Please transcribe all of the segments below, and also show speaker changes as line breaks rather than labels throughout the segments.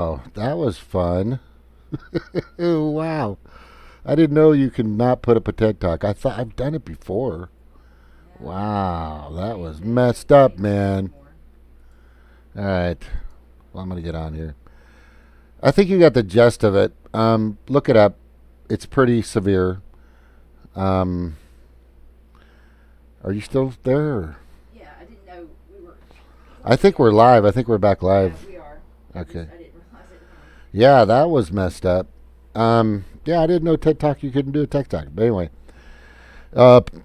Oh, that was fun. Oh, wow. I didn't know you can not put up a TED Talk. I thought I've done it before.
No,
Wow,
I
that
changed
was
it. I
messed
didn't
up,
change it
man.
anymore.
All right. Well, I'm going to get on here. I think you got the gist of it. Look it up. It's pretty severe. Um, are you still there? Or?
Yeah, I didn't know we were
I
closing
think we're
out.
live. I think we're back
Yeah,
live.
we are.
Okay.
I didn't realize it. Hold on.
Yeah, that was messed up. Yeah, I didn't know TED Talk you couldn't do a TED Talk. But anyway,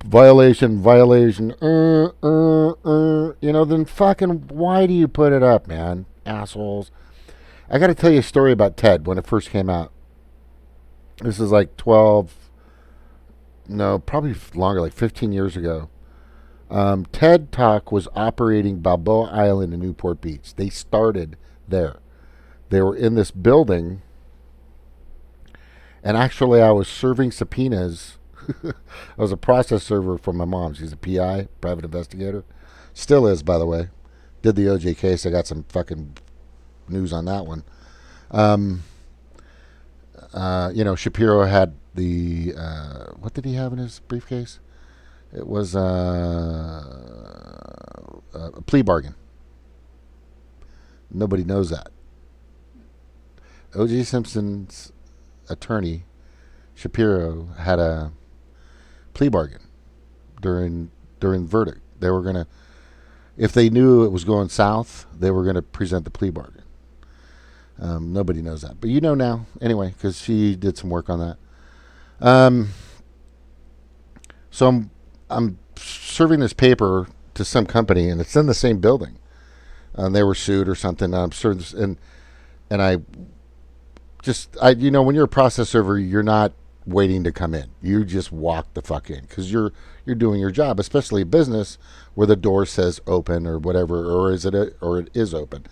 violation, violation. Then fucking why do you put it up, man? Assholes. I got to tell you a story about TED when it first came out. This is like 12, no, probably longer, like 15 years ago. TED Talk was operating Balboa Island in Newport Beach. They started there. They were in this building, and actually, I was serving subpoenas. I was a process server for my mom. She's a PI, private investigator. Still is, by the way. Did the OJ case. I got some fucking news on that one. Um, Shapiro had the what did he have in his briefcase? It was a plea bargain. Nobody knows that. O.J. Simpson's attorney Shapiro had a plea bargain during the verdict. They were gonna, if they knew it was going south, they were gonna present the plea bargain. Nobody knows that, but you know now anyway because she did some work on that. Um, so I'm serving this paper to some company, and it's in the same building. And they were sued or something. And I'm sure, and when you're a process server, you're not waiting to come in. You just walk the fuck in because you're doing your job, especially a business where the door says open or whatever, or it is open.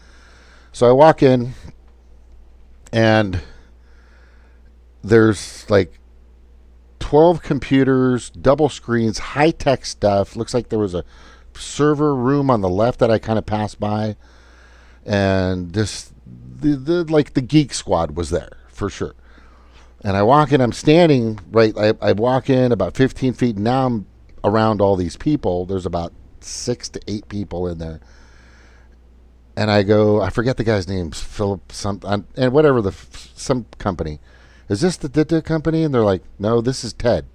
So I walk in, and there's like 12 computers, double screens, high tech stuff. Looks like there was a server room on the left that I kind of passed by, and the geek squad was there for sure. And I walk in, I'm standing right. I walk in about 15 feet, and now I'm around all these people. There's about 6 to 8 people in there, and I go, I forget the guy's name, Philip some, and whatever some company. Is this the Dita company? And they're like, no, this is TED.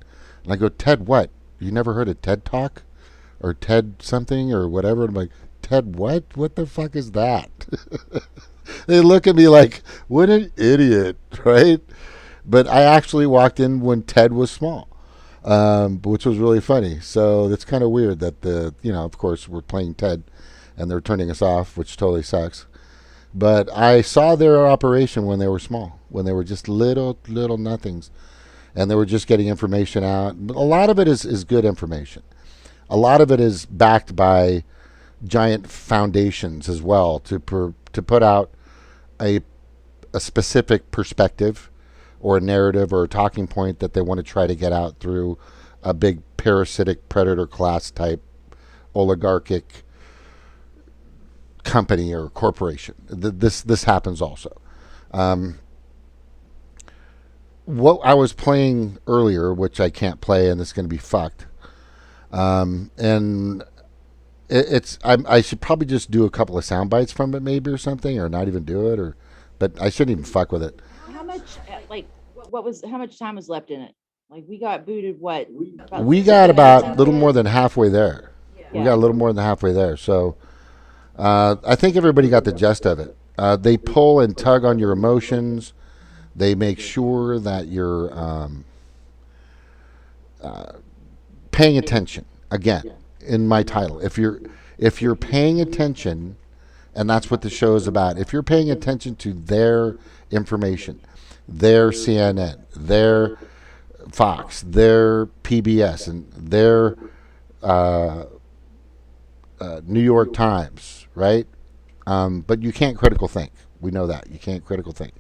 And I go, TED what? You never heard of TED Talk or TED something or whatever? And I'm like, TED what? What the fuck is that? They look at me like, what an idiot, right? But I actually walked in when TED was small, which was really funny. So it's kind of weird that of course, we're playing TED and they're turning us off, which totally sucks. But I saw their operation when they were small, when they were just little nothings, and they were just getting information out. But a lot of it is good information. A lot of it is backed by giant foundations as well to put out a a specific perspective or a narrative or a talking point that they want to try to get out through a big parasitic predator class type oligarchic company or corporation. This happens also. Um, what I was playing earlier, which I can't play, and it's going to be fucked. And I should probably just do a couple of sound bites from it, maybe or something, or not even do it, or but I shouldn't even fuck with it.
How much, how much time was left in it? Like, we got booted, what, about
We got
17 minutes
about a little
into
more
it?
than halfway there. We got
Yeah.
a little more than halfway there. So I think everybody got the gist of it. They pull and tug on your emotions. They make sure that you're paying attention. Again, in my title, if you're paying attention, and that's what the show is about. If you're paying attention to their information, their CNN, their Fox, their PBS, and their uh, New York Times, right? But you can't critical think. We know that you can't critical think.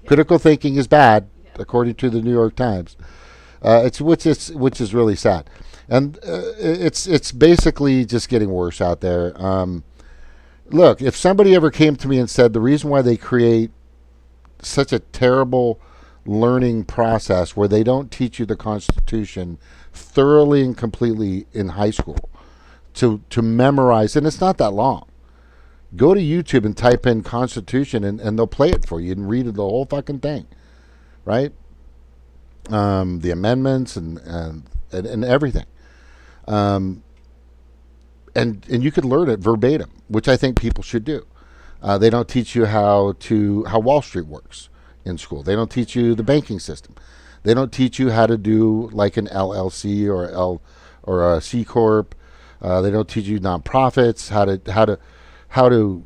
Critical thinking is bad, according to the New York Times. It's which is really sad, and it's basically just getting worse out there. Look, if somebody ever came to me and said the reason why they create such a terrible learning process where they don't teach you the Constitution thoroughly and completely in high school to memorize, and it's not that long. Go to YouTube and type in Constitution, and they'll play it for you and read the whole fucking thing, right? The amendments and everything, and you could learn it verbatim, which I think people should do. They don't teach you how Wall Street works in school. They don't teach you the banking system. They don't teach you how to do like an LLC or a C corp. They don't teach you nonprofits, how to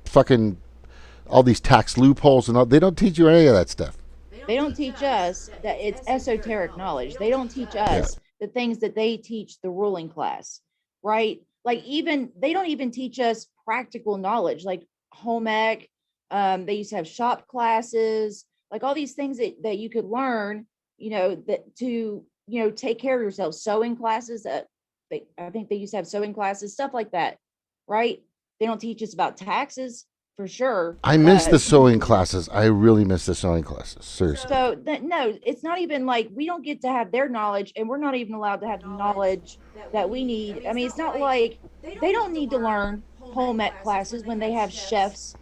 fucking all these tax loopholes and all. They don't teach you any of that stuff.
They don't teach us that it's esoteric knowledge. They don't teach us the things that they teach the ruling class, right? Like even they don't even teach us practical knowledge, like home ec. They used to have shop classes, like all these things that you could learn, that to take care of yourself. Sewing classes. I think they used to have sewing classes, stuff like that, right? They don't teach us about taxes. For sure.
I miss the sewing classes. I really miss the sewing classes. Seriously.
So no, it's not even like we don't get to have their knowledge, and we're not even allowed to have the knowledge that we need. I mean, it's not like they don't need to learn home ec classes when they have chefs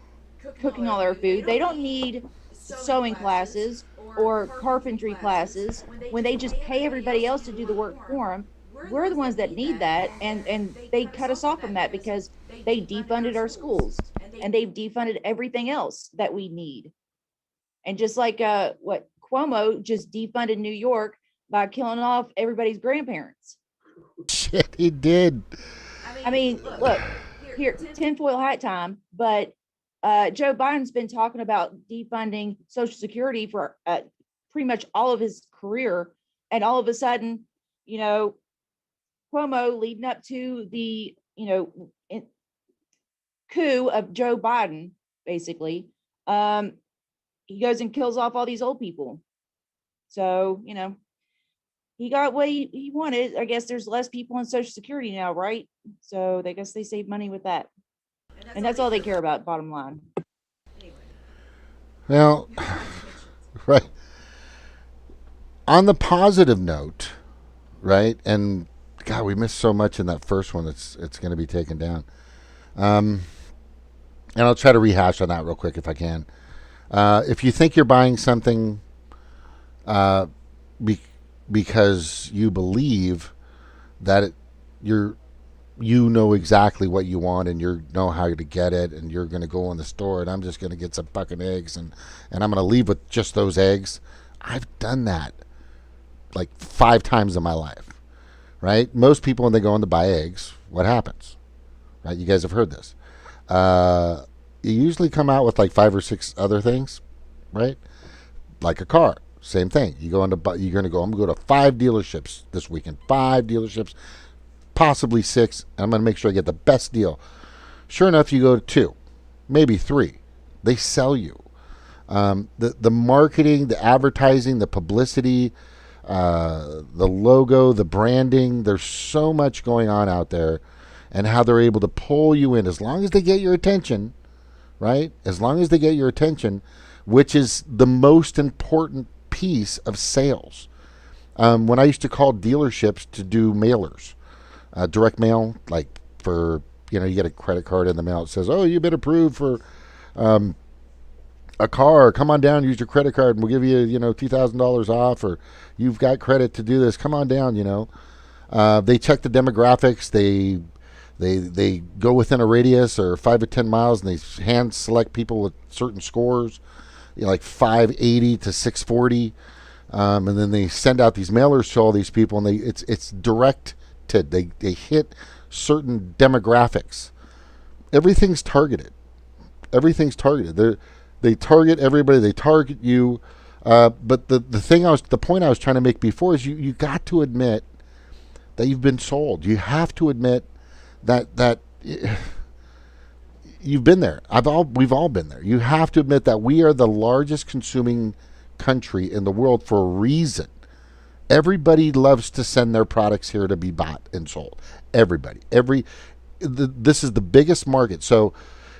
cooking all their food. They don't need sewing classes or carpentry classes when they just pay everybody else to do the work for them. We're the ones that need that, and they cut us off from that because they defunded our schools and they've defunded everything else that we need. And just like what Cuomo just defunded New York by killing off everybody's grandparents.
Shit, he did.
I mean, look, here, tinfoil hat time, but Joe Biden's been talking about defunding Social Security for pretty much all of his career. And all of a sudden, Cuomo leading up to the, coup of Joe Biden, basically, he goes and kills off all these old people. So, he got what he wanted. I guess there's less people on Social Security now, right? So I guess they save money with that. And that's all they care about, bottom line.
Well, right. On the positive note, right, and God, we missed so much in that first one. It's going to be taken down. And I'll try to rehash on that real quick if I can. If you think you're buying something because you believe that you know exactly what you want and you know how to get it, and you're going to go in the store and I'm just going to get some fucking eggs and I'm going to leave with just those eggs. I've done that like 5 times in my life, right? Most people, when they go in to buy eggs, what happens? Right? You guys have heard this. You usually come out with like 5 or 6 other things, right? Like a car, same thing. You're going to go. I'm going to go to 5 dealerships this weekend. 5 dealerships, possibly 6. And I'm going to make sure I get the best deal. Sure enough, you go to 2, maybe 3. They sell you. The marketing, the advertising, the publicity, the logo, the branding. There's so much going on out there, and how they're able to pull you in as long as they get your attention, right? As long as they get your attention, which is the most important piece of sales. When I used to call dealerships to do mailers, direct mail, like for, you get a credit card in the mail. It says, oh, you've been approved for a car. Come on down, use your credit card, and we'll give you, $2,000 off, or you've got credit to do this. Come on down, They check the demographics. They go within a radius or 5 or 10 miles, and they hand select people with certain scores, like 580 to 640, and then they send out these mailers to all these people, and it's directed. They hit certain demographics. Everything's targeted. They target everybody. They target you. But the point I was trying to make before is you got to admit that you've been sold. You have to admit that you've been there. We've all been there. You have to admit that we are the largest consuming country in the world for a reason. Everybody loves to send their products here to be bought and sold. Everybody. This is the biggest market. So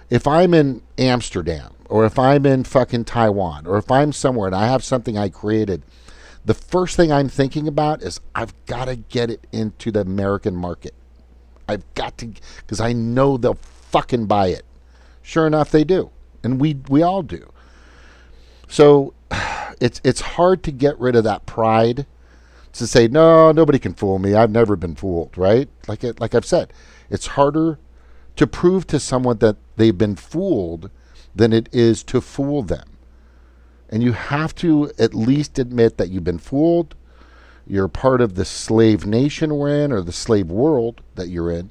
if I'm in Amsterdam, or if I'm in fucking Taiwan, or if I'm somewhere and I have something I created, the first thing I'm thinking about is I've got to get it into the American market. I've got to, because I know they'll fucking buy it. Sure enough, they do, and we all do. So it's hard to get rid of that pride to say no, nobody can fool me. I've never been fooled, right? Like I've said, it's harder to prove to someone that they've been fooled than it is to fool them. And you have to at least admit that you've been fooled. You're part of the slave nation we're in, or the slave world that you're in.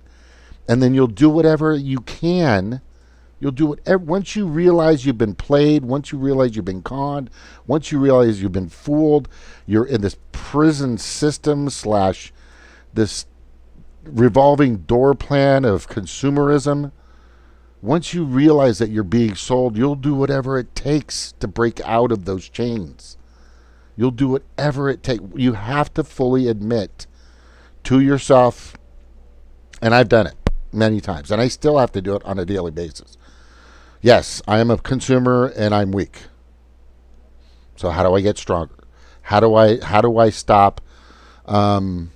And then you'll do whatever you can. You'll do whatever. Once you realize you've been played, once you realize you've been conned, once you realize you've been fooled, you're in this prison system slash this revolving door plan of consumerism. Once you realize that you're being sold, you'll do whatever it takes to break out of those chains. You'll do whatever it takes. You have to fully admit to yourself, and I've done it many times, and I still have to do it on a daily basis. Yes, I am a consumer and I'm weak. So how do I get stronger? How do I stop um,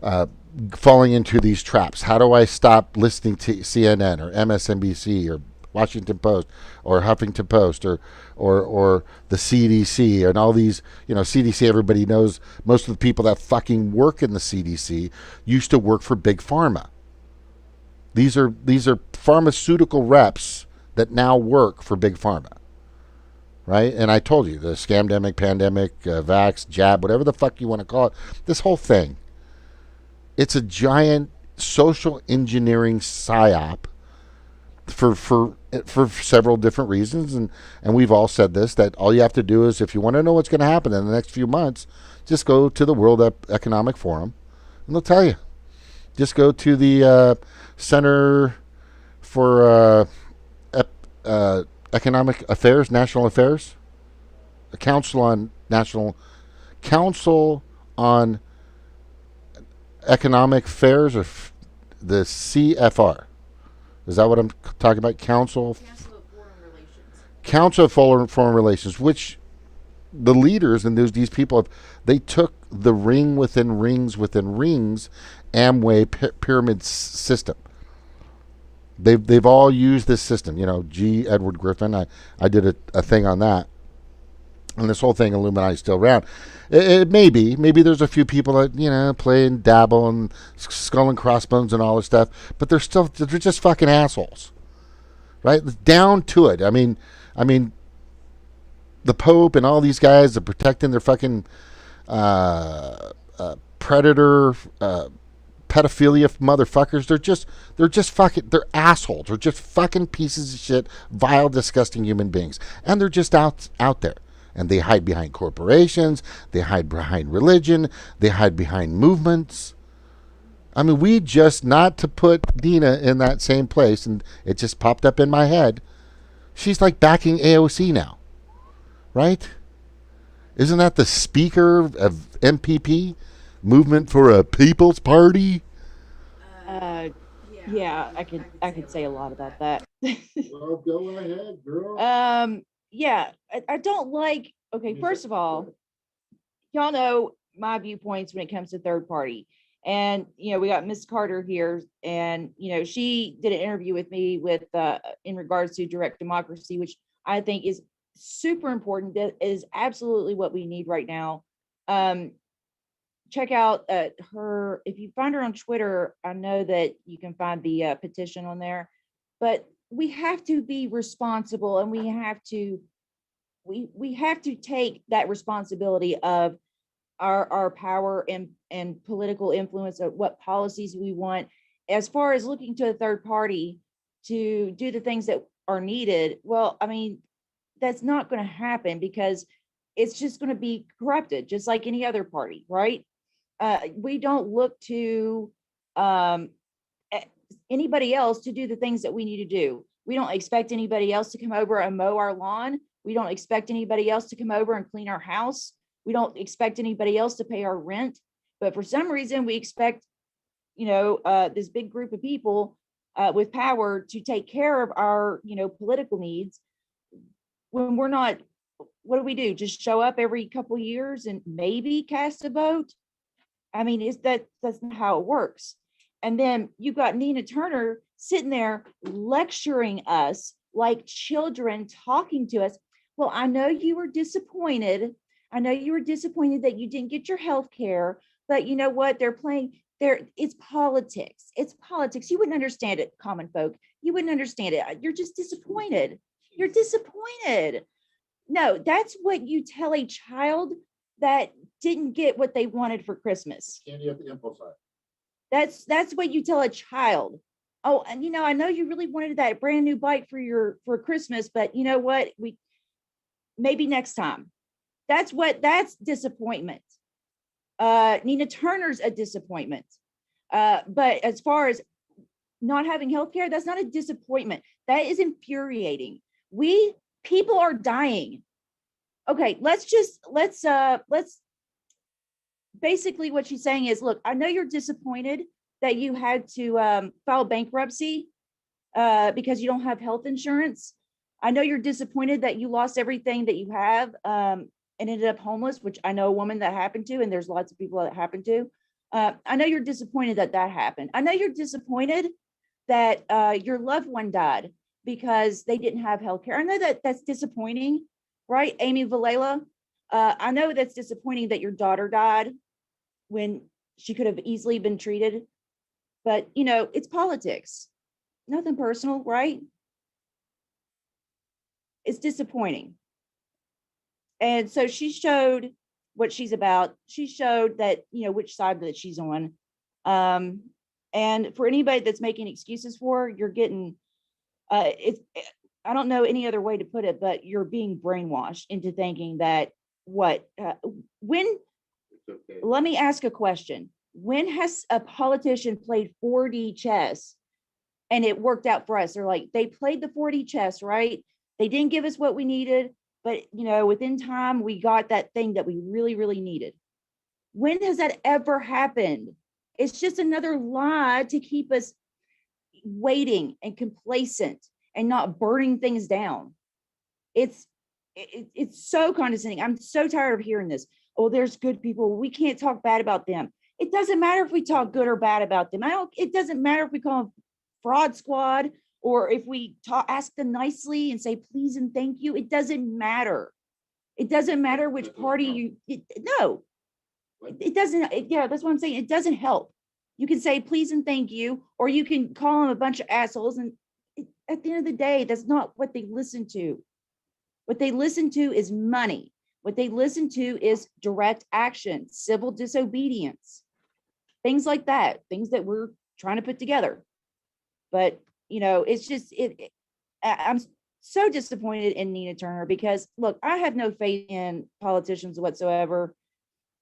uh, falling into these traps? How do I stop listening to CNN or MSNBC or Washington Post or Huffington Post or the CDC and all these, CDC, everybody knows most of the people that fucking work in the CDC used to work for Big Pharma. These are pharmaceutical reps that now work for Big Pharma. Right? And I told you, the scamdemic, pandemic, vax, jab, whatever the fuck you want to call it, this whole thing, it's a giant social engineering psyop for several different reasons, and we've all said this, that all you have to do is, if you want to know what's going to happen in the next few months, just go to the World Economic Forum, and they'll tell you. Just go to the Center for Economic Affairs, National Affairs, the Council on Economic Affairs, or the CFR. Is that what I'm talking about? Council of Foreign Relations, which the leaders and these people they took the ring within rings within rings Amway pyramid system. They've all used this system. G. Edward Griffin. I did a thing on that. And this whole thing, Illuminati, is still around. It maybe there's a few people that play and dabble and skull and crossbones and all this stuff, but they're just fucking assholes, right? Down to it. I mean, the Pope and all these guys are protecting their fucking predator, pedophilia motherfuckers. They're just fucking, they're assholes. They're just fucking pieces of shit, vile, disgusting human beings, and they're just out there. And they hide behind corporations. They hide behind religion. They hide behind movements. I mean, we just, not to put Dina in that same place, and it just popped up in my head. She's like backing AOC now, right? Isn't that the speaker of MPP, Movement for a People's Party?
Yeah, I could say a lot about that.
Well, go ahead, girl.
Yeah, I don't like, okay, first of all, y'all know my viewpoints when it comes to third party. And, we got Miss Carter here, and, she did an interview with me in regards to direct democracy, which I think is super important. That is absolutely what we need right now. Check out her, if you find her on Twitter, I know that you can find the petition on there, but we have to be responsible, and we have to take that responsibility of our power and political influence of what policies we want, as far as looking to a third party to do the things that are needed. Well, I mean, that's not going to happen, because it's just going to be corrupted, just like any other party, right? We don't look to anybody else to do the things that we need to do. We don't expect anybody else to come over and mow our lawn. We don't expect anybody else to come over and clean our house. We don't expect anybody else to pay our rent. But for some reason, we expect, this big group of people with power to take care of our, political needs. when we're not, what do we do? Just show up every couple years and maybe cast a vote? I mean, is that's not how it works. And then you've got Nina Turner sitting there lecturing us like children, talking to us. Well, I know you were disappointed. I know you were disappointed that you didn't get your health care, but you know what? They're playing there. It's politics. It's politics. You wouldn't understand it, common folk. You wouldn't understand it. You're just disappointed. You're disappointed. No, that's what you tell a child that didn't get what they wanted for Christmas.
Candy at the impulse side.
That's what you tell a child. Oh, and I know you really wanted that brand new bike for Christmas, but you know what? We maybe next time. That's disappointment. Nina Turner's a disappointment. But as far as not having health care, that's not a disappointment. That is infuriating. People are dying. Okay, let's basically what she's saying is, look, I know you're disappointed that you had to file bankruptcy because you don't have health insurance. I know you're disappointed that you lost everything that you have and ended up homeless, which I know a woman that happened to, and there's lots of people that happened to. I know you're disappointed that happened. I know you're disappointed that your loved one died because they didn't have health care. I know that that's disappointing, right? Amy Villela, I know that's disappointing that your daughter died when she could have easily been treated, but it's politics, nothing personal, right? It's disappointing. And so she showed what she's about. She showed that, which side that she's on. And for anybody that's making excuses for her, you're getting, I don't know any other way to put it, but you're being brainwashed into thinking that when,
Okay.
let me ask a question. When has a politician played 4D chess and it worked out for us? They're like, they played the 4D chess, right? They didn't give us what we needed, but within time, we got that thing that we really, really needed. When has that ever happened? It's just another lie to keep us waiting and complacent and not burning things down. It's so condescending. I'm so tired of hearing this. Oh, there's good people. We can't talk bad about them. It doesn't matter if we talk good or bad about them. It doesn't matter if we call them fraud squad or if we ask them nicely and say please and thank you. It doesn't matter. It doesn't matter which party no, it doesn't. Yeah, that's what I'm saying. It doesn't help. You can say please and thank you, or you can call them a bunch of assholes. And at the end of the day, that's not what they listen to. What they listen to is money. What they listen to is direct action, civil disobedience, things like that, things that we're trying to put together. But, it's just, I'm so disappointed in Nina Turner because, look, I have no faith in politicians whatsoever.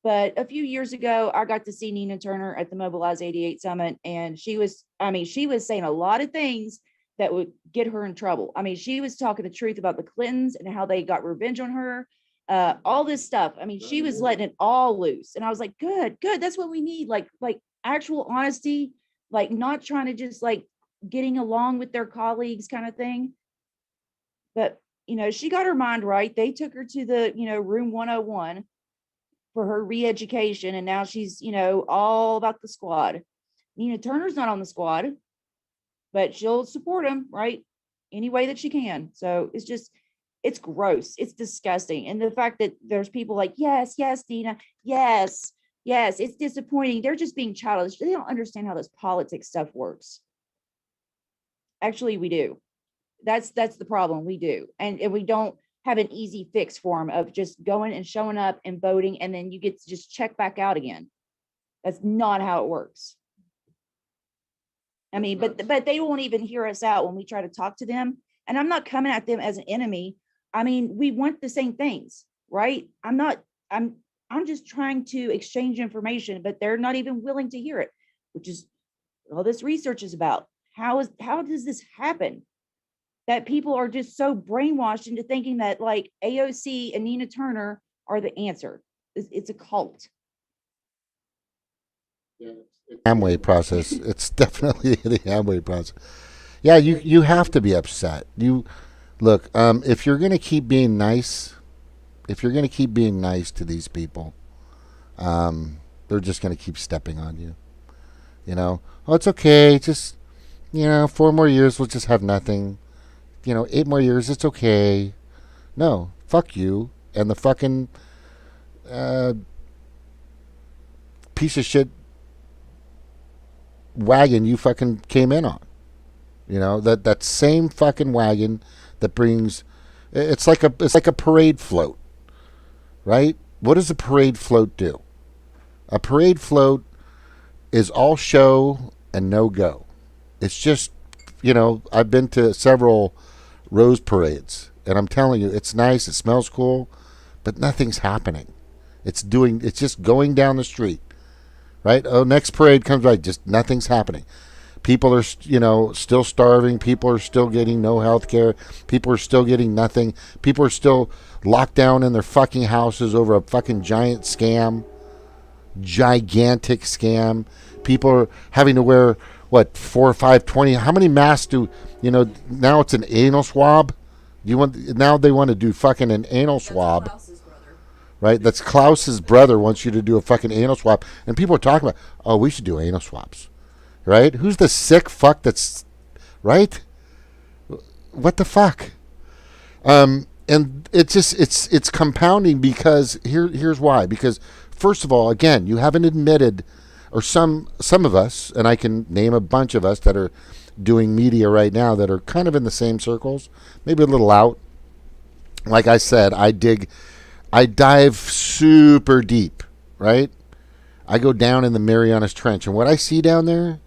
But a few years ago, I got to see Nina Turner at the Mobilize 88 Summit, and she was saying a lot of things that would get her in trouble. I mean, she was talking the truth about the Clintons and how they got revenge on her, all this stuff. I mean, she was letting it all loose. And I was like, good, that's what we need. Like actual honesty, like not trying to just like getting along with their colleagues kind of thing. But, she got her mind right. They took her to the, room 101 for her re-education. And now she's, all about the squad. Nina Turner's not on the squad, but she'll support him, right? Any way that she can. So it's gross. It's disgusting. And the fact that there's people like, yes, Nina, yes, it's disappointing. They're just being childish. They don't understand how this politics stuff works. Actually, we do. That's the problem. We do. And we don't have an easy fix for them of just going and showing up and voting, and then you get to just check back out again. That's not how it works. I mean, but they won't even hear us out when we try to talk to them. And I'm not coming at them as an enemy. I mean, we want the same things, right? I'm just trying to exchange information, but they're not even willing to hear it, which is all this research is about. How does this happen? That people are just so brainwashed into thinking that like AOC and Nina Turner are the answer. It's a cult.
Yeah, it's Amway process. It's definitely the Amway process. Yeah, you have to be upset. Look, if you're going to keep being nice, if you're going to keep being nice to these people, they're just going to keep stepping on you. Oh, it's okay. Just, 4 more years, we'll just have nothing. 8 more years, it's okay. No, fuck you and the fucking uh, piece of shit wagon you fucking came in on. That same fucking wagon that brings. It's like a parade float, right? What does a parade float do? A parade float is all show and no go. It's just, I've been to several rose parades, and I'm telling you, it's nice, it smells cool, but nothing's happening. It's just going down the street, right? Oh, next parade comes by, just nothing's happening. People are, still starving. People are still getting no health care. People are still getting nothing. People are still locked down in their fucking houses over a fucking giant scam. Gigantic scam. People are having to wear, 4 or 5, 20. How many masks do, now it's an anal swab? Now they want to do fucking an anal swab.
Klaus's brother.
Right? That's Klaus's brother wants you to do a fucking anal swab. And people are talking about, oh, we should do anal swabs. Right? Who's the sick fuck that's, right? What the fuck? And it's compounding because here's why. Because first of all, again, you haven't admitted, or some of us, and I can name a bunch of us that are doing media right now that are kind of in the same circles, maybe a little out. Like I said, I dive super deep, right? I go down in the Marianas Trench, and what I see down there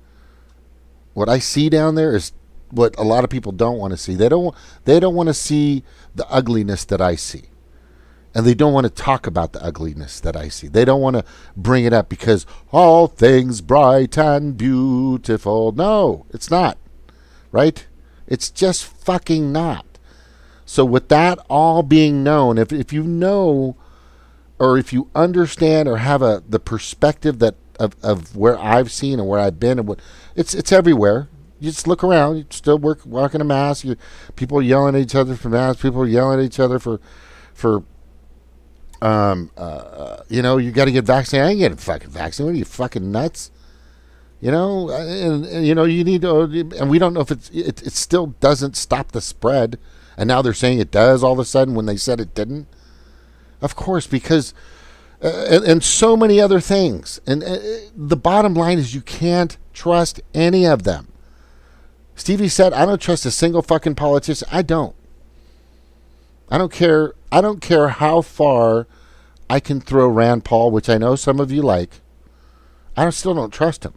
is what a lot of people don't want to see. They don't want to see the ugliness that I see. And they don't want to talk about the ugliness that I see. They don't want to bring it up because all things bright and beautiful. No, it's not. Right? It's just fucking not. So with that all being known, if you know, or if you understand or have the perspective that of where I've seen and where I've been, and it's everywhere. You just look around. You still walking a mask. People are yelling at each other for masks. People are yelling at each other for you got to get vaccinated. I ain't getting fucking vaccinated. What are you, fucking nuts? And you need to, and we don't know if it still doesn't stop the spread. And now they're saying it does all of a sudden when they said it didn't. Of course, because and so many other things. And the bottom line is you can't trust any of them. Stevie said, I don't trust a single fucking politician. I don't care how far I can throw Rand Paul, which I know some of you like. I still don't trust him.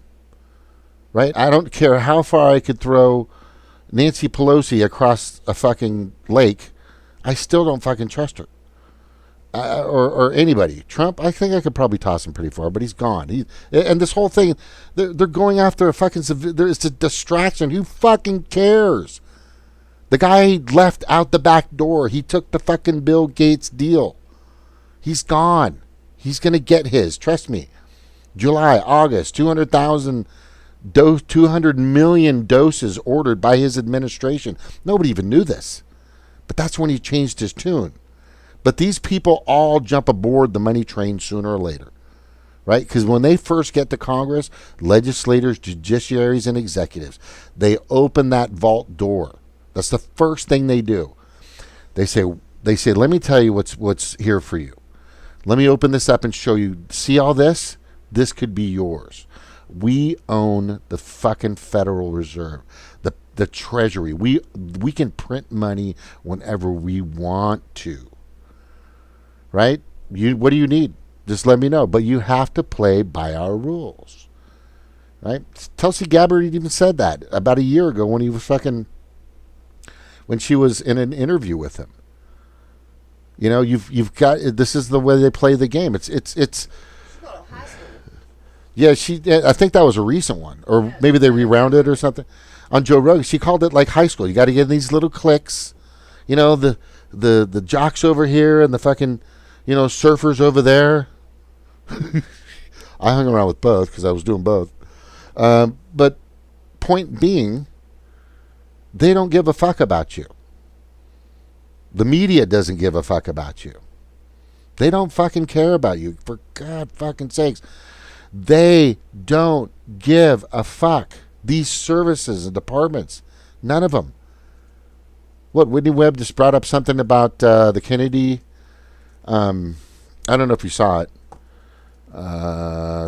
Right? I don't care how far I could throw Nancy Pelosi across a fucking lake. I still don't fucking trust her. Or anybody. Trump, I think I could probably toss him pretty far, but he's gone. And this whole thing, they're going after a fucking, it's a distraction. Who fucking cares? The guy left out the back door. He took the fucking Bill Gates deal. He's gone. He's going to get his. Trust me. July, August, 200,000 200 million doses ordered by his administration. Nobody even knew this. But that's when he changed his tune. But these people all jump aboard the money train sooner or later. Right? Because when they first get to Congress, legislators, judiciaries, and executives, they open that vault door. That's the first thing they do. They say, let me tell you what's here for you. Let me open this up and show you. See all this? This could be yours. We own the fucking Federal Reserve, the Treasury. We can print money whenever we want to. Right? What do you need? Just let me know. But you have to play by our rules. Right? Tulsi Gabbard even said that about a year ago when she was in an interview with him. You've got, this is the way they play the game. It's yeah, I think that was a recent one, or maybe they rewound it or something. On Joe Rogan, she called it like high school. You got to get in these little cliques, the jocks over here and the fucking, surfers over there. I hung around with both because I was doing both. But point being, they don't give a fuck about you. The media doesn't give a fuck about you. They don't fucking care about you, for God fucking sakes. They don't give a fuck. These services and departments, none of them. What, Whitney Webb just brought up something about the Kennedy. I don't know if you saw it.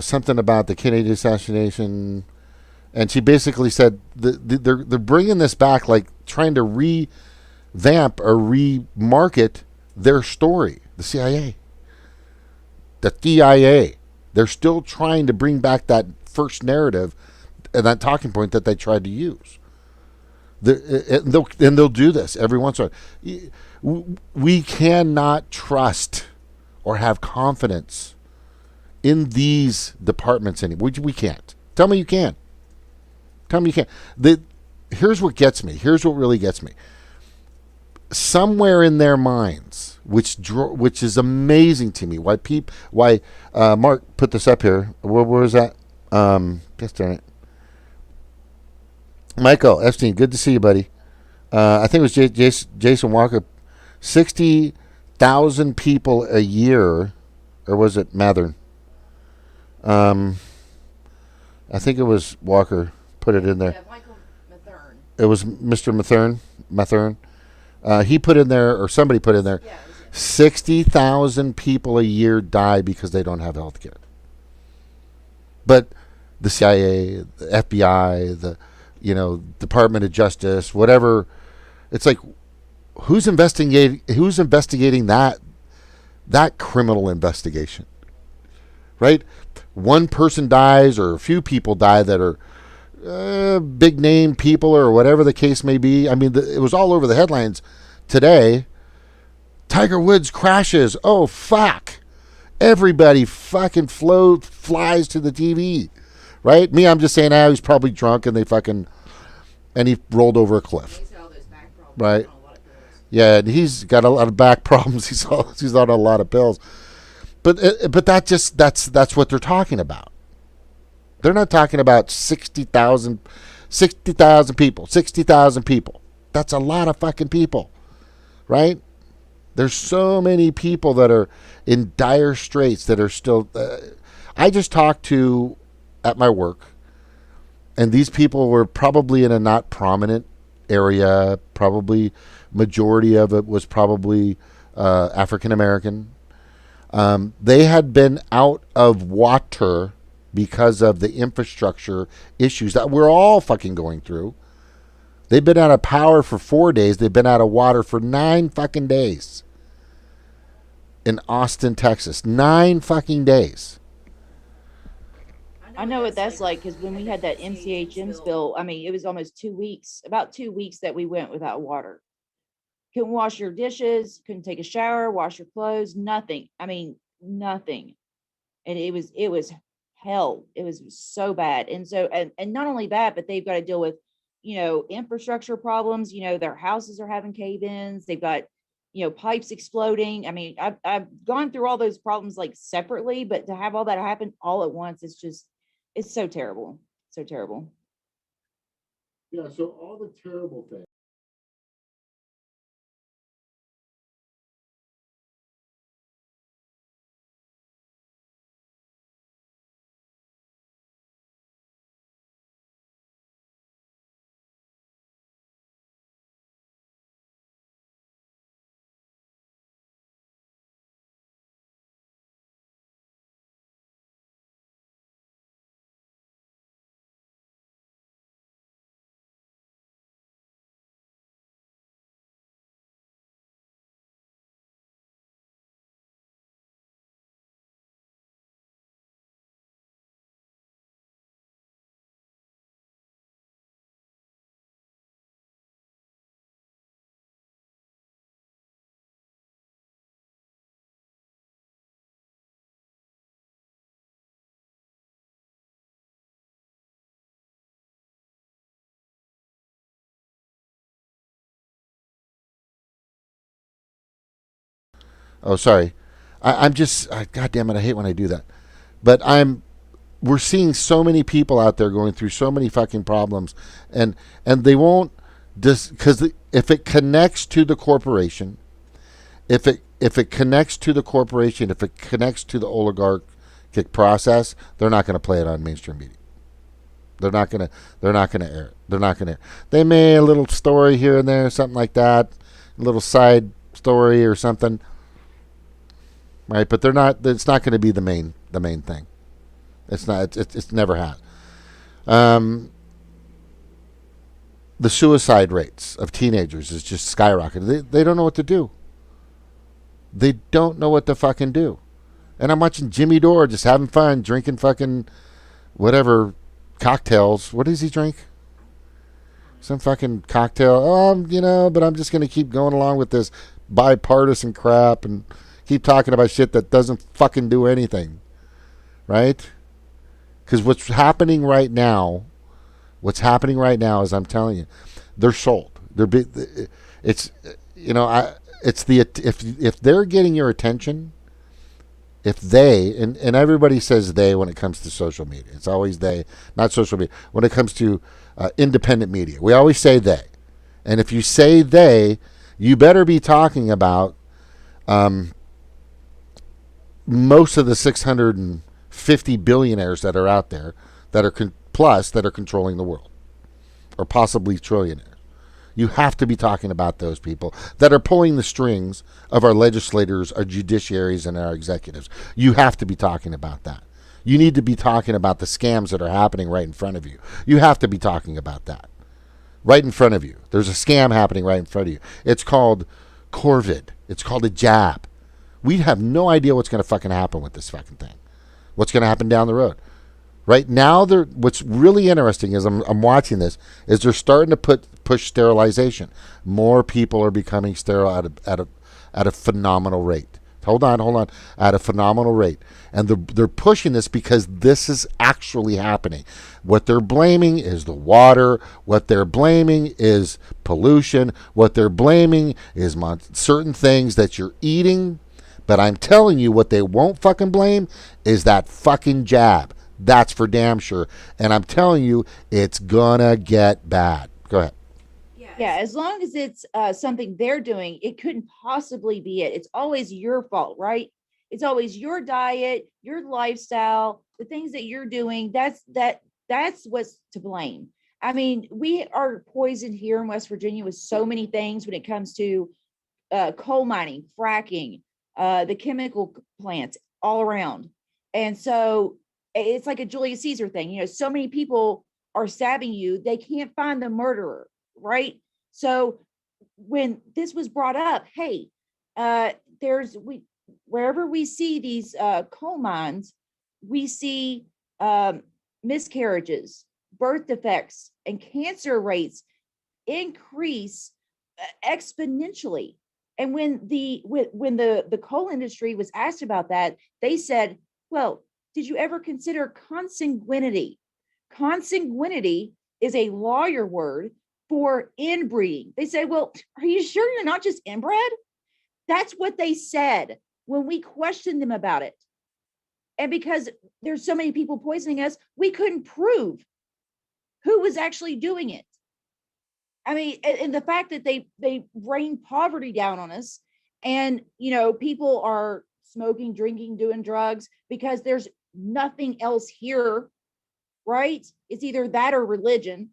Something about the Kennedy assassination, and she basically said they're bringing this back, like trying to revamp or remarket their story. The CIA, they're still trying to bring back that first narrative and that talking point that they tried to use. They'll do this every once in a while. We cannot trust or have confidence in these departments anymore. We can't. Tell me you can. Tell me you can't. Here's what gets me. Here's what really gets me. Somewhere in their minds, which is amazing to me, why Mark put this up here. Where was that? Just darn it. Michael Epstein, good to see you, buddy. I think it was Jason Walker. 60,000 people a year, or was it Mathern? I think it was Walker put it in there.
Yeah, Michael Mathern.
It was Mr. Mathern. He put in there, or somebody put in there, 60,000 people a year die because they don't have health care. But the CIA, the FBI, the Department of Justice, whatever, it's like, who's investigating that criminal investigation? Right? One person dies or a few people die that are big name people or whatever the case may be. I mean, it was all over the headlines today. Tiger Woods crashes. Oh, fuck. Everybody fucking flies to the TV. Right? Me, I'm just saying, he's probably drunk and he rolled over a cliff. Right? Yeah, and he's got a lot of back problems. He's on a lot of pills. But that's what they're talking about. They're not talking about 60,000 people. That's a lot of fucking people, right? There's so many people that are in dire straits that are still. I just talked to at my work, and these people were probably in a not prominent area. Probably majority of it was probably African American. They had been out of water because of the infrastructure issues that we're all fucking going through. They've been out of power for 4 days. They've been out of water for 9 fucking days in Austin, Texas. 9 fucking days.
I know what that's like, because when we had that MCHM spill, I mean, it was almost 2 weeks, about 2 weeks that we went without water. Couldn't wash your dishes, couldn't take a shower, wash your clothes, nothing. I mean, nothing. And it was hell. It was so bad. And so, and not only that, but they've got to deal with, infrastructure problems. Their houses are having cave-ins. They've got, pipes exploding. I mean, I've gone through all those problems like separately, but to have all that happen all at once, it's so terrible. So terrible.
Yeah. So all the terrible things. Oh, sorry. I'm just, God damn it, I hate when I do that. But we're seeing so many people out there going through so many fucking problems, and they won't, because if it connects to the corporation, If it connects to the corporation, if it connects to the oligarchic process, they're not going to play it on mainstream media. They're not gonna. They're not gonna air it. They're not gonna. They may a little story here and there, something like that, a little side story or something, right? But they're not. It's not going to be the main thing. It's not. It's never had. Um, the suicide rates of teenagers is just skyrocketing. They don't know what to do. They don't know what to fucking do. And I'm watching Jimmy Dore just having fun, drinking fucking whatever cocktails. What does he drink? Some fucking cocktail. But I'm just gonna keep going along with this bipartisan crap and keep talking about shit that doesn't fucking do anything, right? Because what's happening right now is I'm telling you, they're sold. It's it's the if they're getting your attention, if they and everybody says they when it comes to social media, it's always they, not social media. When it comes to independent media, we always say they, and if you say they, you better be talking about most of the 650 billionaires that are out there that are plus that are controlling the world, or possibly trillionaires. You have to be talking about those people that are pulling the strings of our legislators, our judiciaries, and our executives. You have to be talking about that. You need to be talking about the scams that are happening right in front of you. You have to be talking about that right in front of you. There's a scam happening right in front of you. It's called Corvid. It's called a jab. We have no idea what's going to fucking happen with this fucking thing. What's going to happen down the road? Right now, what's really interesting is I'm watching this, is they're starting to push sterilization. More people are becoming sterile at a phenomenal rate. Hold on, at a phenomenal rate. And they're pushing this because this is actually happening. What they're blaming is the water. What they're blaming is pollution. What they're blaming is certain things that you're eating. But I'm telling you, what they won't fucking blame is that fucking jab. That's for damn sure. And I'm telling you, it's gonna get bad. Go ahead.
Yeah, as long as it's something they're doing, it couldn't possibly be it. It's always your fault, right? It's always your diet, your lifestyle, the things that you're doing. That's what's to blame. I mean, we are poisoned here in West Virginia with so many things when it comes to coal mining, fracking, the chemical plants all around. And so it's like a Julius Caesar thing. So many people are stabbing you, they can't find the murderer, right? So when this was brought up, hey, wherever we see these coal mines, we see miscarriages, birth defects, and cancer rates increase exponentially. And when the coal industry was asked about that, they said, well, did you ever consider consanguinity? Consanguinity is a lawyer word for inbreeding. They say, well, are you sure you're not just inbred? That's what they said when we questioned them about it. And because there's so many people poisoning us, we couldn't prove who was actually doing it. I mean, and the fact that they rain poverty down on us, and people are smoking, drinking, doing drugs because there's nothing else here, right? It's either that or religion.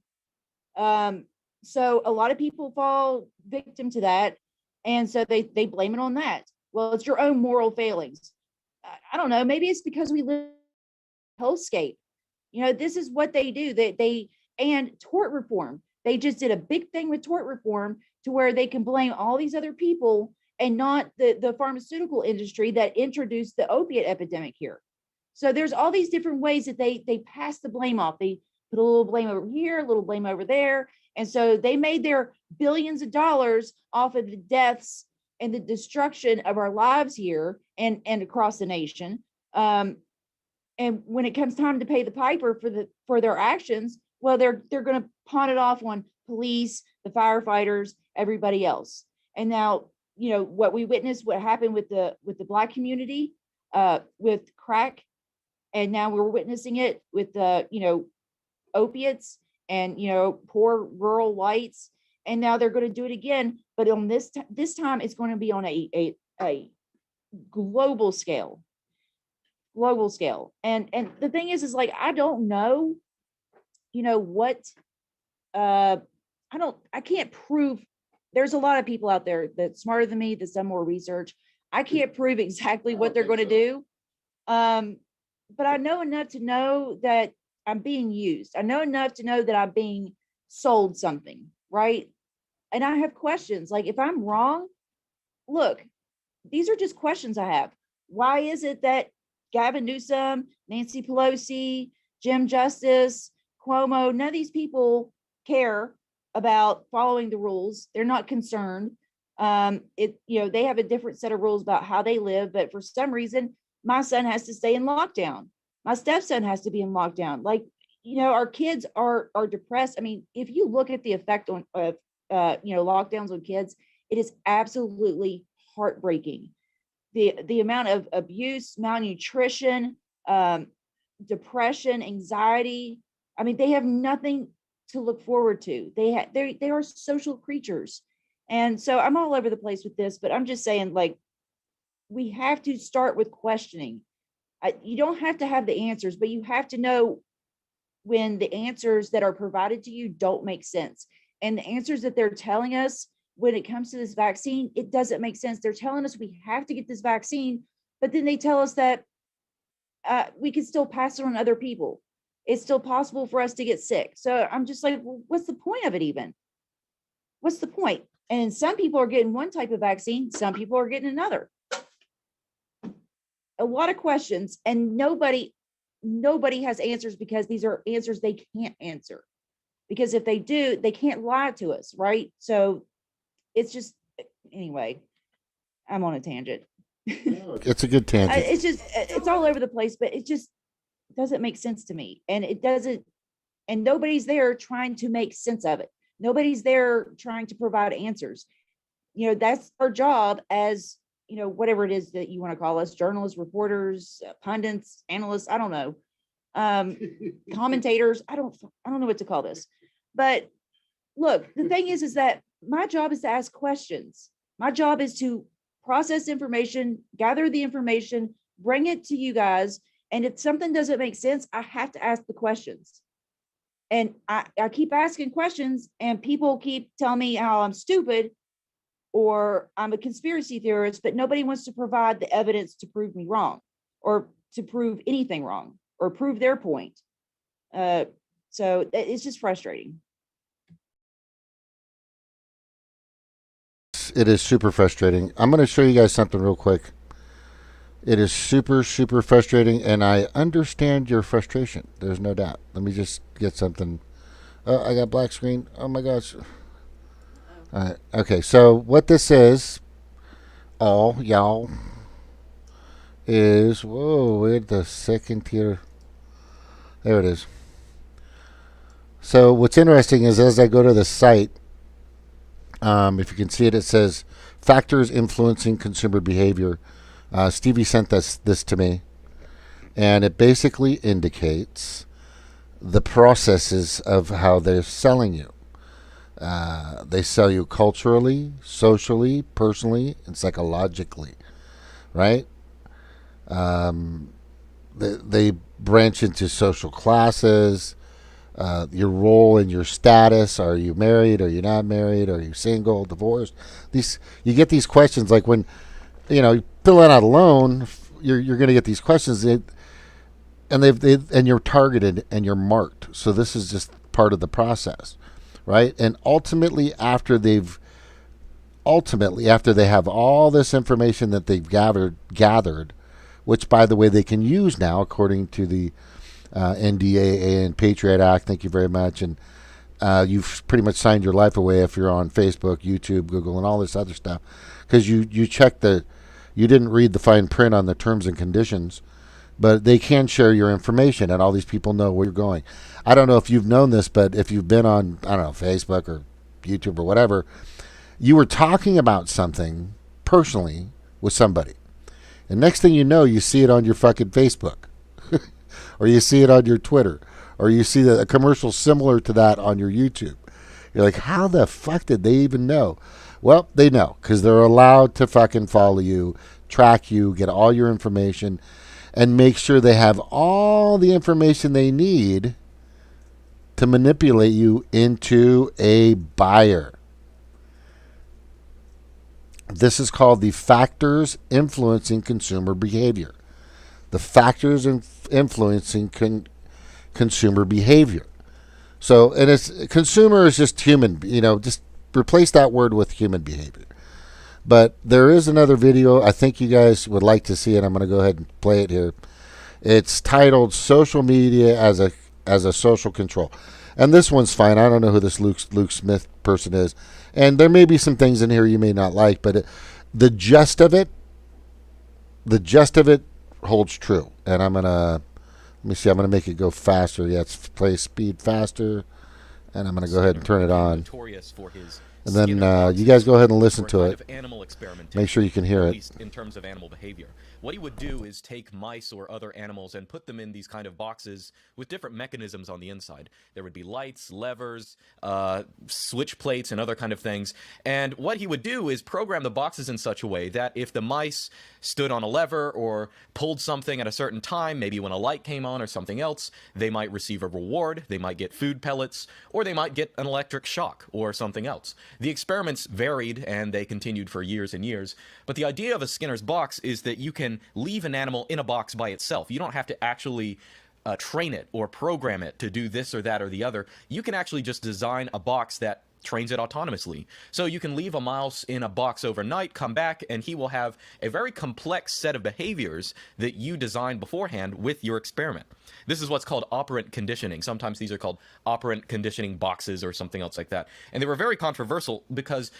So a lot of people fall victim to that, and so they blame it on that. Well, it's your own moral failings. I don't know. Maybe it's because we live in a hellscape. This is what they do. And tort reform. They just did a big thing with tort reform to where they can blame all these other people and not the pharmaceutical industry that introduced the opiate epidemic here. So there's all these different ways that they pass the blame off. They put a little blame over here, a little blame over there. And so they made their billions of dollars off of the deaths and the destruction of our lives here and across the nation. And when it comes time to pay the piper for their actions, well, they're going to pawn it off on police, the firefighters, everybody else. And now, what we witnessed, what happened with the Black community, with crack, and now we're witnessing it with the opiates and poor rural whites, and now they're going to do it again, but on this time it's going to be on a a global scale, global scale. And the thing is like, I don't know, what, uh, I can't prove. There's a lot of people out there that's smarter than me, that's done more research. I can't prove exactly what they're going to do. Um, but I know enough to know that I'm being used. I know enough to know that I'm being sold something, right? And I have questions. Like, if I'm wrong, look, these are just questions I have. Why is it that Gavin Newsom, Nancy Pelosi, Jim Justice, Cuomo, none of these people care about following the rules? They're not concerned. They have a different set of rules about how they live, but for some reason, my son has to stay in lockdown. My stepson has to be in lockdown. Like, our kids are depressed. I mean, if you look at the effect of lockdowns on kids, it is absolutely heartbreaking. The amount of abuse, malnutrition, depression, anxiety. I mean, they have nothing to look forward to. They are social creatures. And so I'm all over the place with this, but I'm just saying, like, we have to start with questioning. You don't have to have the answers, but you have to know when the answers that are provided to you don't make sense. And the answers that they're telling us when it comes to this vaccine, it doesn't make sense. They're telling us we have to get this vaccine, but then they tell us that we can still pass it on other people. It's still possible for us to get sick. So I'm just like, well, what's the point of it even? What's the point? And some people are getting one type of vaccine, some people are getting another. A lot of questions, and nobody has answers, because these are answers they can't answer. Because if they do, they can't lie to us, right? So it's just, anyway, I'm on a tangent.
It's a good tangent.
It's all over the place, but it just doesn't make sense to me. And it doesn't, and nobody's there trying to make sense of it. Nobody's there trying to provide answers. That's our job as, whatever it is that you want to call us, journalists, reporters, pundits, analysts, I don't know, commentators. I don't know what to call this. But look, the thing is that my job is to ask questions. My job is to process information, gather the information, bring it to you guys. And if something doesn't make sense, I have to ask the questions. And I keep asking questions, and people keep telling me how I'm stupid or I'm a conspiracy theorist, but nobody wants to provide the evidence to prove me wrong, or to prove anything wrong, or prove their point. So it's just frustrating.
It is super frustrating. I'm going to show you guys something real quick. It is super, super frustrating, and I understand your frustration. There's no doubt. Let me just get something. Oh, I got black screen. Oh my gosh. All right. Okay, so what this is, all y'all, is, whoa, wait the second here. There it is. So what's interesting is, as I go to the site, if you can see it, it says factors influencing consumer behavior. Stevie sent this to me, and it basically indicates the processes of how they're selling you. They sell you culturally, socially, personally, and psychologically, right? They branch into social classes, your role and your status. Are you married? Are you not married? Are you single, divorced? You get these questions, like when you filling out a loan, you're going to get these questions, and and you're targeted and you're marked. So this is just part of the process, right? And ultimately, after they have all this information that they've gathered, which, by the way, they can use now according to the NDAA and Patriot Act. Thank you very much. And you've pretty much signed your life away if you're on Facebook, YouTube, Google, and all this other stuff, because you checked you didn't read the fine print on the terms and conditions, but they can share your information, and all these people know where you're going. I don't know if you've known this, but if you've been on, I don't know, Facebook or YouTube or whatever, you were talking about something personally with somebody, and next thing you know, you see it on your fucking Facebook, or you see it on your Twitter, or you see a commercial similar to that on your YouTube. You're like, how the fuck did they even know? Well, they know because they're allowed to fucking follow you, track you, get all your information, and make sure they have all the information they need to manipulate you into a buyer. This is called the factors influencing consumer behavior. The factors influencing consumer behavior. So, and it's consumer is just human, just replace that word with human behavior. But there is another video. I think you guys would like to see it. I'm going to go ahead and play it here. It's titled "Social Media as a Social Control," and this one's fine. I don't know who this Luke Smith person is, and there may be some things in here you may not like, but the gist of it holds true. And I'm gonna let me see. I'm gonna make it go faster. Yeah, it's play speed faster, and I'm gonna go ahead and turn it on.
Notorious for his
And then you guys go ahead and listen to it.
Animal experimentation,
make sure you can hear
at
it.
least in terms of animal behavior. What he would do is take mice or other animals and put them in these kind of boxes with different mechanisms on the inside. There would be lights, levers, switch plates, and other kind of things. And what he would do is program the boxes in such a way that if the mice stood on a lever or pulled something at a certain time, maybe when a light came on or something else, they might receive a reward, they might get food pellets, or they might get an electric shock or something else. The experiments varied and they continued for years and years, but the idea of a Skinner's box is that you can leave an animal in a box by itself. You don't have to actually train it or program it to do this or that or the other. You can actually just design a box that trains it autonomously. So you can leave a mouse in a box overnight, come back, and he will have a very complex set of behaviors that you designed beforehand with your experiment. This is what's called operant conditioning. Sometimes these are called operant conditioning boxes or something else like that. And they were very controversial because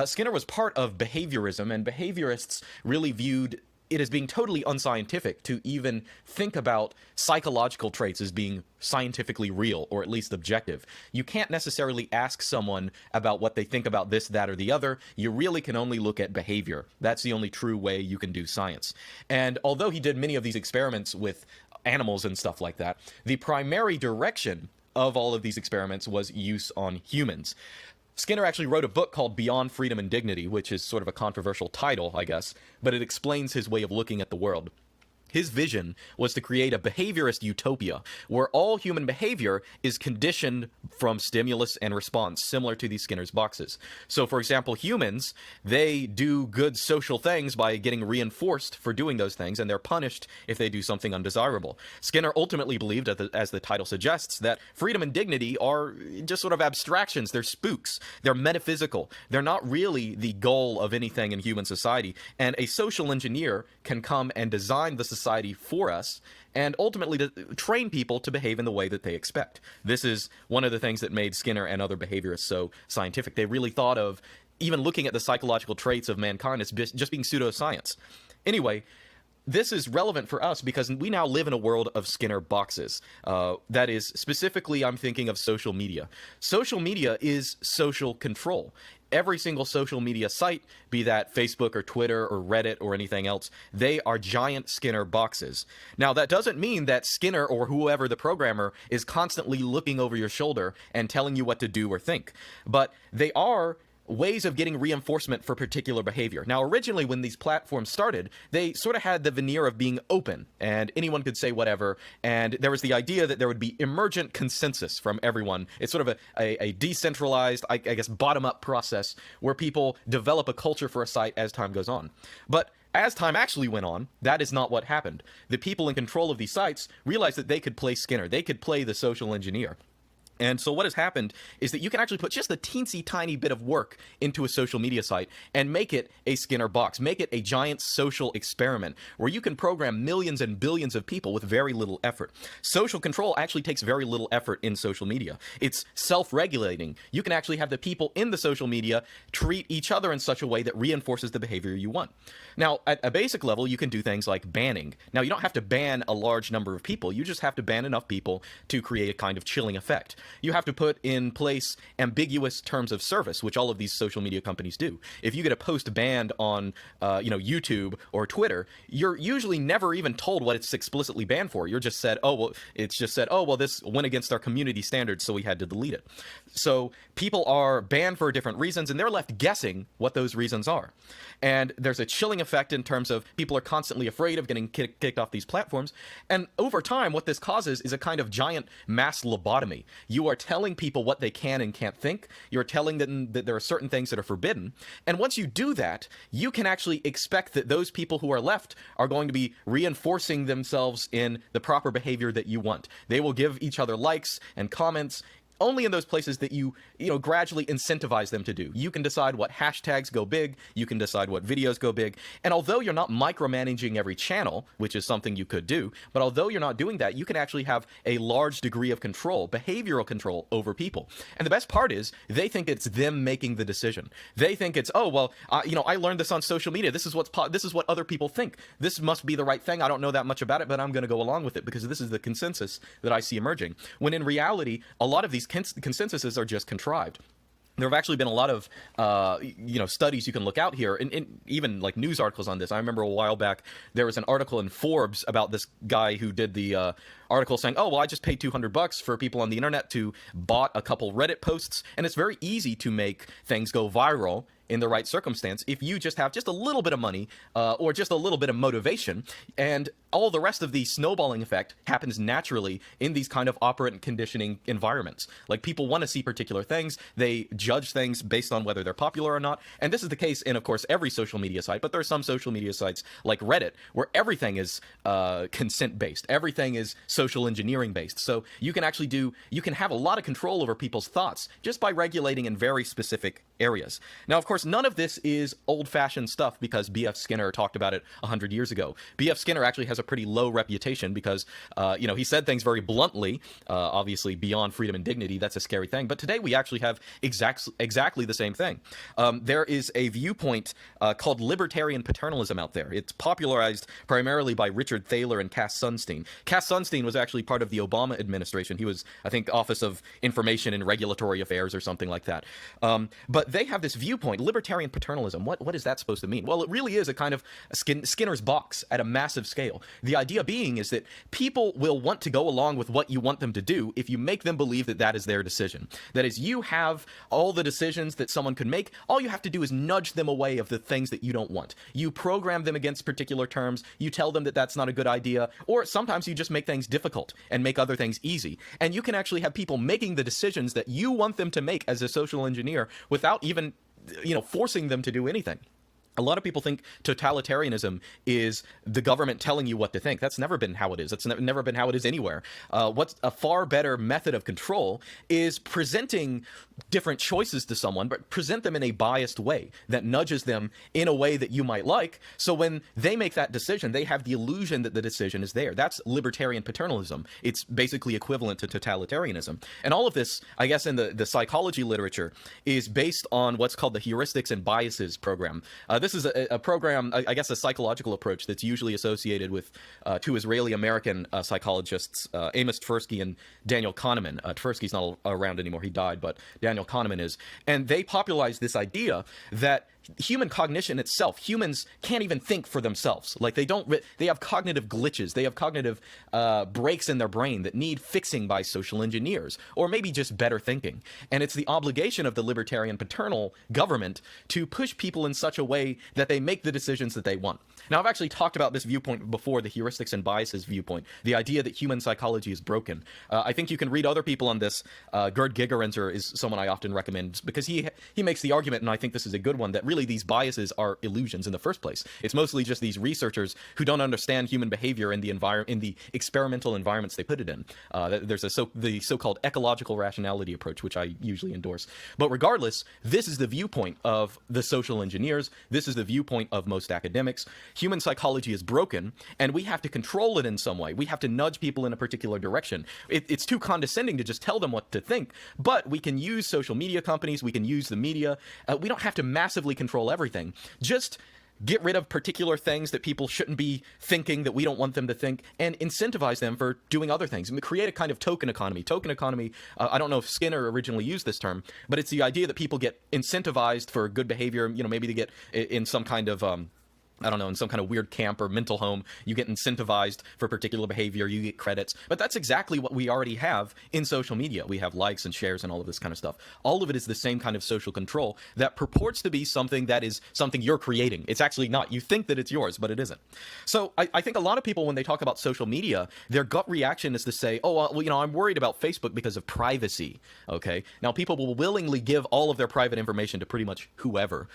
Skinner was part of behaviorism, and behaviorists really viewed it as being totally unscientific to even think about psychological traits as being scientifically real, or at least objective. You can't necessarily ask someone about what they think about this, that, or the other. You really can only look at behavior. That's the only true way you can do science. And although he did many of these experiments with animals and stuff like that, the primary direction of all of these experiments was use on humans. Skinner actually wrote a book called Beyond Freedom and Dignity, which is sort of a controversial title, I guess, but it explains his way of looking at the world. His vision was to create a behaviorist utopia where all human behavior is conditioned from stimulus and response, similar to these Skinner's boxes. So, for example, humans, they do good social things by getting reinforced for doing those things, and they're punished if they do something undesirable. Skinner ultimately believed, as the title suggests, that freedom and dignity are just sort of abstractions. They're spooks. They're metaphysical. They're not really the goal of anything in human society. And a social engineer can come and design the society for us and ultimately to train people to behave in the way that they expect. This is one of the things that made Skinner and other behaviorists so scientific. They really thought of even looking at the psychological traits of mankind as just being pseudoscience. Anyway, this is relevant for us because we now live in a world of Skinner boxes. That is, specifically, I'm thinking of social media. Social media is social control. Every single social media site, be that Facebook or Twitter or Reddit or anything else, they are giant Skinner boxes. Now, that doesn't mean that Skinner or whoever the programmer is constantly looking over your shoulder and telling you what to do or think. But they are ways of getting reinforcement for particular behavior. Now, originally, when these platforms started, they sort of had the veneer of being open, and anyone could say whatever, and there was the idea that there would be emergent consensus from everyone. It's sort of a decentralized, I guess, bottom-up process where people develop a culture for a site as time goes on. But as time actually went on, that is not what happened. The people in control of these sites realized that they could play Skinner. They could play the social engineer. And so what has happened is that you can actually put just a teensy tiny bit of work into a social media site and make it a Skinner box, make it a giant social experiment where you can program millions and billions of people with very little effort. Social control actually takes very little effort in social media. It's self-regulating. You can actually have the people in the social media treat each other in such a way that reinforces the behavior you want. Now, at a basic level, you can do things like banning. Now, you don't have to ban a large number of people. You just have to ban enough people to create a kind of chilling effect. you have to put in place ambiguous terms of service, which all of these social media companies do. If you get a post banned on YouTube or Twitter, you're usually never even told what it's explicitly banned for. You're just said, this went against our community standards, so we had to delete it. So people are banned for different reasons, and they're left guessing what those reasons are. And there's a chilling effect in terms of people are constantly afraid of getting kicked off these platforms. And over time, what this causes is a kind of giant mass lobotomy. You are telling people what they can and can't think. You're telling them that there are certain things that are forbidden. And once you do that, you can actually expect that those people who are left are going to be reinforcing themselves in the proper behavior that you want. They will give each other likes and comments only in those places that you gradually incentivize them to do. You can decide what hashtags go big, you can decide what videos go big, and although you're not micromanaging every channel, which is something you could do, but although you're not doing that, you can actually have a large degree of control, behavioral control over people. And the best part is, they think it's them making the decision. They think it's, I learned this on social media, this is what other people think. This must be the right thing, I don't know that much about it, but I'm going to go along with it because this is the consensus that I see emerging. When in reality, a lot of these consensuses are just contrived. There have actually been a lot of, studies you can look out here, and even like news articles on this. I remember a while back there was an article in Forbes about this guy who did the article saying, I just paid $200 for people on the internet to bot a couple Reddit posts, and it's very easy to make things go viral in the right circumstance if you just have just a little bit of money or just a little bit of motivation, and all the rest of the snowballing effect happens naturally in these kind of operant conditioning environments. Like, people want to see particular things, they judge things based on whether they're popular or not, and this is the case in, of course, every social media site, but there are some social media sites like Reddit where everything is consent-based, everything is social engineering based, so you can have a lot of control over people's thoughts just by regulating in very specific areas. Now, of course, none of this is old-fashioned stuff because B.F. Skinner talked about it 100 years ago. B.F. Skinner actually has a pretty low reputation because, he said things very bluntly, obviously beyond freedom and dignity. That's a scary thing. But today we actually have exactly the same thing. There is a viewpoint called libertarian paternalism out there. It's popularized primarily by Richard Thaler and Cass Sunstein. Cass Sunstein was actually part of the Obama administration. He was, I think, Office of Information and Regulatory Affairs or something like that. But they have this viewpoint, libertarian paternalism. What is that supposed to mean? Well, it really is a kind of Skinner's box at a massive scale. The idea being is that people will want to go along with what you want them to do if you make them believe that that is their decision. That is, you have all the decisions that someone could make. All you have to do is nudge them away of the things that you don't want. You program them against particular terms. You tell them that that's not a good idea. Or sometimes you just make things difficult and make other things easy. And you can actually have people making the decisions that you want them to make as a social engineer without even forcing them to do anything. A lot of people think totalitarianism is the government telling you what to think. That's never been how it is. That's never been how it is anywhere. What's a far better method of control is presenting different choices to someone, but present them in a biased way that nudges them in a way that you might like. So when they make that decision, they have the illusion that the decision is there. That's libertarian paternalism. It's basically equivalent to totalitarianism. And all of this, I guess, in the psychology literature is based on what's called the heuristics and biases program. This is a program, I guess, a psychological approach that's usually associated with two Israeli-American psychologists, Amos Tversky and Daniel Kahneman. Tversky's not around anymore, he died, but Daniel Kahneman is. And they popularized this idea that human cognition itself, humans can't even think for themselves. Like, they have cognitive glitches. They have cognitive breaks in their brain that need fixing by social engineers, or maybe just better thinking. And it's the obligation of the libertarian paternal government to push people in such a way that they make the decisions that they want. Now, I've actually talked about this viewpoint before, the heuristics and biases viewpoint, the idea that human psychology is broken. I think you can read other people on this. Gerd Gigerenzer is someone I often recommend because he makes the argument, and I think this is a good one, that really these biases are illusions in the first place. It's mostly just these researchers who don't understand human behavior in the experimental environments they put it in. There's the so-called ecological rationality approach, which I usually endorse. But regardless, this is the viewpoint of the social engineers. This is the viewpoint of most academics. Human psychology is broken, and we have to control it in some way. We have to nudge people in a particular direction. It's too condescending to just tell them what to think, but we can use social media companies, we can use the media. We don't have to massively control everything. Just get rid of particular things that people shouldn't be thinking, that we don't want them to think, and incentivize them for doing other things. And create a kind of token economy. Token economy, I don't know if Skinner originally used this term, but it's the idea that people get incentivized for good behavior. Maybe they get in some kind of I don't know, in some kind of weird camp or mental home, you get incentivized for particular behavior, you get credits. But that's exactly what we already have in social media. We have likes and shares and all of this kind of stuff. All of it is the same kind of social control that purports to be something that is something you're creating. It's actually not. You think that it's yours, but it isn't. So I think a lot of people, when they talk about social media, their gut reaction is to say, oh, well, I'm worried about Facebook because of privacy. Okay. Now, people will willingly give all of their private information to pretty much whoever.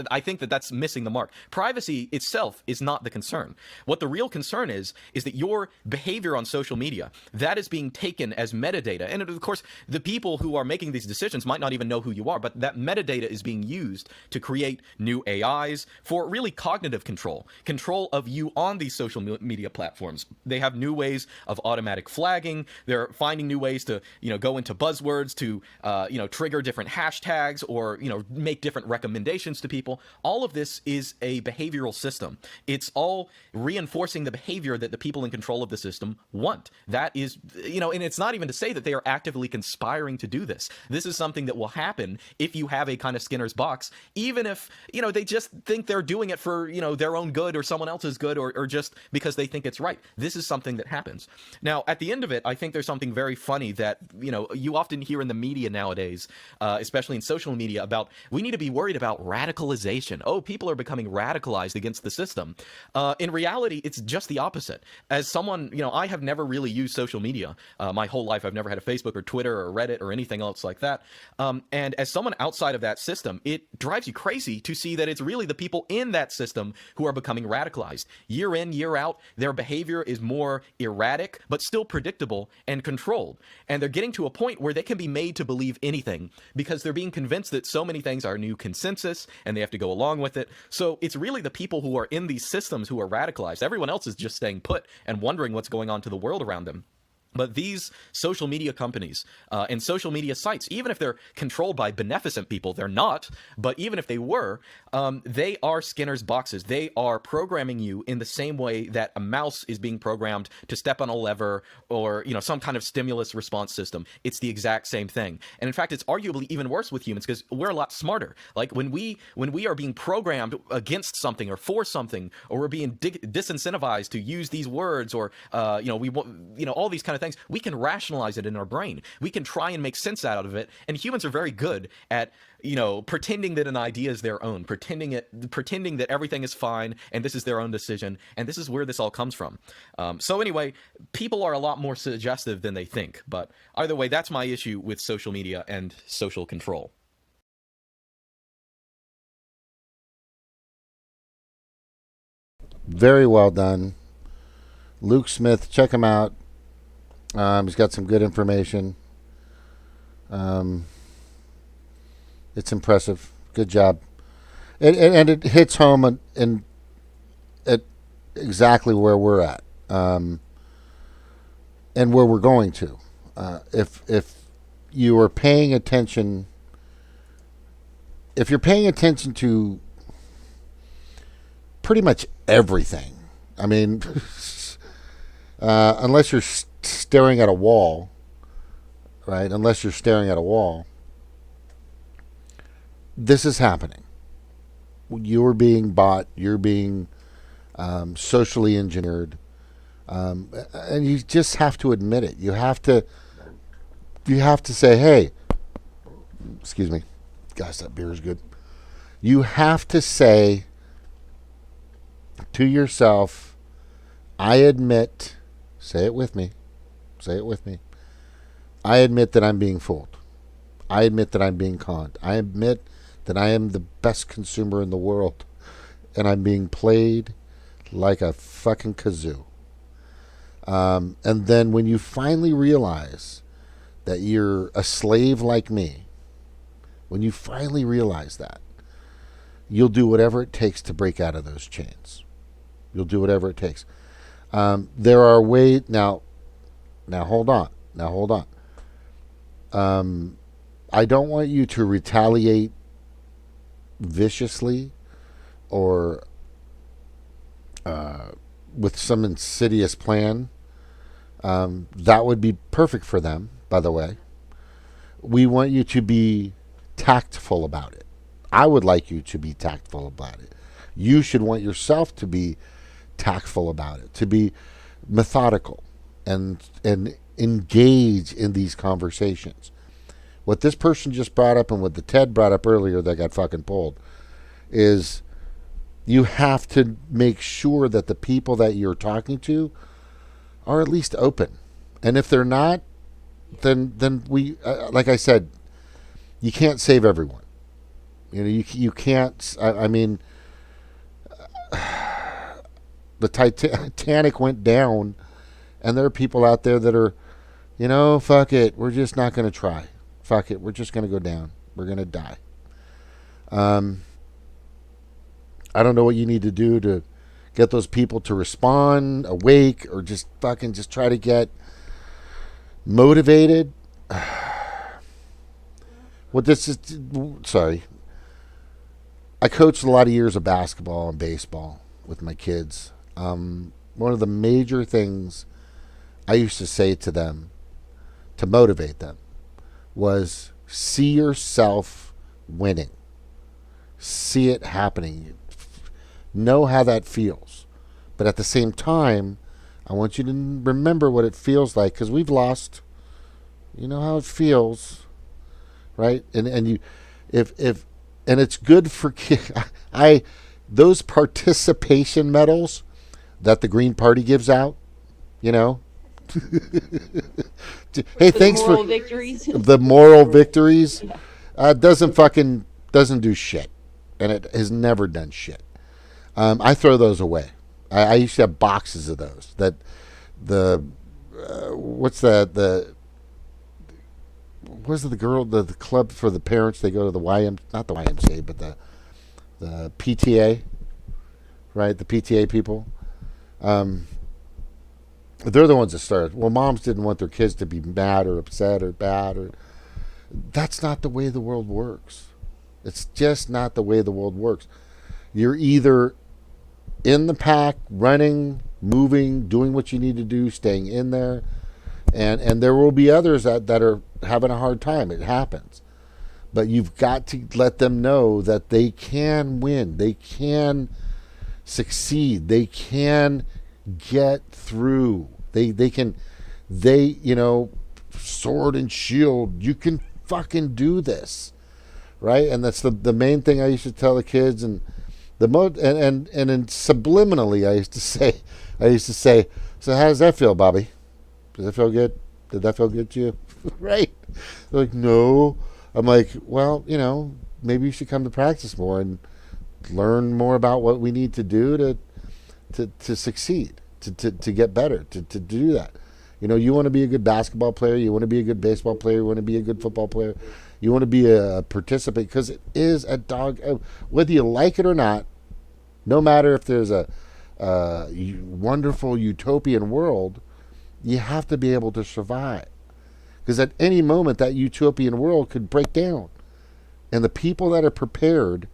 I think that's missing the mark. Privacy itself is not the concern. What the real concern is that your behavior on social media, that is being taken as metadata. And of course, the people who are making these decisions might not even know who you are, but that metadata is being used to create new AIs for really cognitive control of you on these social media platforms. They have new ways of automatic flagging. They're finding new ways to, go into buzzwords to, trigger different hashtags or, make different recommendations to people. All of this is a behavioral system. It's all reinforcing the behavior that the people in control of the system want. That is, and it's not even to say that they are actively conspiring to do this. This is something that will happen if you have a kind of Skinner's box, even if, they just think they're doing it for, their own good or someone else's good or just because they think it's right. This is something that happens. Now, at the end of it, I think there's something very funny that, you often hear in the media nowadays, especially in social media, about we need to be worried about radicalization. Oh, people are becoming radicalized against the system. In reality, it's just the opposite. As someone, I have never really used social media my whole life. I've never had a Facebook or Twitter or Reddit or anything else like that. And as someone outside of that system, it drives you crazy to see that it's really the people in that system who are becoming radicalized. Year in, year out, their behavior is more erratic, but still predictable and controlled. And they're getting to a point where they can be made to believe anything because they're being convinced that so many things are new consensus and they have to go along with it. So it's really the people who are in these systems who are radicalized. Everyone else is just staying put and wondering what's going on to the world around them. But these social media companies and social media sites, even if they're controlled by beneficent people, they're not, but even if they were, they are Skinner's boxes. They are programming you in the same way that a mouse is being programmed to step on a lever or, some kind of stimulus response system. It's the exact same thing. And in fact, it's arguably even worse with humans because we're a lot smarter. Like when we are being programmed against something or for something, or we're being disincentivized to use these words or, all these kind of things, we can rationalize it in our brain. We can try and make sense out of it. And humans are very good at, pretending that an idea is their own, pretending that everything is fine and this is their own decision. And this is where this all comes from. So anyway, people are a lot more suggestive than they think. But either way, that's my issue with social media and social control.
Very well done. Luke Smith, check him out. He's got some good information. It's impressive. Good job. And it hits home at exactly where we're at and where we're going to. If you are paying attention, if you're paying attention to pretty much everything, I mean, unless you're staring at a wall, right? Unless you're staring at a wall, this is happening. You're being bought. You're being socially engineered, and you just have to admit it. You have to say, "Hey, excuse me, gosh, that beer is good." You have to say to yourself, "I admit." Say it with me. Say it with me. I admit that I'm being fooled. I admit that I'm being conned. I admit that I am the best consumer in the world and I'm being played like a fucking kazoo. And then when you finally realize that you're a slave like me, when you finally realize that, you'll do whatever it takes to break out of those chains. You'll do whatever it takes. There are ways now. Hold on. I don't want you to retaliate viciously or with some insidious plan, that would be perfect for them, by the way. We want you to be tactful about it. I would like you to be tactful about it. You should want yourself to be tactful about it, to be methodical and engage in these conversations. What this person just brought up and what the Ted brought up earlier that got fucking pulled is you have to make sure that the people that you're talking to are at least open. And if they're not, then we, like I said, you can't save everyone. You know, you can't. I mean, the Titanic went down, and there are people out there that are, fuck it, we're just not going to try. Fuck it, we're just going to go down. We're going to die. I don't know what you need to do to get those people to respond, awake, or just try to get motivated. What this is, sorry. I coached a lot of years of basketball and baseball with my kids. One of the major things I used to say to them to motivate them was see yourself winning. See it happening. Know how that feels. But at the same time, I want you to remember what it feels like, because we've lost. You know how it feels, right? And you, if and it's good for kids. Those participation medals that the Green Party gives out, hey, thanks for
victories.
the moral victories. Doesn't do shit, and it has never done shit. I throw those away. I used to have boxes of those. What's the club for the parents? They go to the not the YMCA, but the PTA, right? The PTA people. They're the ones that started. Well, moms didn't want their kids to be mad or upset or bad. That's not the way the world works. It's just not the way the world works. You're either in the pack, running, moving, doing what you need to do, staying in there, and there will be others that are having a hard time. It happens. But you've got to let them know that they can win. They can succeed. They can get through. They can, sword and shield. You can fucking do this, right? And that's the main thing I used to tell the kids. And and subliminally, I used to say, so how does that feel, Bobby? Does that feel good? Did that feel good to you? Right? They're like, no. I'm like, well, maybe you should come to practice more and learn more about what we need to do to succeed, to get better, to do that. You want to be a good basketball player. You want to be a good baseball player. You want to be a good football player. You want to be a participant, because it is a dog, whether you like it or not, no matter if there's a wonderful utopian world, you have to be able to survive. Because at any moment, that utopian world could break down. And the people that are prepared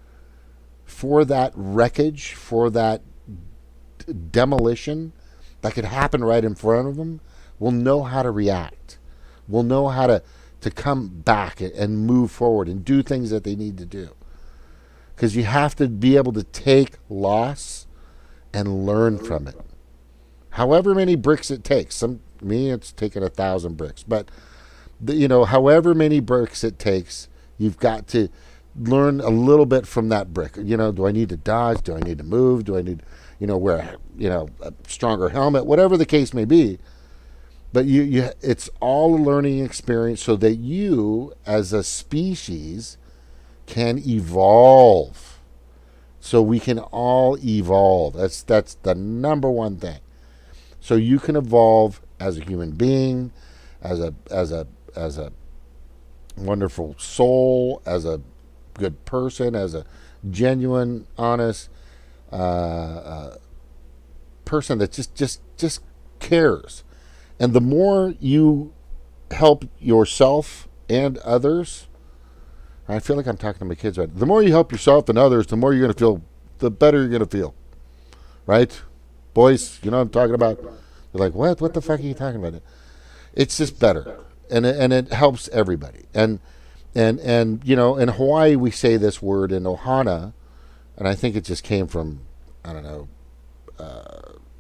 for that wreckage, for that demolition that could happen right in front of them, will know how to react, will know how to come back and move forward and do things that they need to do. Because you have to be able to take loss and learn from it. However many bricks it takes. Me, it's taken 1,000 bricks. But, however many bricks it takes, you've got to learn a little bit from that brick. Do I need to dodge? Do I need to move? Do I need, wear, a stronger helmet? Whatever the case may be. But it's all a learning experience so that you, as a species, can evolve. So we can all evolve. That's the number one thing. So you can evolve as a human being, as a wonderful soul, as a good person, as a genuine, honest person that just cares. And the more you help yourself and others, I feel like I'm talking to my kids right now. The more you help yourself and others, the more you're going to feel, the better you're going to feel, right? boys, you know what I'm talking about? They're like, what? What the fuck are you talking about? It's just better, and it helps everybody. And you know, in Hawaii we say this word in Ohana, and I think it just came from, I don't know,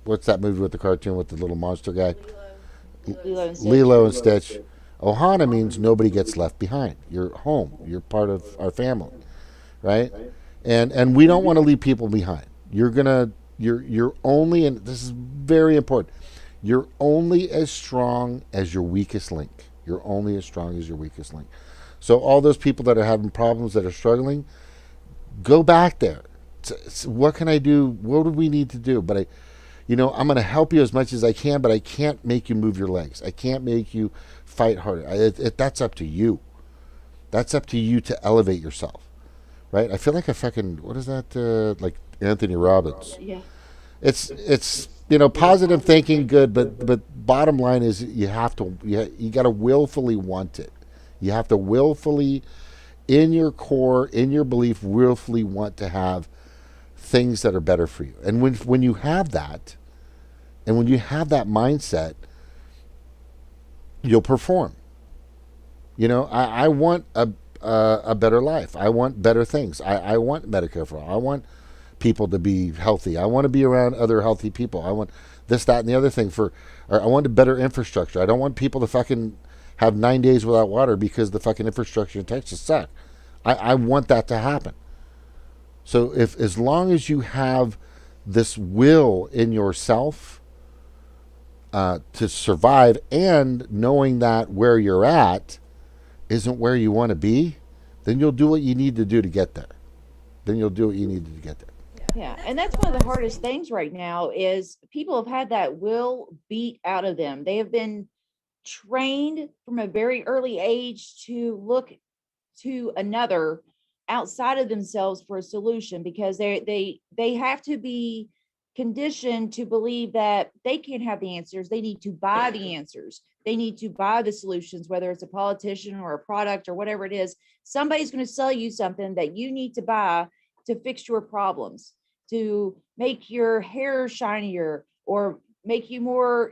what's that movie with the cartoon with the little monster guy?
Lilo and Stitch.
Lilo and Stitch. Ohana means nobody gets left behind. You're home. You're part of our family, right? And we don't want to leave people behind. You're only, and this is very important. You're only as strong as your weakest link. You're only as strong as your weakest link. So all those people that are having problems, that are struggling, go back there. What can I do? What do we need to do? But I'm going to help you as much as I can, but I can't make you move your legs. I can't make you fight harder. That's up to you. That's up to you to elevate yourself, right? I feel like a fucking, what is that? Like Anthony Robbins.
Yeah.
It's positive thinking, good, but bottom line is you got to willfully want it. You have to willfully, in your core, in your belief, willfully want to have things that are better for you. And when you have that, and when you have that mindset, you'll perform. I want a better life. I want better things. I want Medicare for all. I want people to be healthy. I want to be around other healthy people. I want this, that, and the other thing. I want a better infrastructure. I don't want people to fucking have 9 days without water because the fucking infrastructure in Texas sucks. I want that to happen. So as long as you have this will in yourself to survive, and knowing that where you're at isn't where you want to be, then you'll do what you need to do to get there.
Yeah, and that's one of the hardest things right now is people have had that will beat out of them. They have been trained from a very early age to look to another outside of themselves for a solution, because they have to be conditioned to believe that they can't have the answers. They need to buy the answers. They need to buy the solutions, whether it's a politician or a product or whatever it is. Somebody's going to sell you something that you need to buy to fix your problems, to make your hair shinier, or make you more,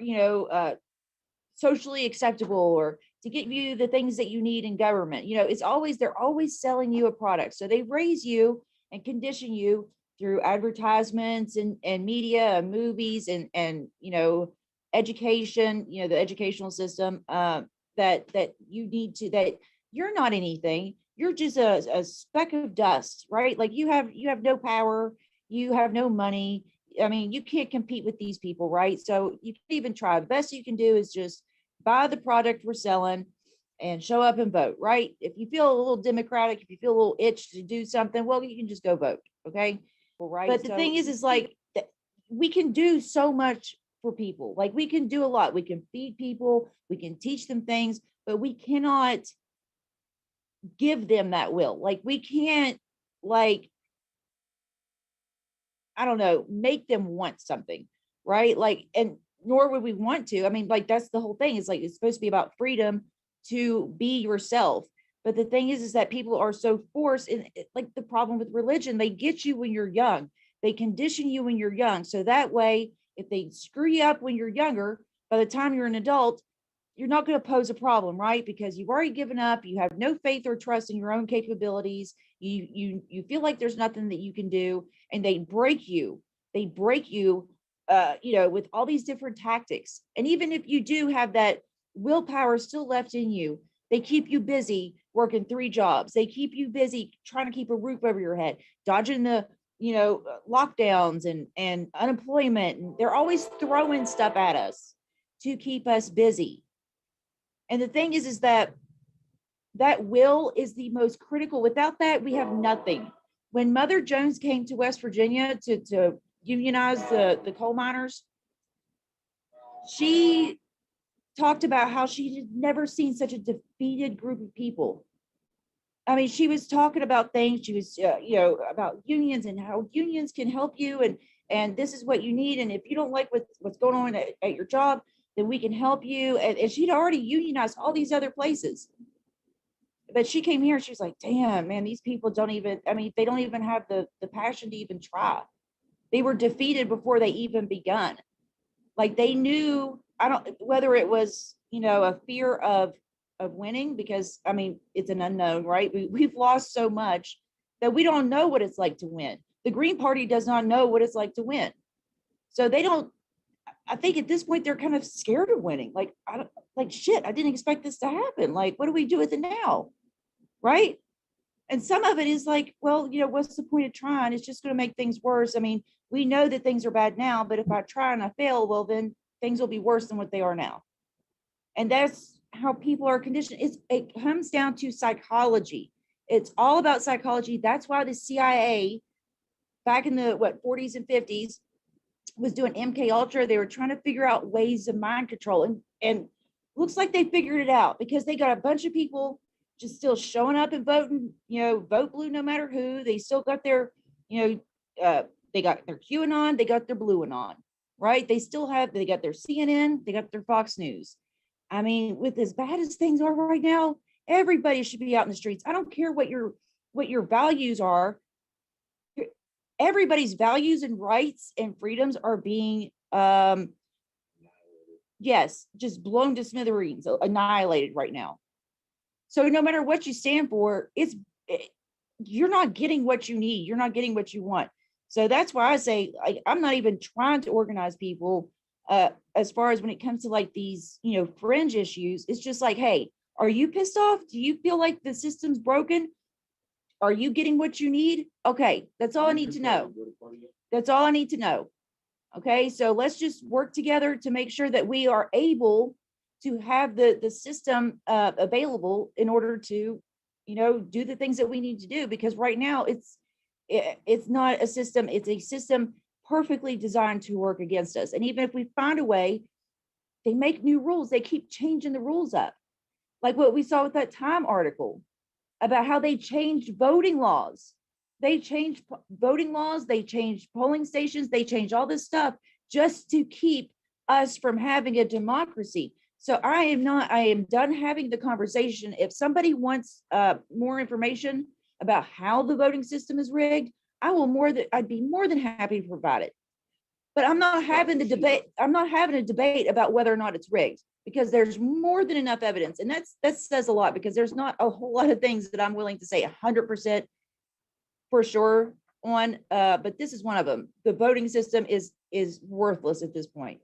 socially acceptable, or to get you the things that you need in government. They're always selling you a product. So they raise you and condition you through advertisements and media and movies and education, the educational system, that you need to, that you're not anything. You're just a speck of dust, right? Like you have no power, you have no money. I mean, you can't compete with these people, right? So you can't even try. The best you can do is just buy the product we're selling and show up and vote, right? If you feel a little democratic, if you feel a little itch to do something, well, you can just go vote, okay? Right. But the thing is like we can do so much for people. Like we can do a lot. We can feed people, we can teach them things, but we cannot give them that will. Like we can't, like, I don't know, make them want something, right? Like, and nor would we want to. I mean, like, that's the whole thing. It's like, it's supposed to be about freedom to be yourself. But the thing is that people are so forced, and like the problem with religion, they get you when you're young. They condition you when you're young. So that way, if they screw you up when you're younger, by the time you're an adult, you're not going to pose a problem, right? Because you've already given up. You have no faith or trust in your own capabilities. You feel like there's nothing that you can do, and they break you. They break you, with all these different tactics. And even if you do have that willpower still left in you, they keep you busy working 3 jobs. They keep you busy trying to keep a roof over your head, dodging the lockdowns and unemployment. And they're always throwing stuff at us to keep us busy. And the thing is that will is the most critical. Without that, we have nothing. When Mother Jones came to West Virginia to unionize the coal miners, she talked about how she had never seen such a defeated group of people. I mean, she was talking about things. She was, about unions and how unions can help you, and this is what you need. And if you don't like what's going on at your job, then we can help you. And she'd already unionized all these other places. But she came here and she was like, damn, man, these people don't even, I mean, they don't even have the passion to even try. They were defeated before they even begun. Like they knew, I don't, whether it was, a fear of winning, because I mean, it's an unknown, right? We've lost so much that we don't know what it's like to win. The Green Party does not know what it's like to win. So they don't, I think at this point they're kind of scared of winning. Like, I don't, like shit, I didn't expect this to happen. Like, what do we do with it now? Right. And some of it is like, well, what's the point of trying? It's just going to make things worse. I mean, we know that things are bad now, but if I try and I fail, well, then things will be worse than what they are now. And that's how people are conditioned. It comes down to psychology. It's all about psychology. That's why the CIA back in the 40s and 50s was doing MK Ultra. They were trying to figure out ways of mind control, and looks like they figured it out, because they got a bunch of people just still showing up and voting, vote blue no matter who. They still got their, they got their QAnon, they got their blue anon, right? They got their CNN, they got their Fox News. I mean, with as bad as things are right now, everybody should be out in the streets. I don't care what your values are. Everybody's values and rights and freedoms are being, yes, just blown to smithereens, annihilated right now. So no matter what you stand for, you're not getting what you need. You're not getting what you want. So that's why I say I'm not even trying to organize people as far as when it comes to like these, fringe issues. It's just like, hey, are you pissed off? Do you feel like the system's broken? Are you getting what you need? Okay, that's all I need to know. That's all I need to know. Okay, so let's just work together to make sure that we are able to have the system available in order to, do the things that we need to do. Because right now it's not a system, it's a system perfectly designed to work against us. And even if we find a way, they make new rules. They keep changing the rules up. Like what we saw with that Time article about how they changed voting laws. They changed voting laws, they changed polling stations, they changed all this stuff just to keep us from having a democracy. So I am done having the conversation. If somebody wants more information about how the voting system is rigged, I'd be more than happy to provide it. But I'm not having the debate. I'm not having a debate about whether or not it's rigged, because there's more than enough evidence. And that says a lot, because there's not a whole lot of things that I'm willing to say 100% for sure on, but this is one of them. The voting system is worthless at this point.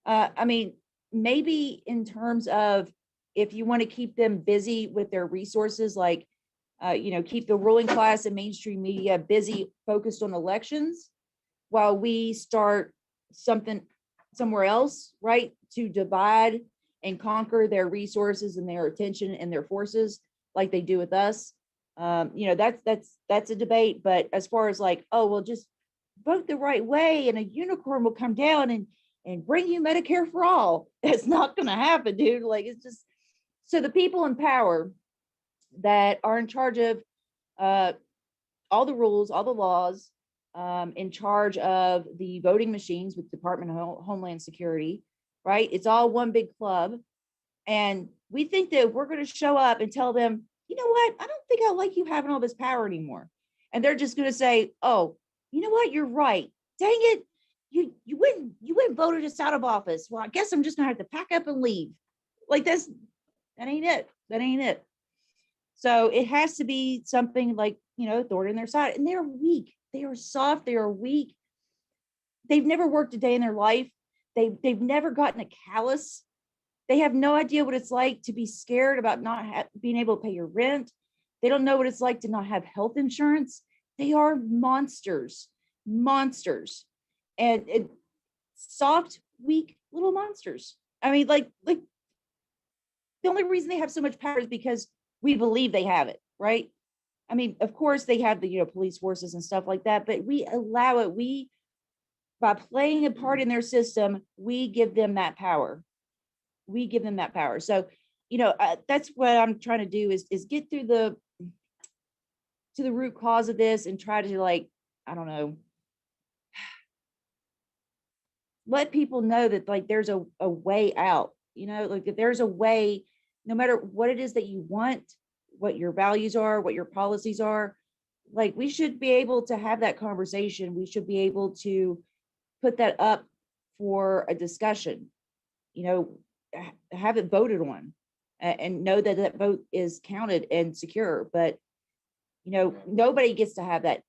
I mean, maybe in terms of if you want to keep them busy with their resources, like, keep the ruling class and mainstream media busy, focused on elections, while we start something somewhere else, right, to divide and conquer their resources and their attention and their forces, like they do with us. That's a debate. But as far as like, oh, well, just vote the right way and a unicorn will come down and bring you Medicare for all. That's not going to happen, dude. Like, it's just, so the people in power that are in charge of all the rules, all the laws, in charge of the voting machines with Department of Homeland Security, right? It's all one big club. And we think that we're going to show up and tell them, you know what? I don't think I like you having all this power anymore. And they're just going to say, oh, you know what? You're right. Dang it. You went and voted us out of office. Well, I guess I'm just going to have to pack up and leave. Like that ain't it. That ain't it. So it has to be something like, thorn in their side. And they're weak. They are soft. They are weak. They've never worked a day in their life. They've never gotten a callus. They have no idea what it's like to be scared about not being able to pay your rent. They don't know what it's like to not have health insurance. They are monsters, and soft, weak little monsters. I mean, like the only reason they have so much power is because we believe they have it, right? I mean, of course they have the, police forces and stuff like that, but we allow it. By playing a part in their system, we give them that power. So, that's what I'm trying to do is get through to the root cause of this and try to, like, I don't know, let people know that, like, there's a way out, like that there's a way, no matter what it is that you want, what your values are, what your policies are, Like, we should be able to have that conversation. We should be able to put that up for a discussion, you know, have it voted on, and know that that vote is counted and secure. But, you know, nobody gets to have that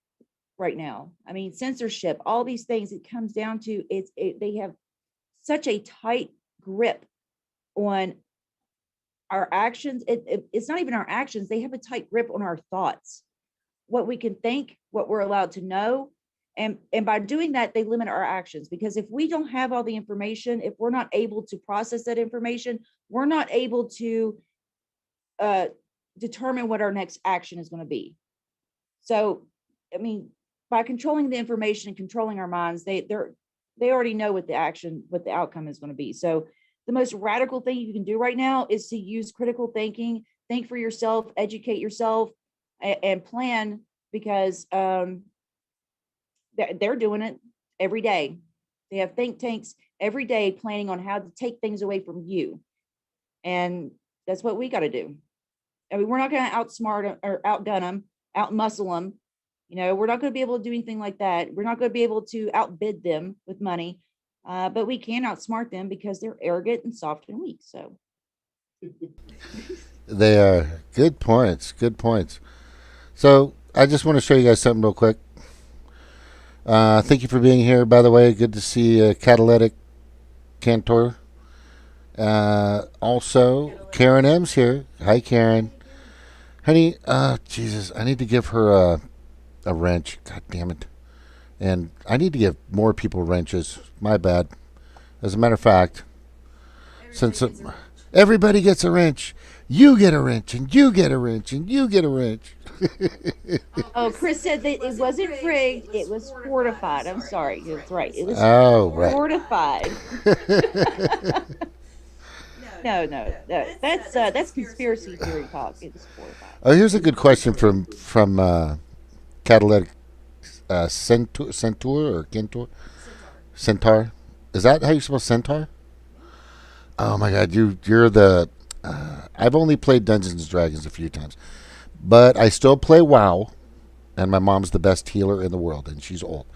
right now. I mean, censorship, all these things, it comes down to they have such a tight grip on our actions. It's not even our actions. They have a tight grip on our thoughts, what we can think, what we're allowed to know. And by doing that, they limit our actions, because if we don't have all the information, if we're not able to process that information, we're not able to determine what our next action is going to be. So, I mean, by controlling the information and controlling our minds, they already know what the outcome is going to be. So the most radical thing you can do right now is to use critical thinking, think for yourself, educate yourself, and plan, because they're doing it every day. They have think tanks every day planning on how to take things away from you. And that's what we got to do. I mean, we're not going to outsmart them or outgun them, outmuscle them. You know, we're not going to be able to do anything like that. We're not going to be able to outbid them with money, but we can outsmart them because they're arrogant and soft and weak. So
They are good points. Good points. So I just want to show you guys something real quick. Thank you for being here, by the way. Good to see Catalytic Cantor. Also, Karen M's here. Hi, Karen. Honey, Jesus, I need to give her a wrench. God damn it. And I need to give more people wrenches. My bad. As a matter of fact, everybody gets a wrench. You get a wrench, and you get a wrench, and you get a wrench.
oh, Chris said that it wasn't rigged, it was fortified. I'm sorry. That's right. It was
Right.
fortified. No. That's conspiracy theory talk. It was fortified.
Oh, here's a good question from Catalytic Centaur or Kentor? Centaur. Is that how you spell Centaur? Oh my God, you're the. I've only played Dungeons and Dragons a few times, but I still play WoW, and my mom's the best healer in the world, and she's old.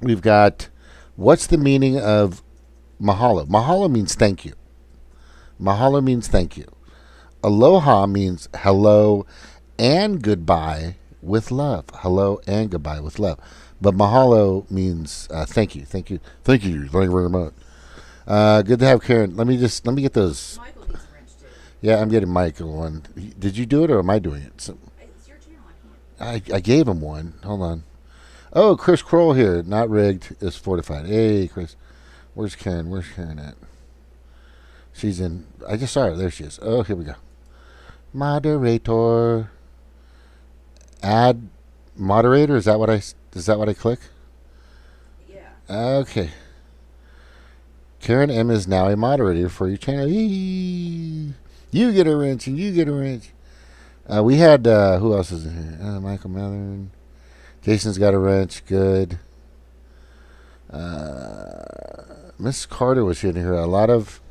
We've got, what's the meaning of mahalo? Mahalo means thank you. Mahalo means thank you. Aloha means hello and goodbye with love. Hello and goodbye with love. But mahalo means thank you. Thank you. Thank you. Thank you very much. Good to have Karen. Let me get those.
Michael needs a wrench too.
Yeah, I'm getting Michael one. Did you do it or am I doing it?
It's your channel. I can't.
I gave him one. Hold on. Oh, Chris Kroll here. Not rigged. Is fortified. Hey, Chris. Where's Karen? Where's Karen at? She's in. I just saw her. There she is. Oh, here we go. Moderator. Add moderator. Is that what I click?
Yeah.
Okay. Karen M is now a moderator for your channel. Yee. You get a wrench and you get a wrench. We had who else is in here? Michael Mathern. Jason's got a wrench. Good. Miss Carter was in here. A lot of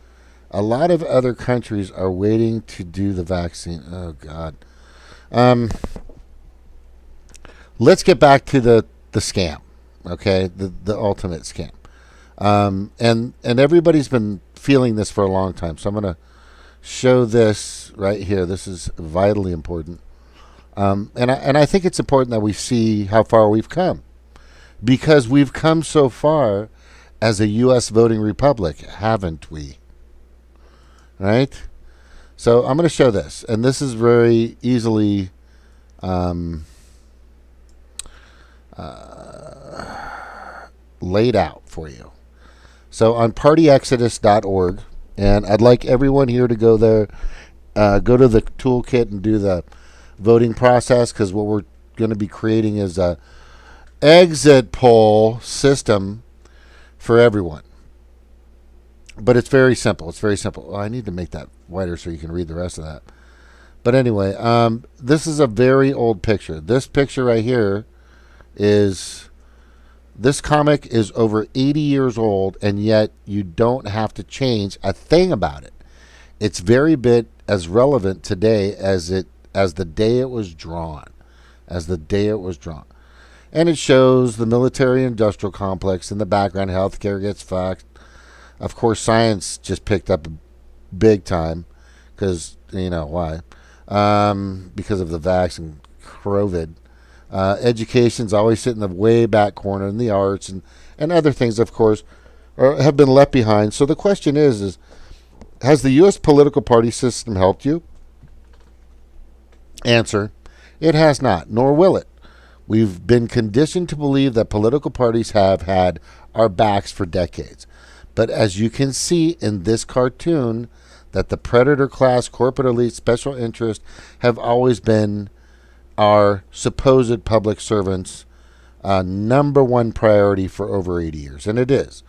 other countries are waiting to do the vaccine. Oh God. Let's get back to the scam. Okay, the ultimate scam. And everybody's been feeling this for a long time. So I'm going to show this right here. This is vitally important. And I think it's important that we see how far we've come, because we've come so far as a U.S. voting republic, haven't we? Right? So I'm going to show this, and this is very easily laid out for you. So on partyexodus.org, and I'd like everyone here to go there, go to the toolkit and do the voting process, because what we're going to be creating is a exit poll system for everyone. But it's very simple. It's very simple. Oh, I need to make that wider so you can read the rest of that. But anyway, this is a very old picture. This picture right here is... This comic is over 80 years old, and yet you don't have to change a thing about it. It's very bit as relevant today as it as the day it was drawn. And it shows the military-industrial complex in the background. Healthcare gets fucked. Of course, science just picked up big time because, you know, why? Because of the vax and COVID. Education's always sitting in the way back corner, in the arts and other things, of course, have been left behind. So the question is has the U.S. political party system helped you? Answer, it has not, nor will it. We've been conditioned to believe that political parties have had our backs for decades. But as you can see in this cartoon, that the predator class, corporate elite, special interest have always been our supposed public servants' number one priority for over 80 years. And it is.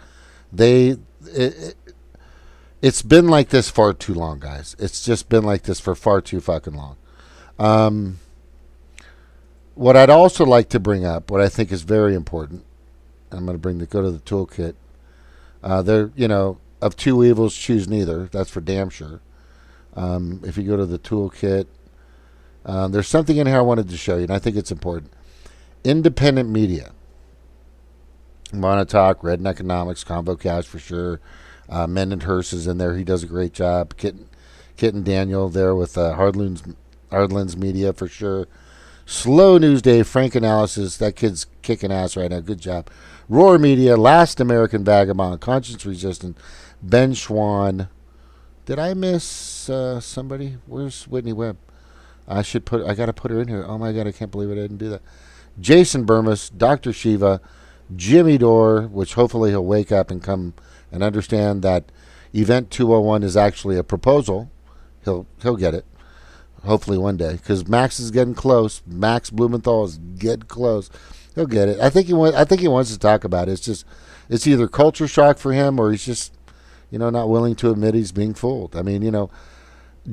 It's been like this far too long, guys. It's just been like this for far too fucking long. What I'd also like to bring up, what I think is very important, I'm going to go to the toolkit. There, you know, of two evils, choose neither. That's for damn sure. If you go to the toolkit, there's something in here I wanted to show you, and I think it's important. Independent media. Monotalk, Red Economics, Combo Cash for sure. Mendon Hurst is in there. He does a great job. Kitten Daniel there with Hardlands Media for sure. Slow News Day, Frank Analysis. That kid's kicking ass right now. Good job. Roar Media, Last American Vagabond, Conscience Resistant, Ben Schwann. Did I miss somebody? Where's Whitney Webb? I got to put her in here. Oh my God, I can't believe I didn't do that. Jason Burmis, Dr. Shiva, Jimmy Dore, which hopefully he'll wake up and come and understand that Event 201 is actually a proposal. He'll get it. Hopefully one day, because Max is getting close. Max Blumenthal is getting close. He'll get it. I think he wants to talk about it. It's either culture shock for him or he's just, not willing to admit he's being fooled. I mean,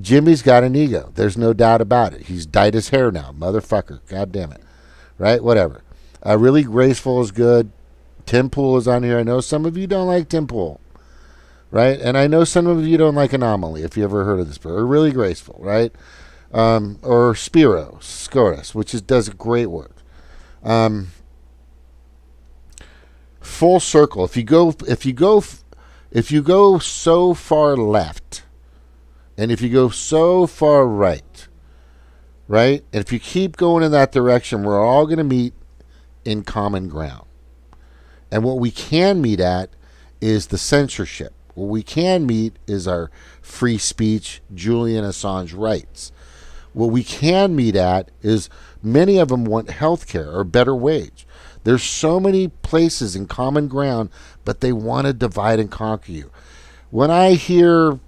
Jimmy's got an ego. There's no doubt about it. He's dyed his hair now, motherfucker. God damn it. Right? Whatever. Really Graceful is good. Tim Pool is on here. I know some of you don't like Tim Pool. Right? And I know some of you don't like Anomaly, if you ever heard of this. Or Really Graceful, right? Or Spiro Scoras, which does great work. Full circle. If you go so far left, and if you go so far right, and if you keep going in that direction, we're all going to meet in common ground. And what we can meet at is the censorship. What we can meet is our free speech, Julian Assange rights. What we can meet at is many of them want health care or better wage. There's so many places in common ground, but they want to divide and conquer you. When I hear,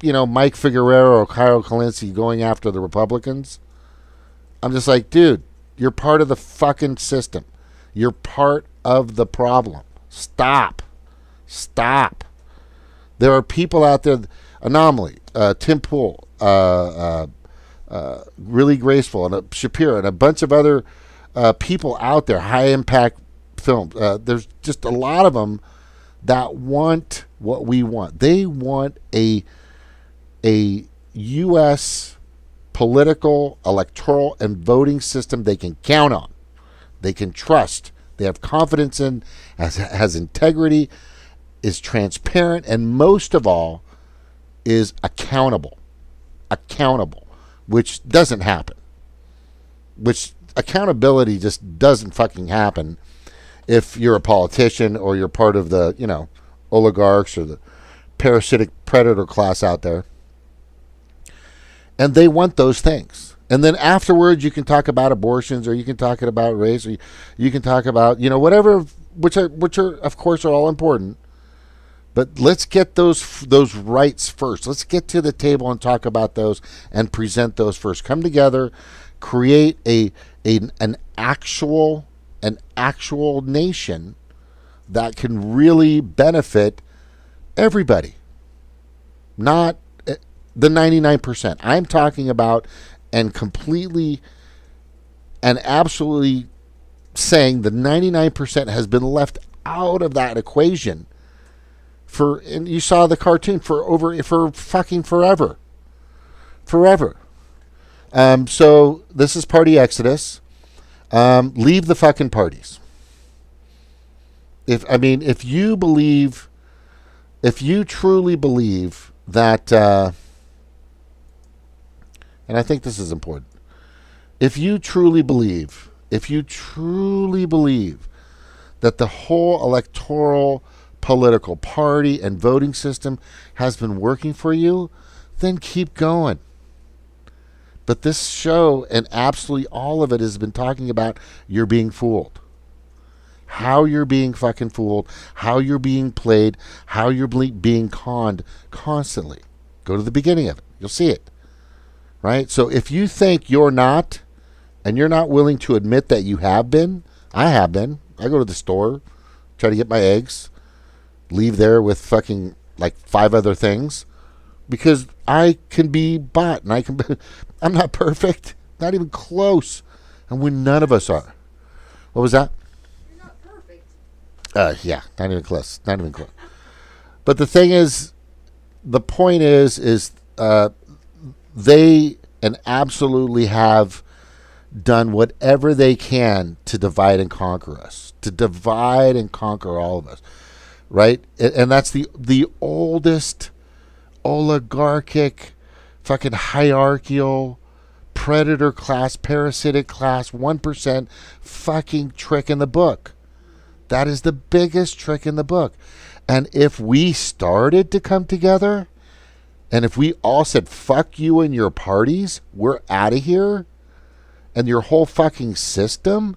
Mike Figueroa or Kyle Kalinske going after the Republicans, I'm just like, dude, you're part of the fucking system. You're part of the problem. Stop. There are people out there, Anomaly, Tim Pool, Really Graceful, and Shapiro, and a bunch of other people out there, high impact films. There's just a lot of them that want what we want. They want a U.S. political, electoral, and voting system they can count on, they can trust, they have confidence in, has integrity, is transparent, and most of all, is accountable, which doesn't happen. Which accountability just doesn't fucking happen if you're a politician or you're part of the, oligarchs or the parasitic predator class out there. And they want those things. And then afterwards you can talk about abortions, or you can talk about race, or you can talk about, whatever, which are of course are all important. But let's get those rights first. Let's get to the table and talk about those and present those first. Come together, create an actual nation that can really benefit everybody, not the 99%. I'm talking about and completely and absolutely saying the 99% has been left out of that equation. And you saw the cartoon for fucking forever. So this is Party Exodus. Leave the fucking parties. If you believe, if you truly believe that, and I think this is important, if you truly believe that the whole electoral political party and voting system has been working for you, then keep going. But this show and absolutely all of it has been talking about you're being fooled. How you're being fucking fooled, how you're being played, how you're being conned constantly. Go to the beginning of it. You'll see it. Right? So if you think you're not, and you're not willing to admit that you have been, I have been. I go to the store, try to get my eggs, leave there with fucking like 5 other things because I can be bought and I'm not perfect, not even close. And when none of us are. What was that?
You're not perfect.
Yeah, not even close. Not even close. But the thing is, the point is they and absolutely have done whatever they can to divide and conquer us, to divide and conquer all of us, right? And that's the oldest oligarchic, fucking hierarchical, predator class, parasitic class, 1% fucking trick in the book. That is the biggest trick in the book. And if we started to come together, and if we all said, fuck you and your parties, we're out of here, and your whole fucking system,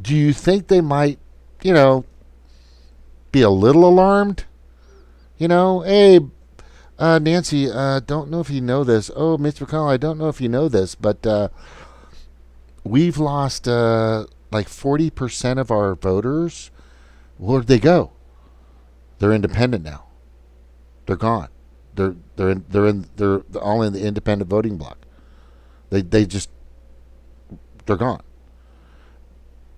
do you think they might, be a little alarmed? Hey, Nancy, don't know if you know this. Oh, Mr. McConnell, I don't know if you know this, but we've lost like 40% of our voters. Where'd they go? They're independent now. They're gone. They're all in the independent voting block. They're gone.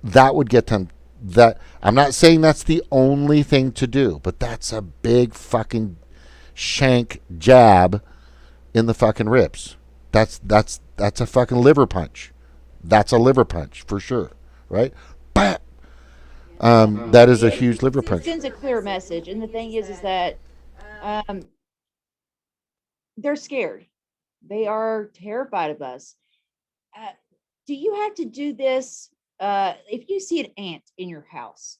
That would get them. That I'm not saying that's the only thing to do, but that's a big fucking shank jab in the fucking ribs. That's a fucking liver punch. That's a liver punch for sure, right? But that is a huge liver
It
punch.
sends a clear message. And the thing is that um, they're scared. They are terrified of us. Do you have to do this? If you see an ant in your house,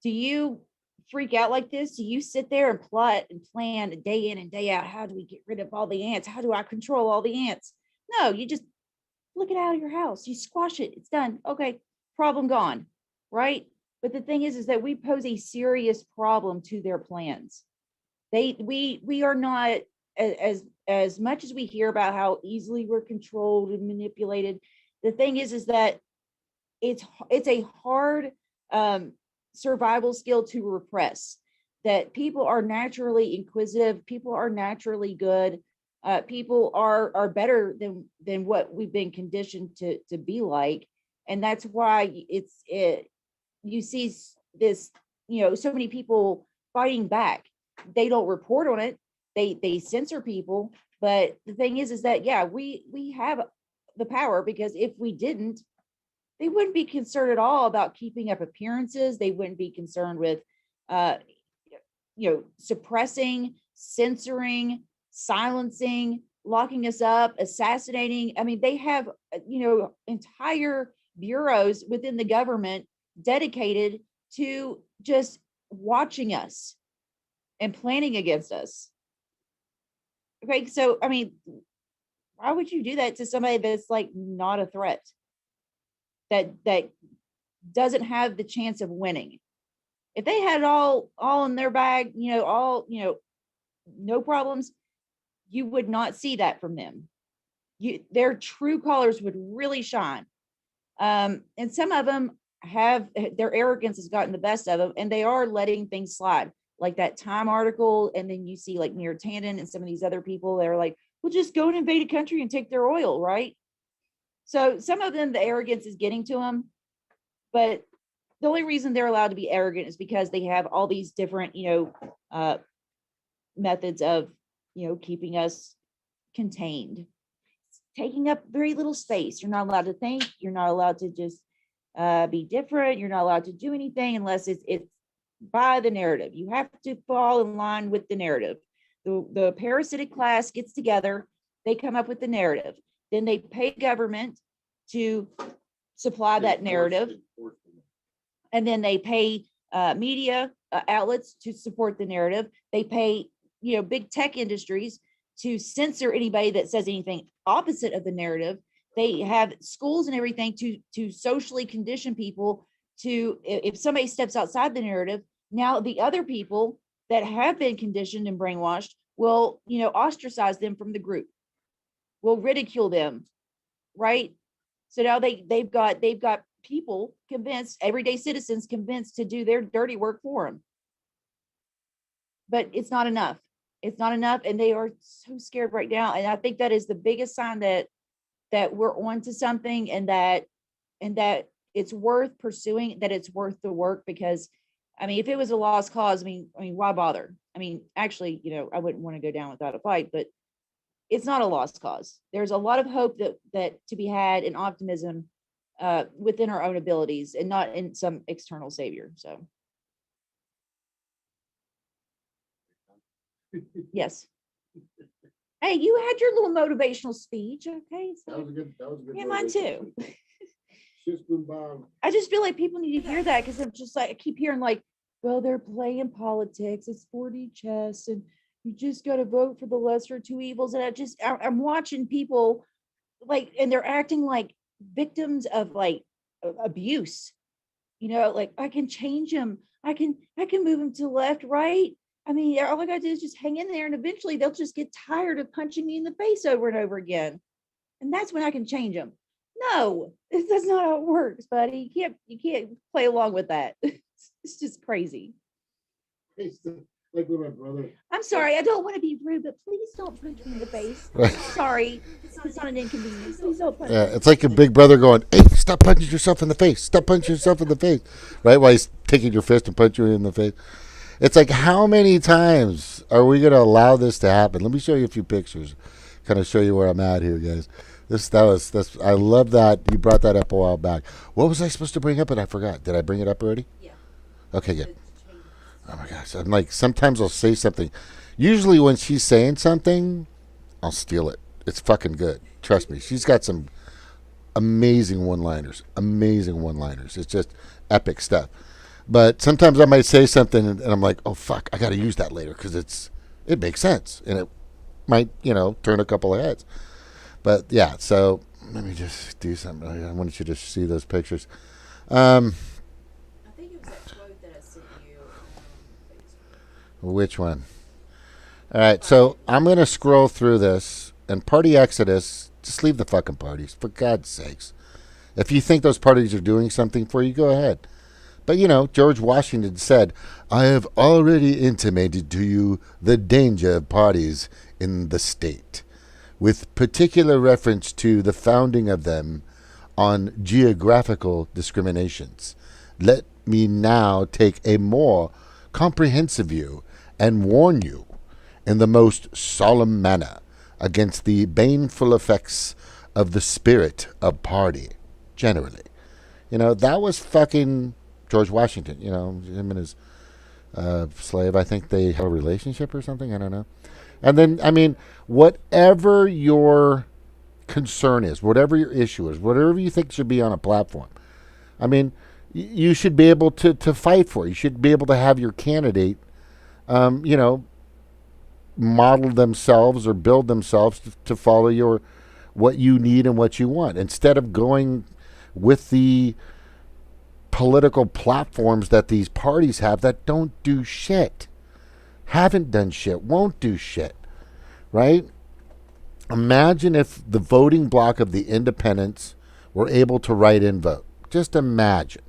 do you freak out like this? Do you sit there and plot and plan day in and day out? How do we get rid of all the ants? How do I control all the ants? No, you just look it out of your house. You squash it. It's done. Okay, problem gone, right? But the thing is that we pose a serious problem to their plans. We are not as much as we hear about how easily we're controlled and manipulated. The thing is that it's a hard survival skill to repress. That people are naturally inquisitive. People are naturally good. People are better than what we've been conditioned to be like, and that's why you see this, so many people fighting back. They don't report on it. They censor people, but the thing is that yeah, we have the power, because if we didn't, they wouldn't be concerned at all about keeping up appearances. They wouldn't be concerned with suppressing, censoring, silencing, locking us up, assassinating. I mean, they have entire bureaus within the government dedicated to just watching us and planning against us. Okay, so I mean, why would you do that to somebody that's like not a threat? That doesn't have the chance of winning. If they had it all in their bag, no problems, you would not see that from them. Their true colors would really shine. And some of them have, their arrogance has gotten the best of them, and they are letting things slide, like that Time article. And then you see like Near Tandon and some of these other people that are like, we'll just go and invade a country and take their oil, right? So some of them, the arrogance is getting to them, but the only reason they're allowed to be arrogant is because they have all these different, methods of, keeping us contained. taking up very little space. You're not allowed to think. You're not allowed to just be different. You're not allowed to do anything unless it's by the narrative. You have to fall in line with the narrative. The parasitic class gets together. They come up with the narrative. Then they pay government to supply that narrative. And then they pay media outlets to support the narrative. They pay, big tech industries to censor anybody that says anything opposite of the narrative. They have schools and everything to socially condition people to, if somebody steps outside the narrative, now the other people that have been conditioned and brainwashed will, ostracize them from the group, will ridicule them, right? So now they've got people convinced, everyday citizens convinced to do their dirty work for them. But it's not enough. It's not enough, and they are so scared right now. And I think that is the biggest sign that we're onto something, and that it's worth pursuing, that it's worth the work. Because, I mean, if it was a lost cause, I mean, why bother? I mean, actually, I wouldn't want to go down without a fight, but it's not a lost cause. There's a lot of hope that to be had, and optimism within our own abilities, and not in some external savior. So, yes. Hey, you had your little motivational speech, okay? So,
That was a good.
yeah, mine too.
System bomb.
I just feel like people need to hear that, because I'm just like, I keep hearing like, well, they're playing politics. It's 4D chess, and you just got to vote for the lesser of two evils. And I'm watching people like, and they're acting like victims of like abuse. Like, I can change them. I can move them to the left, right. I mean, all I got to do is just hang in there, and eventually they'll just get tired of punching me in the face over and over again. And that's when I can change them. No, that's not how it works, buddy. You can't play along with that. It's just crazy.
Like with my brother.
I'm sorry, I don't want to be rude, but please don't punch me in the face. Sorry, it's not an inconvenience. Please don't punch me.
Yeah, it's like a big brother going, "Hey, stop punching yourself in the face. Stop punching yourself in the face." Right? While he's taking your fist and punching you in the face. It's like, how many times are we going to allow this to happen? Let me show you a few pictures. Kind of show you where I'm at here, guys. I love that you brought that up a while back. What was I supposed to bring up and I forgot? Did I bring it up already?
Yeah.
Okay, good. Oh my gosh. I'm like, sometimes I'll say something. Usually when she's saying something, I'll steal it. It's fucking good. Trust me. She's got some amazing one-liners. It's just epic stuff. But sometimes I might say something and I'm like, oh fuck, I got to use that later because it makes sense and it might, turn a couple of heads. But yeah, so let me just do something. I wanted you to see those pictures.
I think it was that quote that I sent you on Facebook.
Which one? All right, so I'm going to scroll through this, and Party Exodus, just leave the fucking parties, for God's sakes. If you think those parties are doing something for you, go ahead. But, George Washington said, I have already intimated to you the danger of parties in the state, with particular reference to the founding of them on geographical discriminations. Let me now take a more comprehensive view and warn you in the most solemn manner against the baneful effects of the spirit of party generally. That was fucking George Washington, him and his slave. I think they had a relationship or something. I don't know. And then, I mean, whatever your concern is, whatever your issue is, whatever you think should be on a platform, I mean, you should be able to fight for it. You should be able to have your candidate, model themselves or build themselves to follow what you need and what you want, instead of going with the political platforms that these parties have that don't do shit, haven't done shit, won't do shit, right? Imagine if the voting bloc of the independents were able to write in vote. Just imagine,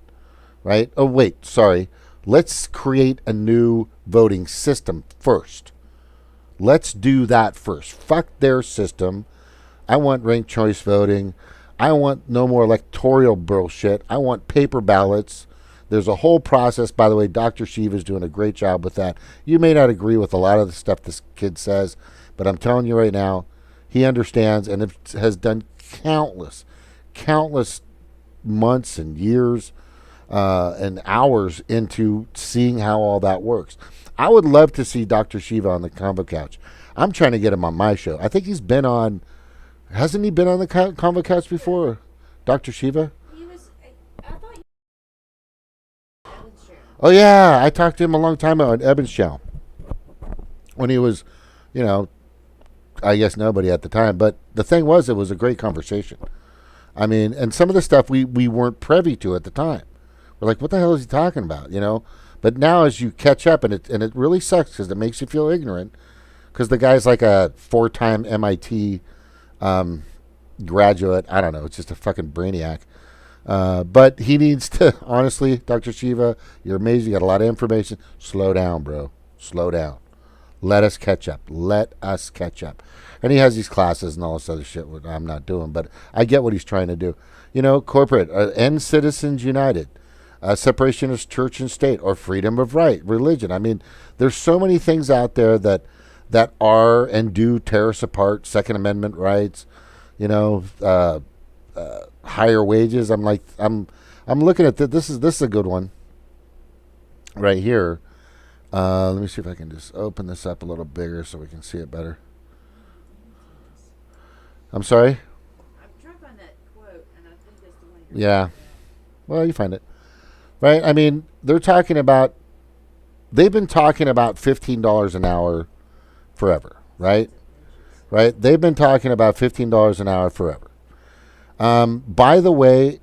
right? Oh, wait, sorry. Let's create a new voting system first. Let's do that first. Fuck their system. I want ranked choice voting. I want no more electoral bullshit. I want paper ballots. There's a whole process. By the way, Dr. Shiva is doing a great job with that. You may not agree with a lot of the stuff this kid says, but I'm telling you right now, He understands and has done countless months and years and hours into seeing how all that works. I would love to see Dr. Shiva on the Convo Couch. I'm trying to get him on my show. I think he's been on, hasn't he been on the Convo Couch before, Dr. Shiva?
He was. I thought you. Evan's show.
Oh, yeah. I talked to him a long time ago on Evan's show when he was, you know, I guess nobody at the time. But the thing was, it was a great conversation. I mean, and some of the stuff we weren't privy to at the time. We're like, what the hell is he talking about, you know? But now as you catch up, and it really sucks because it makes you feel ignorant, because the guy's like a 4-time MIT graduate. I don't know. It's just a fucking brainiac. But he needs to, honestly, Dr. Shiva, you're amazing. You got a lot of information. Slow down, bro. Slow down. Let us catch up. Let us catch up. And he has these classes and all this other shit which I'm not doing, but I get what he's trying to do. You know, corporate, end Citizens United, separation of church and state, or freedom of right, religion. I mean, there's so many things out there that are and do tear us apart. Second Amendment rights, you know, higher wages. I'm looking at this is a good one right here. Let me see if I can just open this up a little bigger so we can see it better. I'm sorry?
I'm trying to find that quote, and I think that's the one you're
Yeah.
talking
Well, you find it. Right? I mean, they've been talking about $15 an hour forever, right? Right? They've been talking about $15 an hour forever. By the way,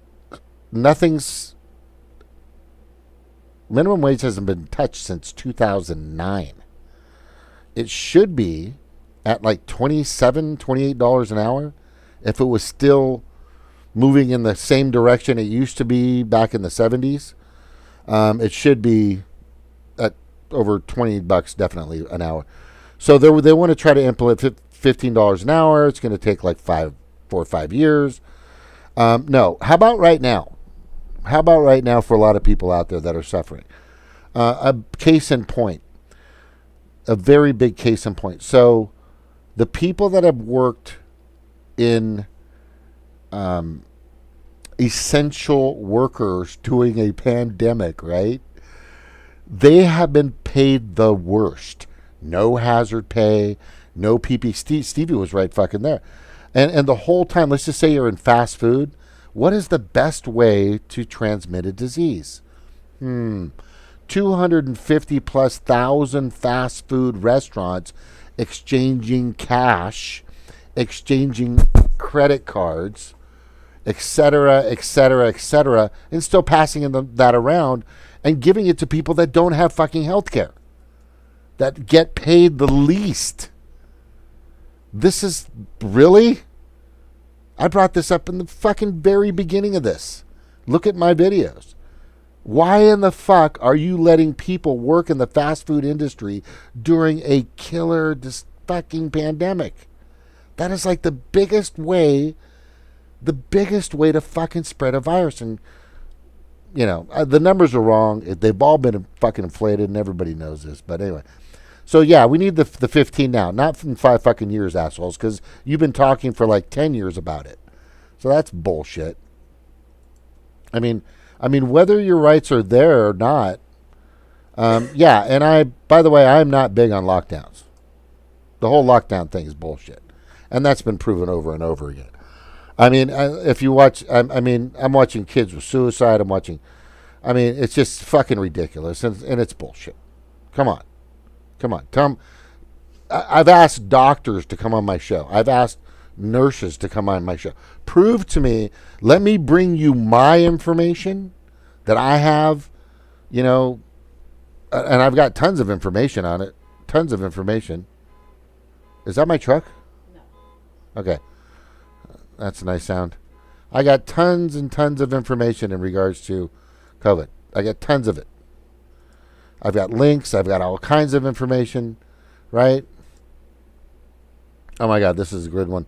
minimum wage hasn't been touched since 2009. It should be at like $27, $28 an hour if it was still moving in the same direction it used to be back in the 70s. It should be at over $20 definitely an hour. So they want to try to implement $15 an hour. It's going to take like 4 or 5 years. No. How about right now? How about right now for a lot of people out there that are suffering? A case in point. A very big case in point. So the people that have worked in essential workers during a pandemic, right? They have been paid the worst. No hazard pay, no PP. Stevie was right fucking there. And the whole time, let's just say you're in fast food. What is the best way to transmit a disease? 250 plus thousand fast food restaurants exchanging cash, exchanging credit cards, etc., etc., etc., and still passing that around and giving it to people that don't have fucking health care, that get paid the least. This is really... I brought this up in the fucking very beginning of this. Look at my videos. Why in the fuck are you letting people work in the fast food industry during a killer fucking pandemic? That is like the biggest way to fucking spread a virus. And, you know, the numbers are wrong. They've all been fucking inflated, and everybody knows this. But anyway. So, yeah, we need the 15 now. Not in 5 fucking years, assholes, because you've been talking for like 10 years about it. So that's bullshit. I mean, whether your rights are there or not, yeah, and by the way, I'm not big on lockdowns. The whole lockdown thing is bullshit. And that's been proven over and over again. I mean, if you watch, I'm watching kids with suicide. It's just fucking ridiculous, and it's bullshit. Come on. I've asked doctors to come on my show. I've asked nurses to come on my show. Prove to me, let me bring you my information that I have, you know, and I've got tons of information on it. Tons of information. Is that my truck?
No.
Okay. That's a nice sound. I got tons and tons of information in regards to COVID. I got tons of it. I've got links. I've got all kinds of information, right? Oh my God, this is a good one.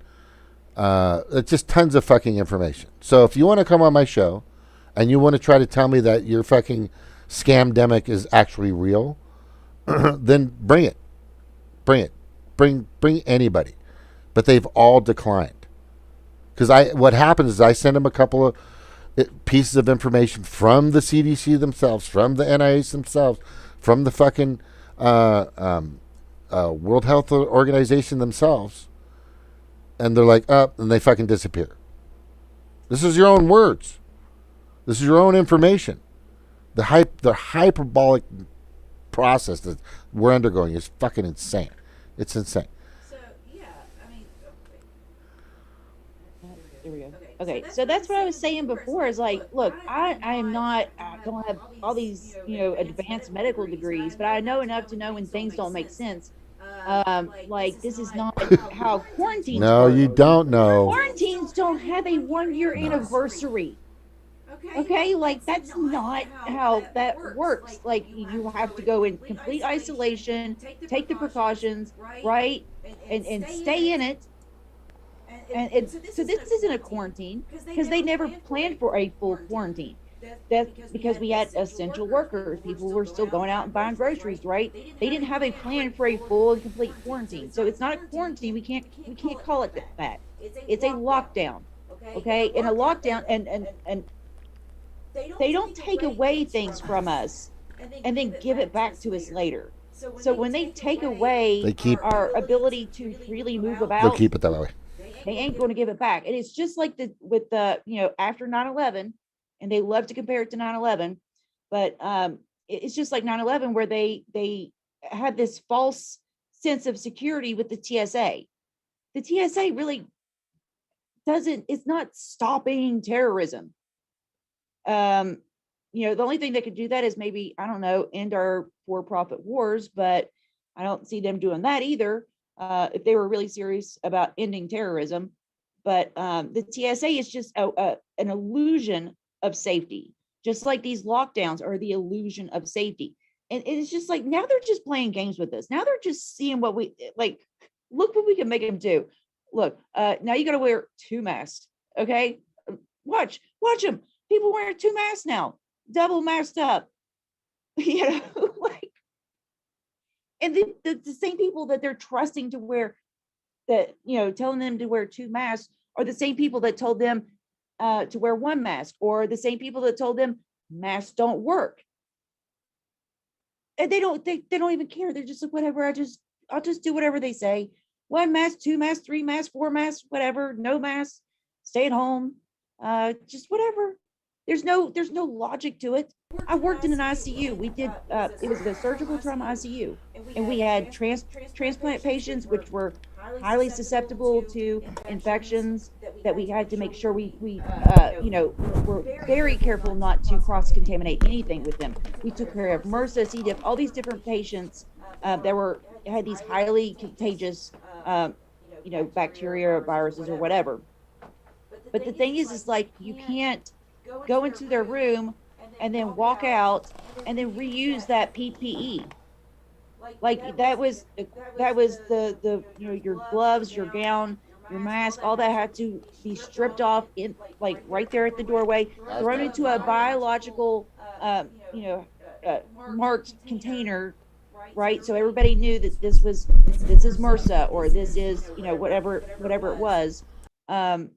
It's just tons of fucking information. So if you want to come on my show and you want to try to tell me that your fucking scamdemic is actually real, then bring it. Bring anybody. but they've all declined. Because what happens is I send them a couple of pieces of information from the CDC themselves, from the NIH themselves, from the fucking World Health Organization themselves, and they're like, up, and they fucking disappear. This is your own words. This is your own information. The hyperbolic process that we're undergoing is fucking insane. It's insane.
So yeah, I mean,
There we go. Okay, so that's what I was saying before. Is like, look, I am not, I don't have all these, advanced medical degrees, but I know enough to know when things don't make sense. Like this is not how quarantines
No,
work.
you don't know.
Quarantines don't have a 1 year anniversary. Okay, like that's not how that works. Like you have to go in complete isolation, take the precautions, right, and stay in it. And so this isn't a quarantine because they never planned for a full quarantine. That's because we had essential workers. People were still going out and buying groceries, right? They didn't have a plan for a full and complete quarantine. So it's not a quarantine. We can't call it that. It's a lockdown. Okay, and a lockdown, and they don't take away things from us and then give it back to us later. So when they take away
They keep-
our ability to freely move
They'll
about,
keep it that way.
they ain't going to give it back. And it's just like with the after 9/11, and they love to compare it to 9/11, but it's just like 9/11 where they had this false sense of security with the TSA. The TSA really doesn't, it's not stopping terrorism. The only thing that could do that is maybe, I don't know, end our for-profit wars, but I don't see them doing that either. If they were really serious about ending terrorism. But the TSA is just an illusion of safety, just like these lockdowns are the illusion of safety. And it's just like, now they're just playing games with us. Now they're just seeing what we like. Look what we can make them do. Look, now you got to wear 2 masks. Okay, watch them. People wearing 2 masks now, double masked up. Like, and the same people that they're trusting to wear, that telling them to wear 2 masks, are the same people that told them to wear 1 mask, or the same people that told them masks don't work. And they don't even care. They're just like, whatever, I'll just do whatever they say. 1 mask, 2 masks, 3 masks, 4 masks, whatever, no masks, stay at home, just whatever. There's no logic to it. I worked in an ICU. We did it was the surgical trauma ICU, and we had transplant patients which were highly susceptible to infections that we had to make sure we were very careful not to cross contaminate anything with them. We took care of MRSA, C. diff, all these different patients that had these highly contagious bacteria or viruses or whatever. But the thing is like, you can't go into their room and then walk out and then reuse that PPE. Like that was the your gloves, your gown, your mask, all that had to be stripped off in, like, right there at the doorway, thrown into a biological marked container, right? So everybody knew that this is MRSA, or this is whatever it was. And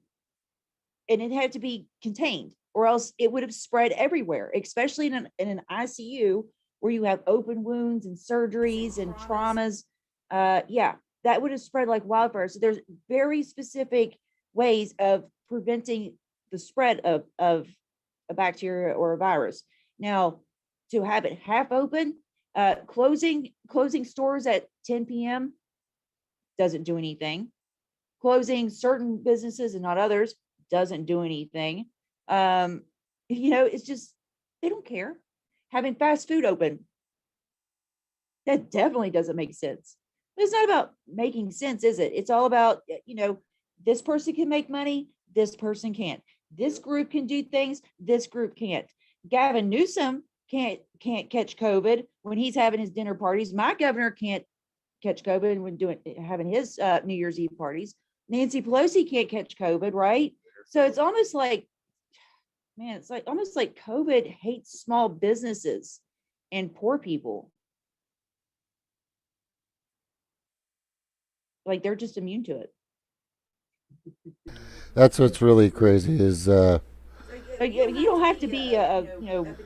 it had to be contained, or else it would have spread everywhere, especially in an ICU where you have open wounds and surgeries and traumas. That would have spread like wildfire. So there's very specific ways of preventing the spread of a bacteria or a virus. Now, to have it half open, closing stores at 10 p.m. doesn't do anything. Closing certain businesses and not others doesn't do anything. It's just, they don't care. Having fast food open, that definitely doesn't make sense. But it's not about making sense, is it? It's all about, this person can make money, this person can't. This group can do things, this group can't. Gavin Newsom can't catch COVID when he's having his dinner parties. My governor can't catch COVID when having his New Year's Eve parties. Nancy Pelosi can't catch COVID, right? So it's almost like, man, it's like almost like COVID hates small businesses and poor people. Like they're just immune to it.
That's what's really crazy is
You don't have to be a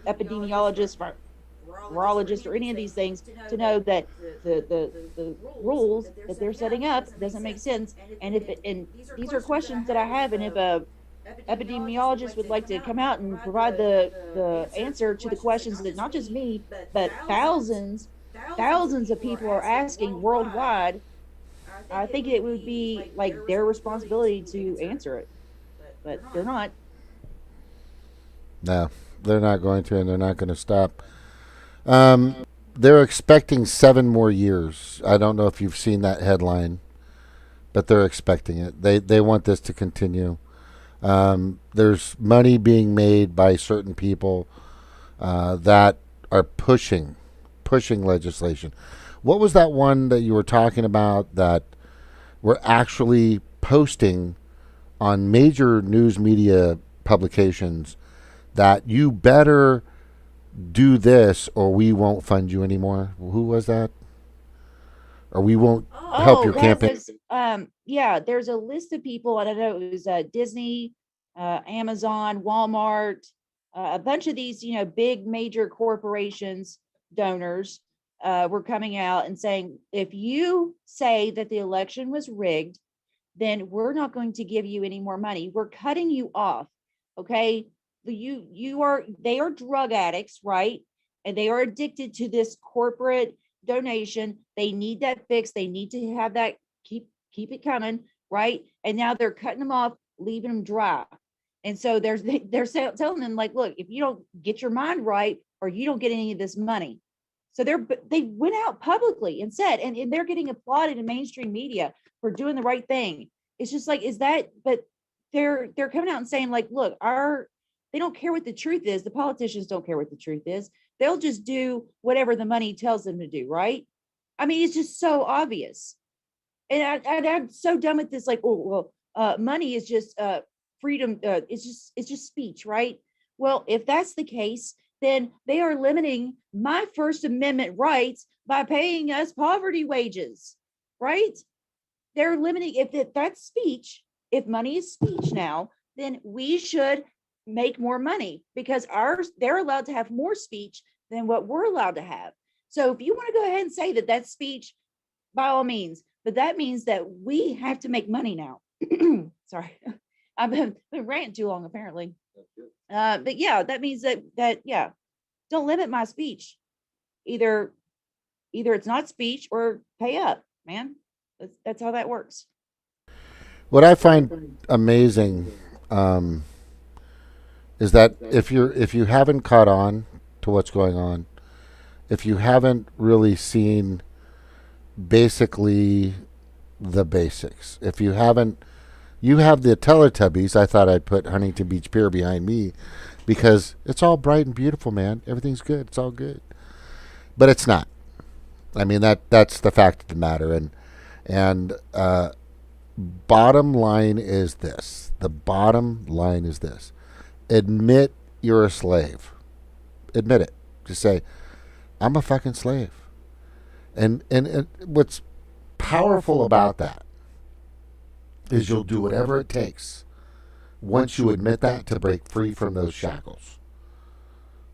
epidemiologist, virologist, or any of these things to know that the rules that they're setting up doesn't make sense. And if it, and these are questions that I have, and if a epidemiologist would like to come out and provide the answer to the questions that not just me, but thousands of people are asking worldwide, I think it would be like their responsibility to answer it, but they're not.
no, they're not going to, and they're not going to stop. Um, they're expecting 7 more years. I don't know if you've seen that headline, but they're expecting it. They want this to continue. There's money being made by certain people that are pushing legislation. What was that one that you were talking about that were actually posting on major news media publications that you better do this or we won't fund you anymore? Who was that? Or we won't help your campaign?
Yeah, there's a list of people. I don't know, it was Disney, Amazon, Walmart, a bunch of these, big major corporations, donors, were coming out and saying, if you say that the election was rigged, then we're not going to give you any more money. We're cutting you off. Okay. They are drug addicts, right? And they are addicted to this corporate donation. They need that fix. They need to have that, keep it coming, right? And now they're cutting them off, leaving them dry. And so they're telling them, like, look, if you don't get your mind right, or you don't get any of this money. So they went out publicly and said, and they're getting applauded in mainstream media for doing the right thing. It's just like, is that, but they're coming out and saying, like, look, they don't care what the truth is. The politicians don't care what the truth is. They'll just do whatever the money tells them to do, right? I mean, it's just so obvious. And I'm so done with this, like, oh, well, money is just freedom. It's just speech, right? Well, if that's the case, then they are limiting my First Amendment rights by paying us poverty wages, right? They're limiting, if that's speech, if money is speech now, then we should make more money because they're allowed to have more speech than what we're allowed to have. So if you want to go ahead and say that that's speech, by all means, but that means that we have to make money now. Sorry, I've been ranting too long apparently. But yeah, that means that yeah, don't limit my speech. Either it's not speech or pay up, man. That's how that works.
What I find amazing is that if you haven't caught on to what's going on, if you haven't really seen basically the basics, if you haven't, you have the Teletubbies. I thought I'd put Huntington Beach Pier behind me because it's all bright and beautiful, man. Everything's good. It's all good, but it's not. I mean that's the fact of the matter, and bottom line is this. The bottom line is this. Admit you're a slave. Admit it. Just say, I'm a fucking slave. And what's powerful about that is you'll do whatever it takes once you admit that to break free from those shackles.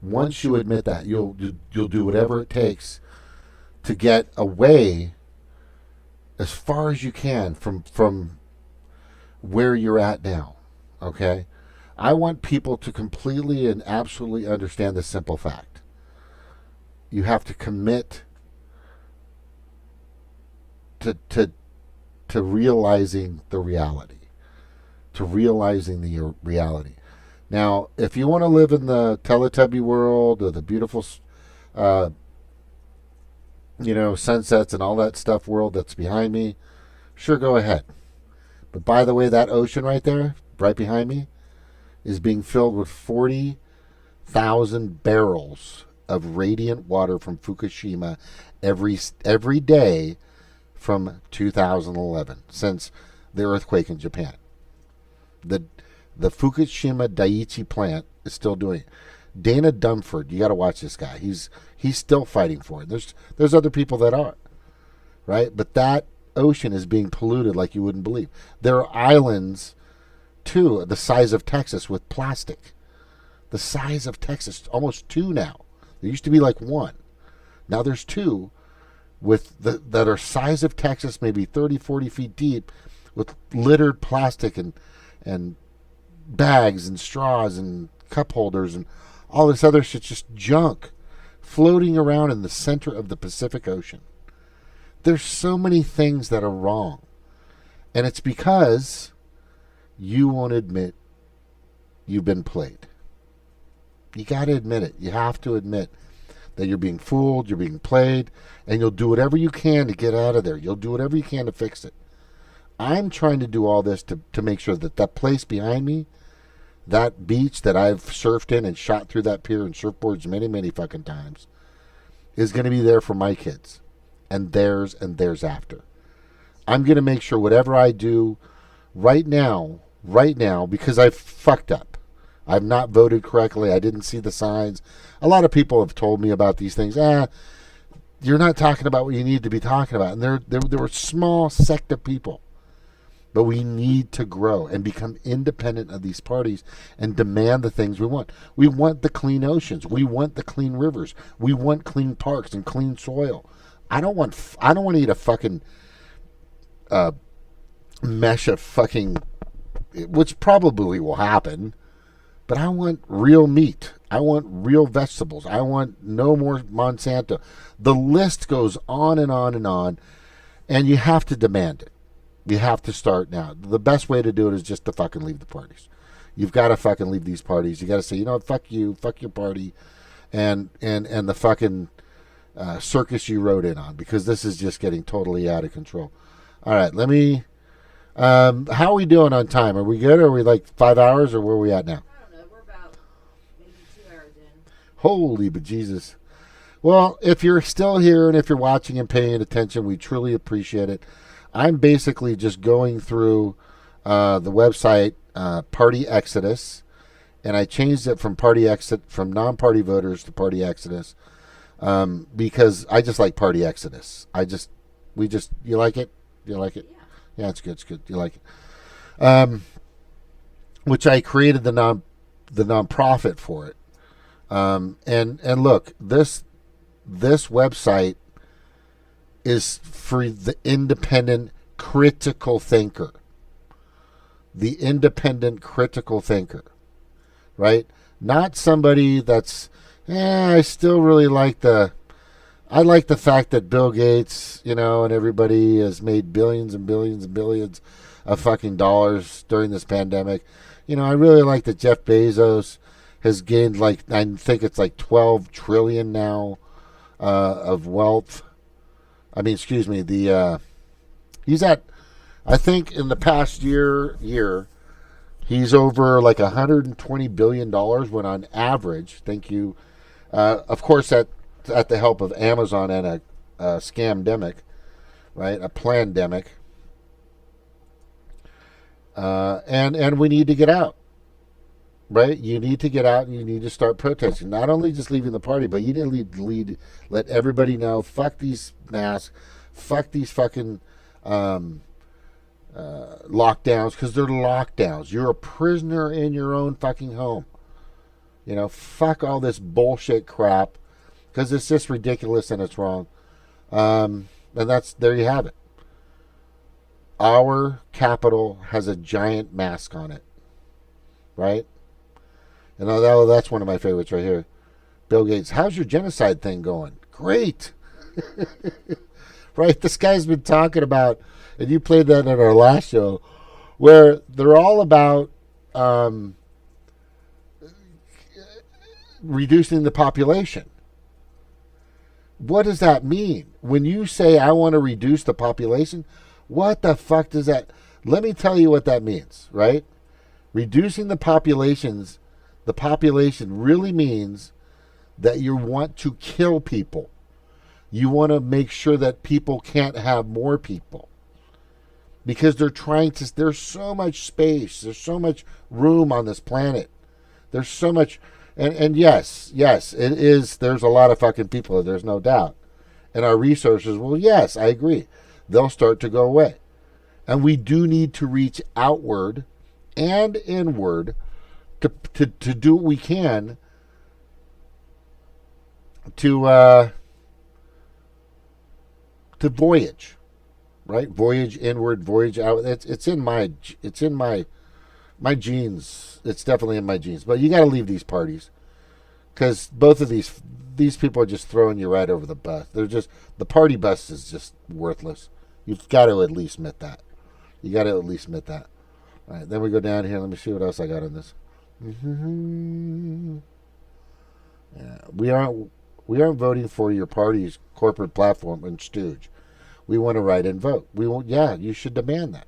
Once you admit that, you'll do whatever it takes to get away as far as you can from where you're at now. Okay? I want people to completely and absolutely understand the simple fact. You have to commit to realizing the reality. To realizing the reality. Now, if you want to live in the Teletubby world or the beautiful sunsets and all that stuff world that's behind me, sure, go ahead. But by the way, that ocean right there, right behind me, is being filled with 40,000 barrels of radiant water from Fukushima every day from 2011, since the earthquake in Japan. The Fukushima Daiichi plant is still doing it. Dana Dumford, you got to watch this guy. He's still fighting for it. There's other people that are, right? But that ocean is being polluted like you wouldn't believe. There are islands, too, the size of Texas with plastic. The size of Texas, almost 2 now. There used to be like 1. Now there's 2 that are size of Texas, maybe 30, 40 feet deep, with littered plastic and bags and straws and cup holders and all this other shit, just junk floating around in the center of the Pacific Ocean. There's so many things that are wrong. And it's because you won't admit you've been played. You got to admit it. You have to admit that you're being fooled, you're being played, and you'll do whatever you can to get out of there. You'll do whatever you can to fix it. I'm trying to do all this to make sure that that place behind me, that beach that I've surfed in and shot through that pier and surfboards many, many fucking times, is going to be there for my kids and theirs after. I'm going to make sure whatever I do right now, because I've fucked up. I've not voted correctly. I didn't see the signs. A lot of people have told me about these things. You're not talking about what you need to be talking about. And there were a small sect of people. But we need to grow and become independent of these parties and demand the things we want. We want the clean oceans. We want the clean rivers. We want clean parks and clean soil. I don't want to eat a fucking mesh of fucking, which probably will happen. But I want real meat. I want real vegetables. I want no more Monsanto. The list goes on and on and on, and you have to demand it. You have to start now. The best way to do it is just to fucking leave the parties. You've got to fucking leave these parties. You got to say, you know what, fuck you, fuck your party, and the fucking circus you rode in on, because this is just getting totally out of control. All right, let me. How are we doing on time? Are we good? Are we like 5 hours, or where are we at now?
I don't know. We're about maybe 2 hours in.
Holy bejesus. Well, if you're still here and if you're watching and paying attention, we truly appreciate it. I'm basically just going through the website Party Exodus, and I changed it from from non-party voters to Party Exodus because I just like Party Exodus. You like it? You like it?
Yeah.
Yeah, it's good. It's good. You like it? Which I created the nonprofit for it. And look, this website is for the independent critical thinker. The independent critical thinker, right? Not somebody that's, I still really like I like the fact that Bill Gates, and everybody has made billions and billions and billions of fucking dollars during this pandemic. I really like that Jeff Bezos has gained I think it's like 12 trillion now of wealth. I mean, excuse me, he's at, I think in the past year, he's over like $120 billion when on average, thank you, of course at the help of Amazon and a scamdemic, right, a plandemic, and we need to get out, right? You need to get out and you need to start protesting. Not only just leaving the party, but you need to let everybody know, fuck these masks, fuck these fucking lockdowns, because they're lockdowns. You're a prisoner in your own fucking home. Fuck all this bullshit crap, because it's just ridiculous and it's wrong. And there you have it. Our capital has a giant mask on it, right? And that's one of my favorites right here. Bill Gates, how's your genocide thing going? Great. Right? This guy's been talking about, and you played that in our last show, where they're all about reducing the population. What does that mean? When you say, I want to reduce the population, what the fuck does that... Let me tell you what that means, right? Reducing the population really means that you want to kill people. You want to make sure that people can't have more people. Because there's so much space, there's so much room on this planet. There's so much, and yes, it is, there's a lot of fucking people, there's no doubt. And our resources, well, yes, I agree. they'll start to go away. And we do need to reach outward and inward to do what we can to voyage, right? Voyage inward, voyage out. It's in my genes. It's definitely in my genes. But you got to leave these parties because both of these people are just throwing you right over the bus. They're just the party bus is just worthless. You've got to at least admit that. You got to at least admit that. All right, then we go down here. Let me see what else I got on this. Yeah, we aren't voting for your party's corporate platform and stooge. We want to write and vote. We want, yeah, you should demand that,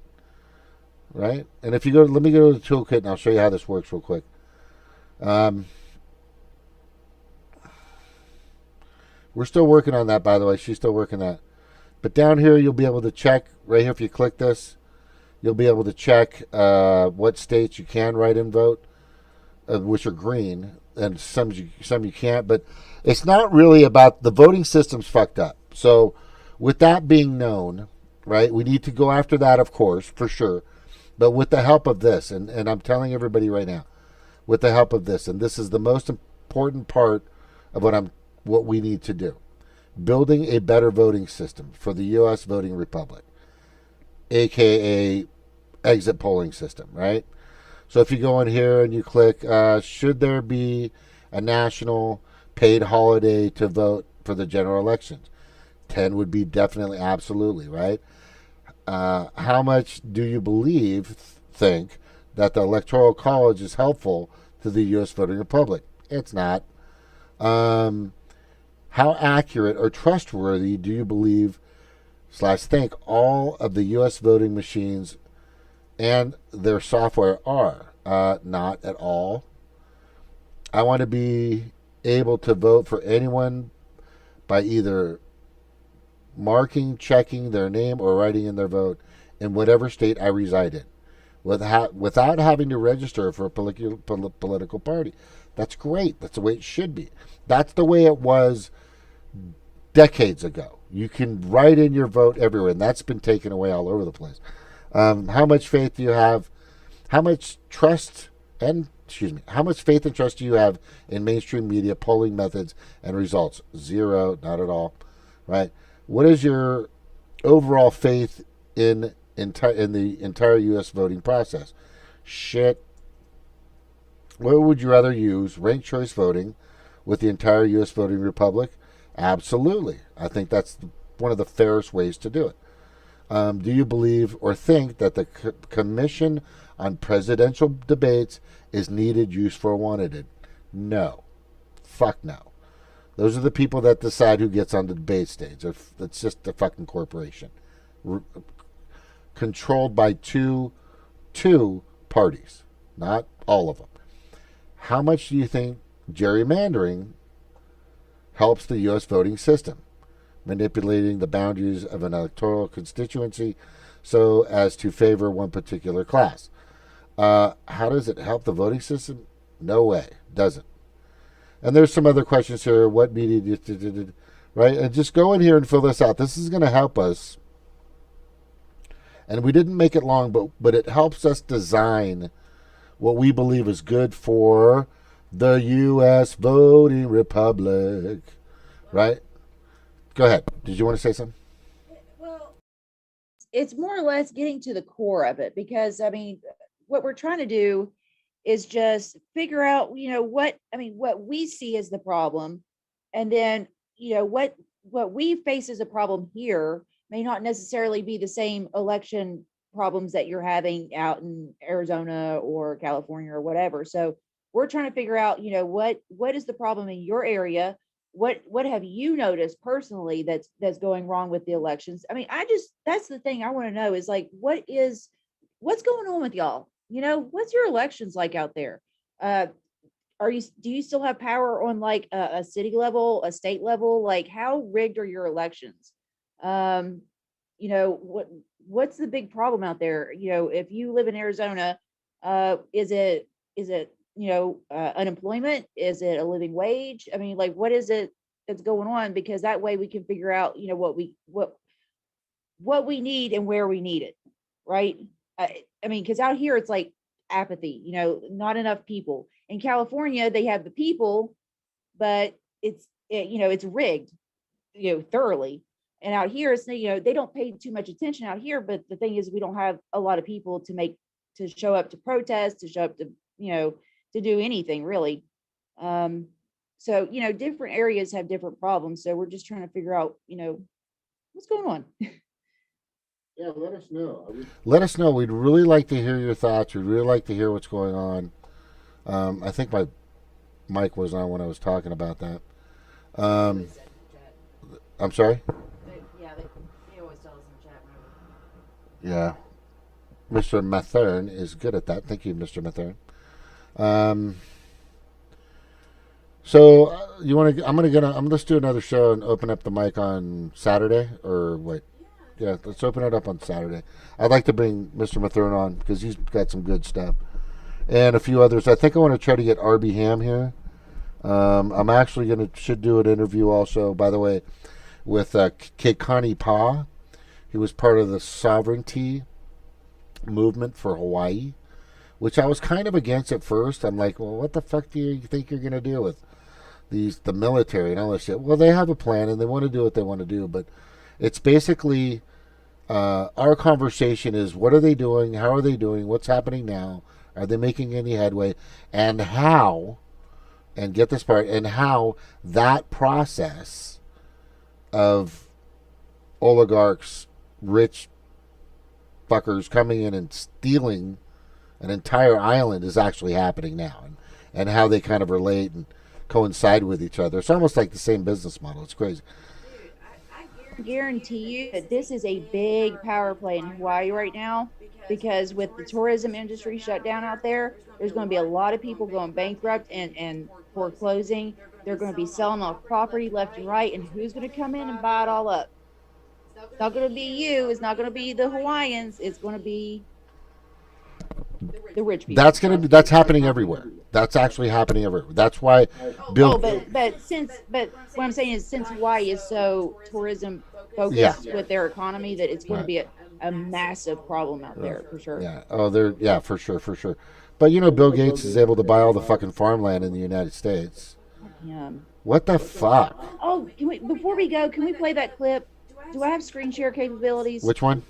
right? And if you go, let me go to the toolkit and I'll show you how this works real quick. We're still working on that, by the way. She's still working that. But down here, you'll be able to check right here. If you click this, you'll be able to check what states you can write and vote, which are green, and some you can't. But it's not really about the voting system's fucked up. So with that being known, right, we need to go after that, of course, for sure. But with the help of this, and I'm telling everybody right now, with the help of this, and this is the most important part of what we need to do, building a better voting system for the U.S. voting republic, aka exit polling system, right? So if you go in here and you click, should there be a national paid holiday to vote for the general elections? 10 would be definitely, absolutely, right? How much do you think that the Electoral College is helpful to the U.S. voting republic? It's not. How accurate or trustworthy do you believe / think all of the U.S. voting machines and their software are? Not at all. I want to be able to vote for anyone by either marking, checking their name, or writing in their vote in whatever state I reside in, without having to register for a political party. That's great. That's the way it should be. That's the way it was decades ago. You can write in your vote everywhere, and that's been taken away all over the place. How much faith do you have? How much faith and trust do you have in mainstream media polling methods and results? 0, not at all. Right? What is your overall faith in the entire U.S. voting process? Shit. What would you rather use? Ranked choice voting with the entire U.S. voting republic? Absolutely. I think that's one of the fairest ways to do it. Do you believe or think that the Commission on Presidential Debates is needed, useful, or wanted? No. Fuck no. Those are the people that decide who gets on the debate stage. It's just a fucking corporation. Controlled by two parties, not all of them. How much do you think gerrymandering helps the U.S. voting system? Manipulating the boundaries of an electoral constituency so as to favor one particular class. How does it help the voting system? No way. Doesn't. And there's some other questions here. What media did, right? And just go in here and fill this out. This is going to help us. And we didn't make it long, but it helps us design what we believe is good for the U.S. voting republic, right? Go ahead. Did you want to say something?
Well, it's more or less getting to the core of it, because I mean, what we're trying to do is just figure out, what we see as the problem, and then, what we face as a problem here may not necessarily be the same election problems that you're having out in Arizona or California or whatever. So we're trying to figure out, what is the problem in your area? What have you noticed personally that's going wrong with the elections? I mean, that's the thing I want to know is like, what's going on with y'all? What's your elections like out there? Do you still have power on like a city level, a state level? Like, how rigged are your elections? What's the big problem out there? If you live in Arizona, is it unemployment? Is it a living wage? I mean, like, what is it that's going on? Because that way we can figure out, what we need and where we need it, right? I mean, because out here it's like apathy, not enough people. In California, they have the people, but it's rigged, thoroughly. And out here, it's they don't pay too much attention out here. But the thing is, we don't have a lot of people to show up to protest, to show up to to do anything really. So different areas have different problems. So we're just trying to figure out what's going on.
Yeah, let us know. Let us know. We'd really like to hear your thoughts. We'd really like to hear what's going on. I think my mic was on when I was talking about that. I'm sorry?
They always tell us in the chat whenever.
Yeah. Mr. Mathern is good at that. Thank you, Mr. Mathern. So you want to? I'm gonna do another show and open up the mic on Saturday or what? Yeah, let's open it up on Saturday. I'd like to bring Mr. Mathern on because he's got some good stuff and a few others. I think I want to try to get RB Ham here. I'm actually should do an interview also, by the way, with Keikani Pa. He was part of the sovereignty movement for Hawaii, which I was kind of against at first. I'm like, well, what the fuck do you think you're going to do with the military and all this shit? Well, they have a plan and they want to do what they want to do, but it's basically our conversation is what are they doing? How are they doing? What's happening now? Are they making any headway? And how, and get this part, and how that process of oligarchs, rich fuckers coming in and stealing an entire island is actually happening now, and how they kind of relate and coincide with each other. It's almost like the same business model. It's crazy.
I guarantee you that this is a big power play in Hawaii right now, because with the tourism industry shut down out there, there's going to be a lot of people going bankrupt and foreclosing. They're going to be selling off property left and right, and who's going to come in and buy it all up? It's not going to be you. It's not going to be the Hawaiians. It's going to be the rich people.
That's happening everywhere. That's actually happening everywhere. That's why Bill.
But what I'm saying is, since Hawaii is so tourism focused with their economy, that it's going to be a massive problem out there for sure.
Yeah. Oh, for sure. But Bill Gates is able to buy all the fucking farmland in the United States.
Yeah.
What the fuck?
Oh, before we go, can we play that clip? Do I have screen share capabilities?
Which one?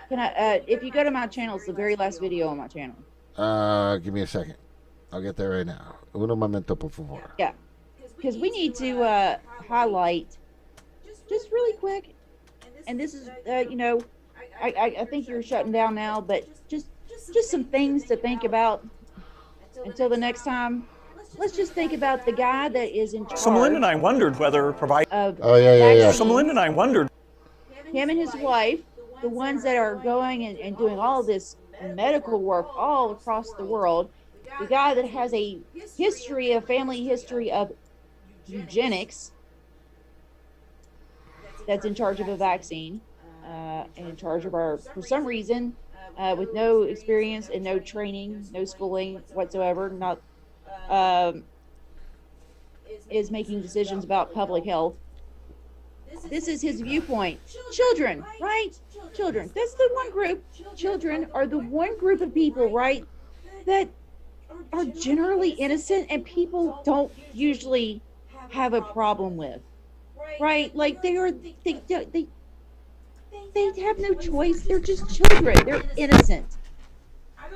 Can I? If you go to my channel, it's the very last video on my channel.
Give me a second. I'll get there right now. Uno momento, por favor.
Yeah, because we need to highlight just really quick. And this is, I think you're shutting down now, but just some things to think about until the next time. Let's just think about the guy that is in charge.
So Melinda and I wondered whether
Yeah.
So Melinda and I wondered.
Him and his wife, the ones that are going and doing all this medical work all across the world, the guy that has a family history of eugenics, that's in charge of a vaccine, and in charge of for some reason, with no experience and no training, no schooling whatsoever, is making decisions about public health. This is his viewpoint. Children, right? Children. That's the one group. Children are the one group of people, right, that are generally innocent and people don't usually have a problem with, right? Like they have no choice. They're just children. They're innocent.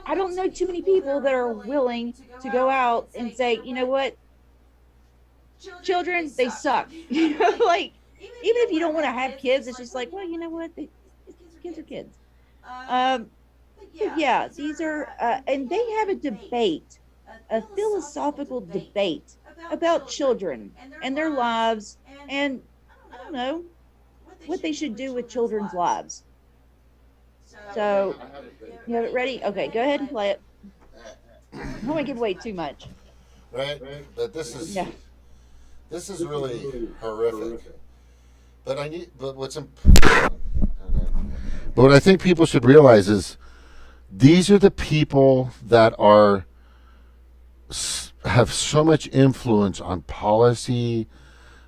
I don't know too many people that are willing to go out and say, you know what, children, they suck. Like, even if you don't want to have kids, it's just like, well, you know what, kids are kids. But yeah, these are, and they have a debate, a philosophical debate about children and their lives, and I don't know what they should do with children's lives. So, you have it ready? Okay, go ahead and play it. I don't want to give away too much.
Right? But this is really horrific. But what I think people should realize is these are the people that have so much influence on policy,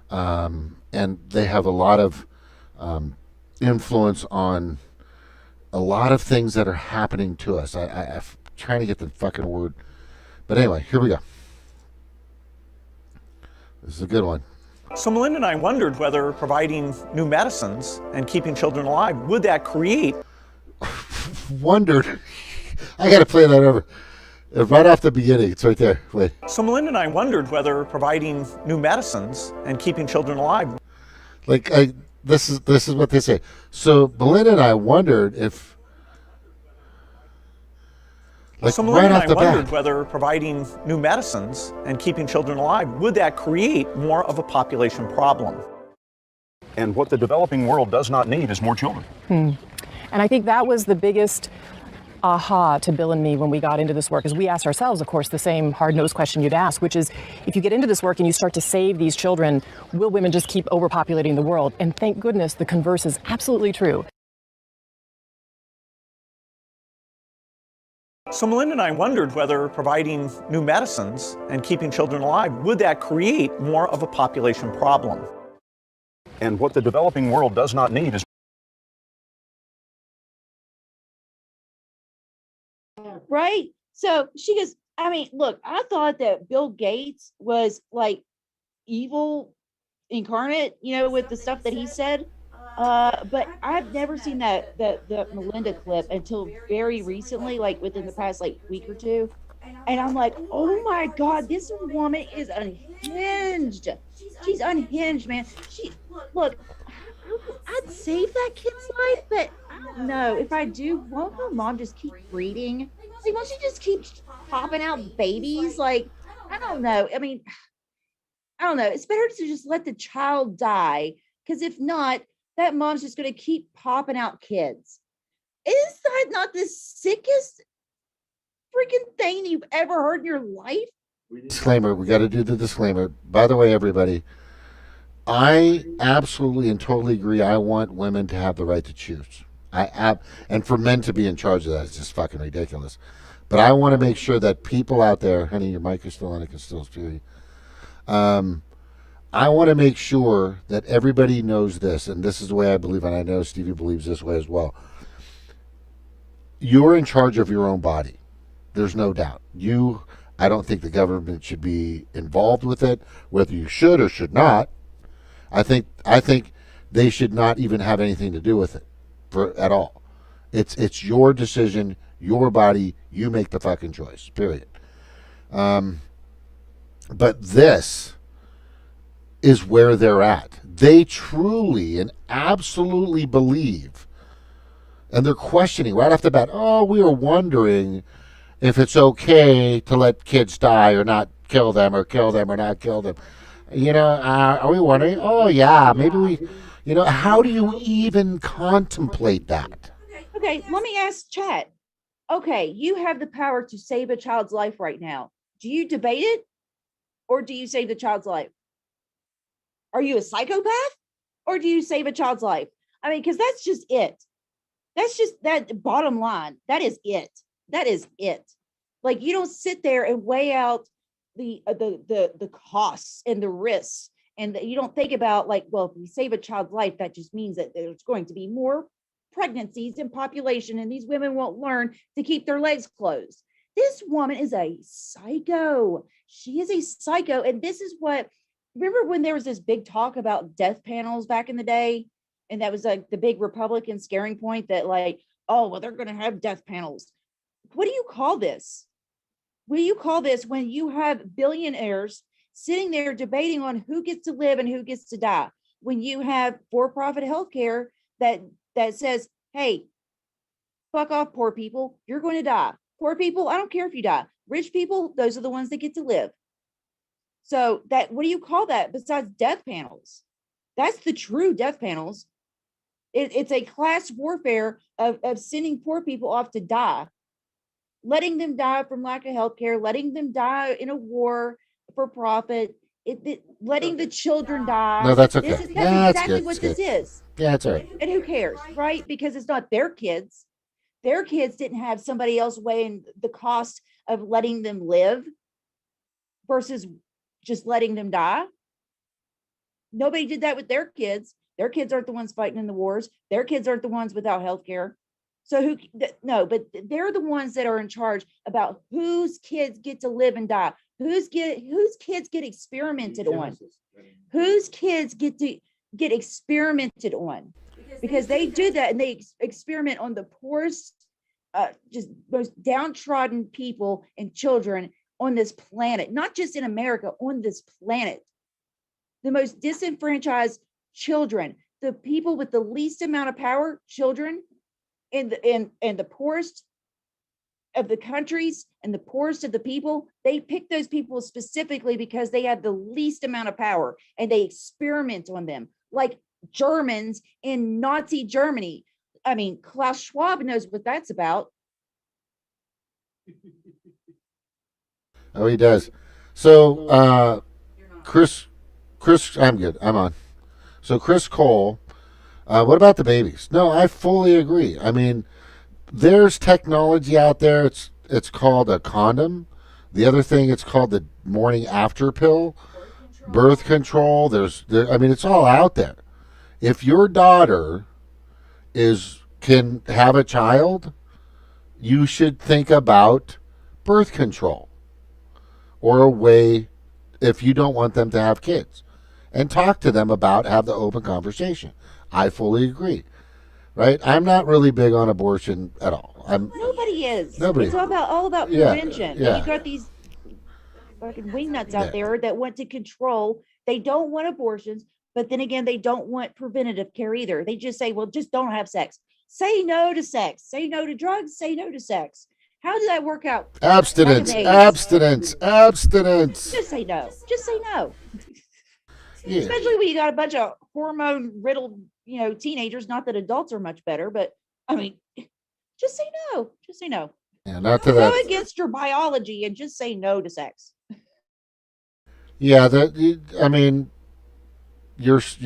and they have a lot of influence on a lot of things that are happening to us. I'm trying to get the fucking word. But anyway, here we go. This is a good one.
So Melinda and I wondered whether providing new medicines and keeping children alive, would that create
Wondered. I got to play that over. Right off the beginning. It's right there. Wait.
So Melinda and I wondered whether providing new medicines and keeping children alive.
Like this is what they say. So Belinda and I wondered if, like,
So Melinda
right
and
off
I
the
wondered
bat,
whether providing new medicines and keeping children alive, would that create more of a population problem?
And what the developing world does not need is more children.
And I think that was the biggest aha to Bill and me when we got into this work, is we asked ourselves, of course, the same hard-nosed question you'd ask, which is, if you get into this work and you start to save these children, will women just keep overpopulating the world? And thank goodness the converse is absolutely true.
So Melinda and I wondered whether providing new medicines and keeping children alive, would that create more of a population problem?
And what the developing world does not need is
Right? So she goes, I mean, look, I thought that Bill Gates was like evil incarnate, with the stuff that he said. But I've never seen the Melinda clip until very recently, like within the past like week or two. And I'm like, oh my God, this woman is unhinged. She's unhinged, man. Look, I'd save that kid's life, but I don't know. If I do, won't her mom just keep breeding? Like, won't she just keep popping out babies? Like, I don't know. I mean, I don't know. It's better to just let the child die, because if not, that mom's just going to keep popping out kids. Is that not the sickest freaking thing you've ever heard in your life?
disclaimer. We got to do the disclaimer. By the way, everybody, I absolutely and totally agree. I want women to have the right to choose. And for men to be in charge of that is just fucking ridiculous. But I want to make sure that people out there, honey, your mic is still on. I can still hear you. I want to make sure that everybody knows this, and this is the way I believe, and I know Stevie believes this way as well. You're in charge of your own body. There's no doubt. I don't think the government should be involved with it, whether you should or should not. I think they should not even have anything to do with it at all. It's your decision, your body. You make the fucking choice. Period. But this is where they're at. They truly and absolutely believe, and they're questioning right off the bat. Oh, we were wondering if it's okay to let kids die or not kill them, or kill them or not kill them. Are we wondering? Oh, yeah, maybe we, how do you even contemplate that?
Okay, let me ask chat. Okay, you have the power to save a child's life right now. Do you debate it, or do you save the child's life? Are you a psychopath, or do you save a child's life? I mean, because that's just it. That's just that bottom line. That is it. That is it. Like, you don't sit there and weigh out the costs and the risks, and you don't think about, like, well, if we save a child's life, that just means that there's going to be more pregnancies in population, and these women won't learn to keep their legs closed. This woman is a psycho. She is a psycho. And this is what, remember when there was this big talk about death panels back in the day? And that was like the big Republican scaring point that, like, oh, well, they're going to have death panels. What do you call this? What do you call this when you have billionaires sitting there debating on who gets to live and who gets to die? When you have for-profit healthcare that says, hey, fuck off, poor people, you're going to die. Poor people, I don't care if you die. Rich people, those are the ones that get to live. So what do you call that besides death panels? That's the true death panels. It's a class warfare of sending poor people off to die, letting them die from lack of health care, letting them die in a war for profit, letting the children die.
No, that's okay.
That's exactly what this is.
Yeah, that's all right.
And who cares, right? Because it's not their kids. Their kids didn't have somebody else weighing the cost of letting them live versus just letting them die. Nobody did that with their kids. Their kids aren't the ones fighting in the wars. Their kids aren't the ones without health care. So no, but they're the ones that are in charge about whose kids get to live and die, whose kids get experimented on, whose kids get experimented on, because they do that, and they experiment on the poorest, just most downtrodden people and children on this planet, not just in America, on this planet. The most disenfranchised children, the people with the least amount of power, children in the poorest of the countries and the poorest of the people, they pick those people specifically because they have the least amount of power, and they experiment on them like Germans in Nazi Germany. I mean, Klaus Schwab knows what that's about.
Oh, he does. So, Chris, I'm good. I'm on. So, Chris Cole, what about the babies? No, I fully agree. I mean, there's technology out there. It's called a condom. The other thing, it's called the morning after pill, birth control. I mean, it's all out there. If your daughter can have a child, you should think about birth control or a way, if you don't want them to have kids, and talk to them have the open conversation. I fully agree. Right? I'm not really big on abortion at all.
Nobody is.
Nobody.
It's all about
Yeah,
prevention.
yeah.
And you got these fucking wingnuts out there that want to control. They don't want abortions, but then again, they don't want preventative care either. They just say, well, just don't have sex. Say no to sex. Say no to drugs. Say no to sex. How does that work out?
Abstinence.
Just say no. Just say no.
Yeah.
Especially when you got a bunch of hormone riddled, teenagers. Not that adults are much better, but I mean, just say no. Just say no.
Yeah, not to
Go
that.
against your biology and just say no to sex.
Yeah, I mean, there's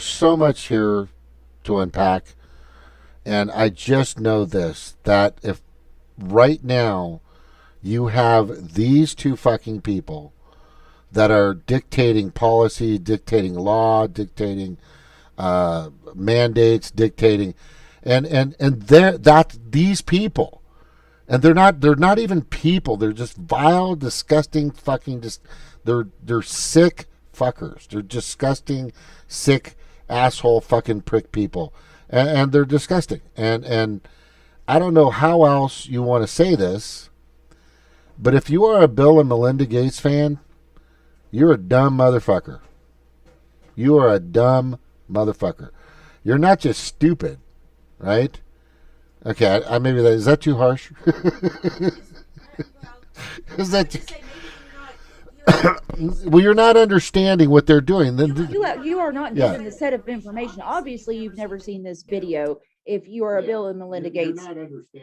so much here to unpack, and I just know this, that if right now you have these two fucking people that are dictating policy, dictating law, dictating mandates, dictating, and these people, and they're not even people. They're just vile, disgusting, fucking they're sick fuckers. They're disgusting, sick, asshole, fucking prick people, and they're disgusting. And I don't know how else you want to say this, but if you are a Bill and Melinda Gates fan, you're a dumb motherfucker. You are a dumb motherfucker. You're not just stupid, right? Okay, is that too harsh? Is that well, you're not understanding what they're doing.
You are not given the set of information. Obviously, you've never seen this video. If you are a Bill and Melinda Gates,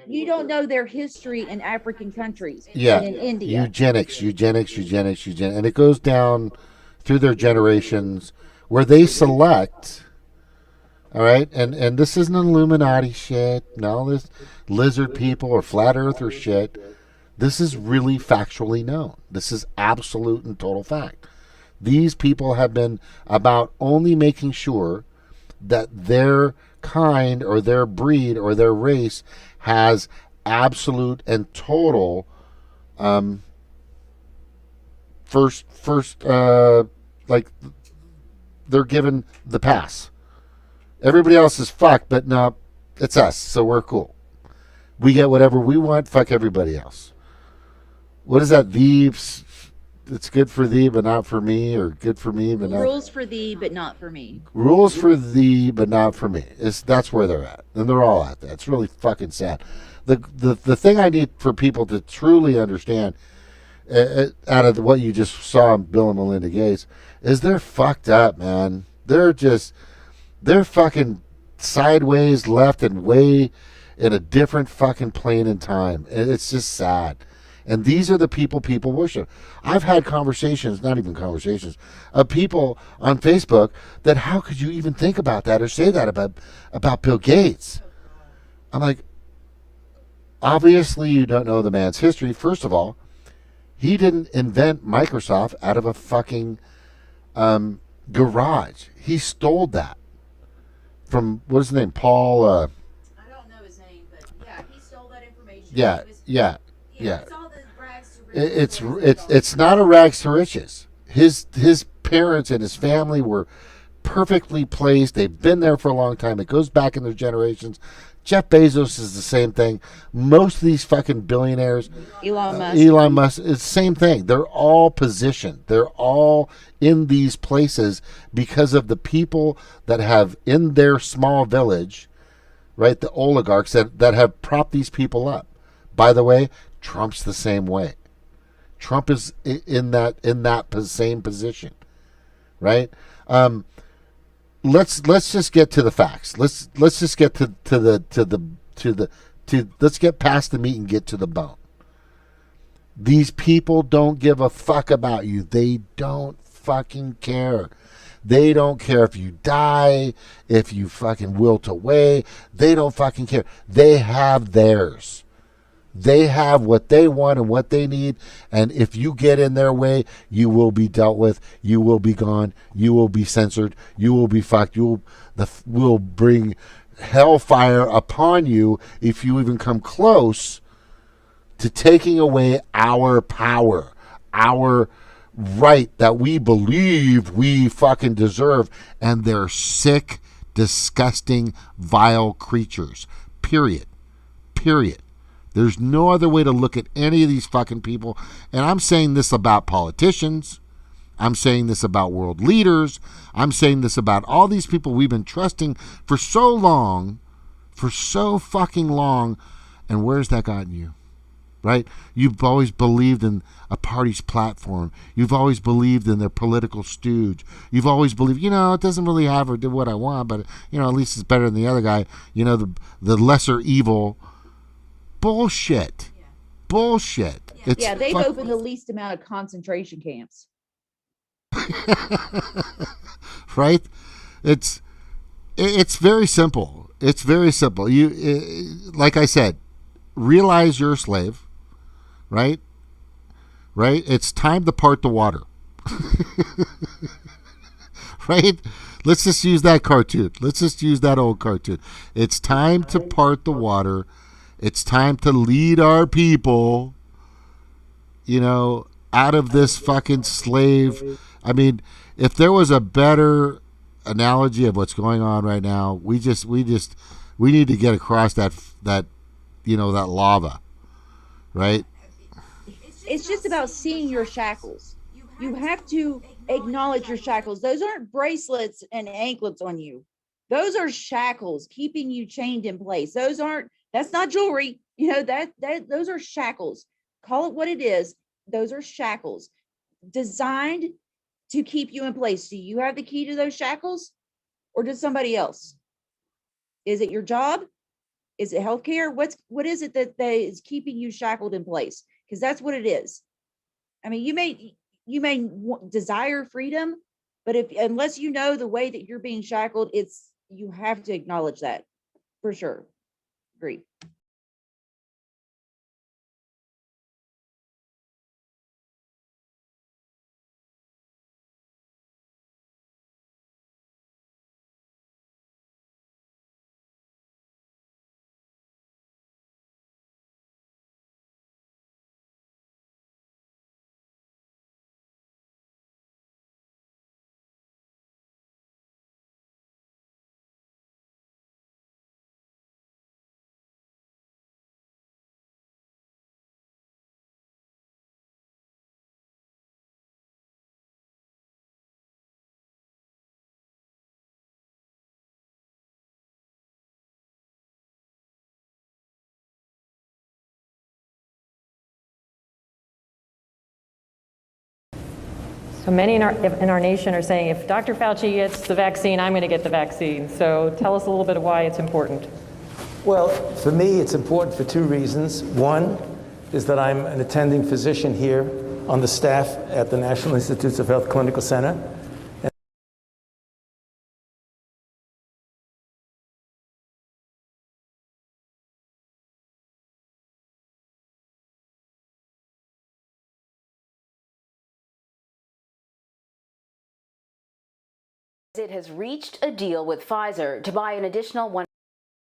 you don't know their history in African countries and in India.
Eugenics, and it goes down through their generations where they select. All right, and this isn't Illuminati shit. No, this lizard people or flat earther shit. This is really factually known. This is absolute and total fact. These people have been about only making sure that their kind or their breed or their race has absolute and total like they're given the pass. Everybody else is fucked, but no, it's us, so we're cool. We get whatever we want, fuck everybody else. What is that? It's good for thee, but not for me, or good for me, but not.
Rules for thee, but not for me.
Rules for thee, but not for me. That's where they're at, and they're all at that. It's really fucking sad. The thing I need for people to truly understand, out of what you just saw in Bill and Melinda Gates, is they're fucked up, man. They're fucking sideways, left, and way in a different fucking plane in time. It's just sad. And these are the people worship. I've had conversations, not even conversations, of people on Facebook that, how could you even think about that or say that about Bill Gates? I'm like, obviously you don't know the man's history. First of all, he didn't invent Microsoft out of a fucking garage. He stole that from, what's his name? Paul.
I don't know his name, but yeah, he stole that information.
Yeah,
He was,
yeah,
you know,
yeah.
it's all the rags to
It-
riches.
It's
ways
it's
of
it's not a rags to riches. His parents and his family were perfectly placed. They've been there for a long time. It goes back in their generations. Jeff Bezos is the same thing. Most of these fucking billionaires,
Elon Musk.
Elon Musk, it's the same thing. They're all positioned. They're all in these places because of the people that have in their small village, right? The oligarchs that have propped these people up. By the way, Trump's the same way. Trump is in that same position, right? Let's just get to the facts. Let's just get let's get past the meat and get to the bone. These people don't give a fuck about you. They don't fucking care. They don't care if you die, if you fucking wilt away. They don't fucking care. They have theirs. They have what they want and what they need, and if you get in their way, you will be dealt with. You will be gone. You will be censored. You will be fucked. Will bring hellfire upon you if you even come close to taking away our power, our right that we believe we fucking deserve, and they're sick, disgusting, vile creatures. Period. Period. There's no other way to look at any of these fucking people. And I'm saying this about politicians. I'm saying this about world leaders. I'm saying this about all these people we've been trusting for so long, for so fucking long. And where's that gotten you? Right? You've always believed in a party's platform. You've always believed in their political stooge. You've always believed, it doesn't really have or do what I want, but, at least it's better than the other guy. The lesser evil. Bullshit.
Yeah.
Bullshit. It's
Yeah, they've opened the least amount of concentration camps.
right? It's very simple. It's very simple. Like I said, realize you're a slave, right? Right? It's time to part the water. Right? Let's just use that cartoon. Let's just use that old cartoon. It's time to part the water. It's time to lead our people, out of this fucking slave. I mean, if there was a better analogy of what's going on right now, we need to get across that lava, right?
It's just about seeing your shackles. You have to acknowledge your shackles. Those aren't bracelets and anklets on you. Those are shackles keeping you chained in place. That's not jewelry. Those are shackles. Call it what it is. Those are shackles designed to keep you in place. Do you have the key to those shackles, or does somebody else? Is it your job? Is it healthcare? What is it that is keeping you shackled in place? Because that's what it is. I mean, you may desire freedom, but unless you know the way that you're being shackled, you have to acknowledge that for sure. Agreed.
So many in our nation are saying, if Dr. Fauci gets the vaccine, I'm going to get the vaccine. So tell us a little bit of why it's important.
Well, for me, it's important for two reasons. One is that I'm an attending physician here on the staff at the National Institutes of Health Clinical Center.
It has reached a deal with Pfizer to buy an additional one.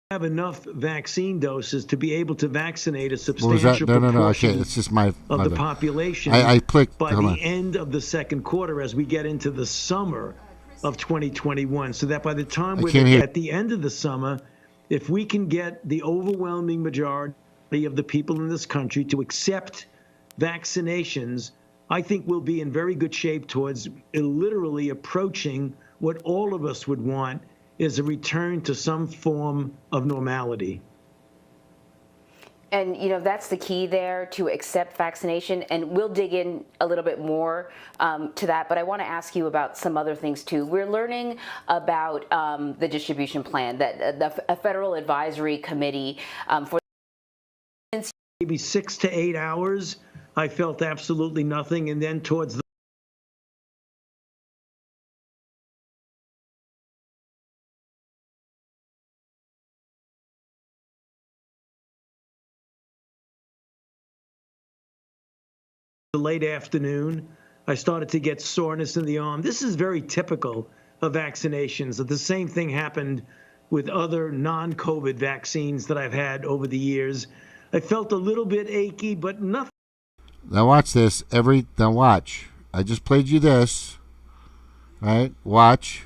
Have enough vaccine doses to be able to vaccinate a
What was
substantial
that? No. Okay,
proportion
it's just my
of the
bad.
population
I clicked.
by
Hold
the
on.
end of the second quarter as we get into the summer of 2021, so that by the time we're
can't hear.
at the end of the summer, if we can get the overwhelming majority of the people in this country to accept vaccinations, I think we'll be in very good shape towards literally approaching what all of us would want, is a return to some form of normality.
And, you know, that's the key there, to accept vaccination. And we'll dig in a little bit more to that. But I want to ask you about some other things, too. We're learning about the distribution plan, that a federal advisory committee for
maybe 6 to 8 hours, I felt absolutely nothing. And then towards the late afternoon, I started to get soreness in the arm. This is very typical of vaccinations. The same thing happened with other non-COVID vaccines that I've had over the years. I felt a little bit achy, but nothing.
Now watch this. Now watch. I just played you this. Right? Watch.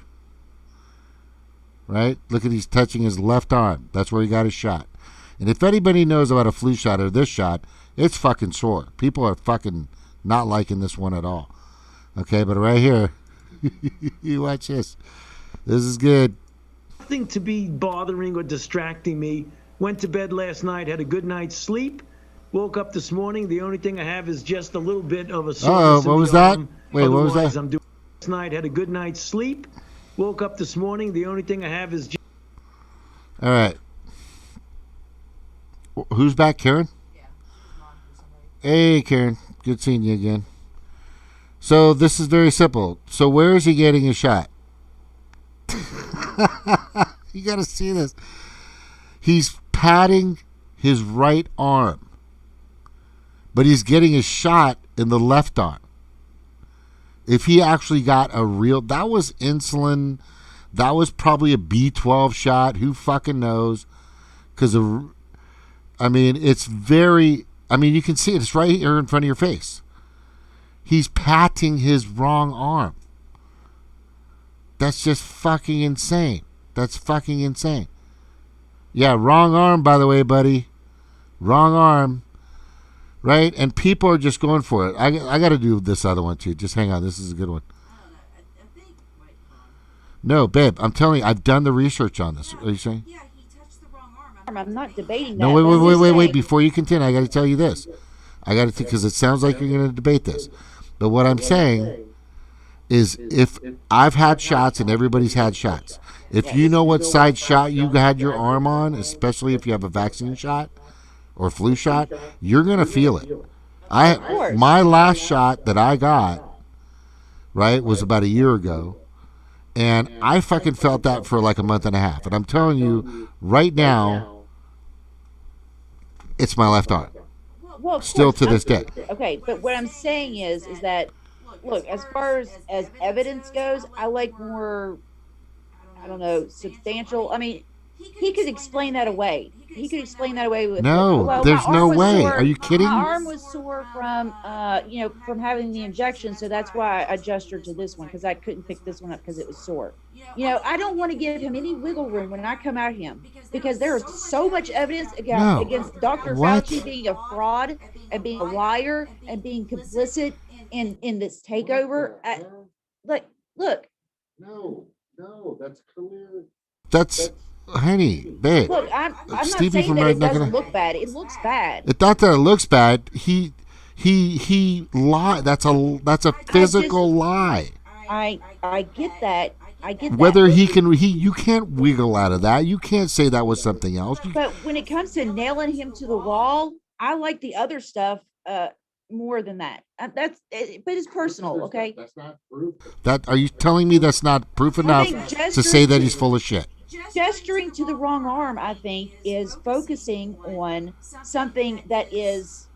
Right? Look at he's touching his left arm. That's where he got his shot. And if anybody knows about a flu shot or this shot, it's fucking sore. People are fucking not liking this one at all. Okay, but right here, you watch this. This is good.
Nothing to be bothering or distracting me. Went to bed last night, had a good night's sleep. Woke up this morning. The only thing I have is just a little bit of a soreness in
what
the
was that?
arm.
Wait, what was
Otherwise,
that?
I'm doing last night, had a good night's sleep. Woke up this morning. The only thing I have is just.
All right. Who's back, Karen? Hey, Karen. Good seeing you again. So this is very simple. So where is he getting his shot? You got to see this. He's patting his right arm, but he's getting a shot in the left arm. If he actually got a real, that was insulin. That was probably a B12 shot. Who fucking knows? Because it's very. You can see it. It's right here in front of your face. He's patting his wrong arm. That's just fucking insane. That's fucking insane. Yeah, wrong arm, by the way, buddy. Wrong arm. Right? And people are just going for it. I got to do this other one, too. Just hang on. This is a good one. No, babe, I'm telling you, I've done the research on this. Are you saying?
Yeah, he touched the wrong arm. I'm not debating that.
No, wait. Before you continue, I got to tell you this. Because it sounds like you're going to debate this. But what I'm saying is, if I've had shots and everybody's had shots, if you know what side shot you had your arm on, especially if you have a vaccine shot or flu shot, you're going to feel it. My last shot that I got, right, was about a year ago. And I fucking felt that for like a month and a half. And I'm telling you, right now, it's my left arm.
Well,
still to this day.
Okay, but what I'm saying is that, look, as far as evidence goes, I like more, I don't know, substantial. I mean, he could explain that away. He could explain that away with
there's no way. Are you kidding?
My arm was sore from from having the injection, so that's why I gestured to this one, because I couldn't pick this one up because it was sore. I don't want to give him any wiggle room when I come at him, because there is so much evidence against Dr. Fauci being a fraud and being a liar and being complicit in this takeover. Look.
No, that's clear. That's honey, babe.
Look, I'm not
Stevie
saying that it doesn't look bad. It looks bad.
It's not that it looks bad. He lied. That's a physical lie.
I get that. I get that.
Whether you can't wiggle out of that. You can't say that was something else.
But when it comes to nailing him to the wall, I like the other stuff more than that. But it's personal, okay?
That's not proof. Are you telling me that's not proof enough to say that he's full of shit?
Gesturing to the wrong arm, I think, is focusing on something that is,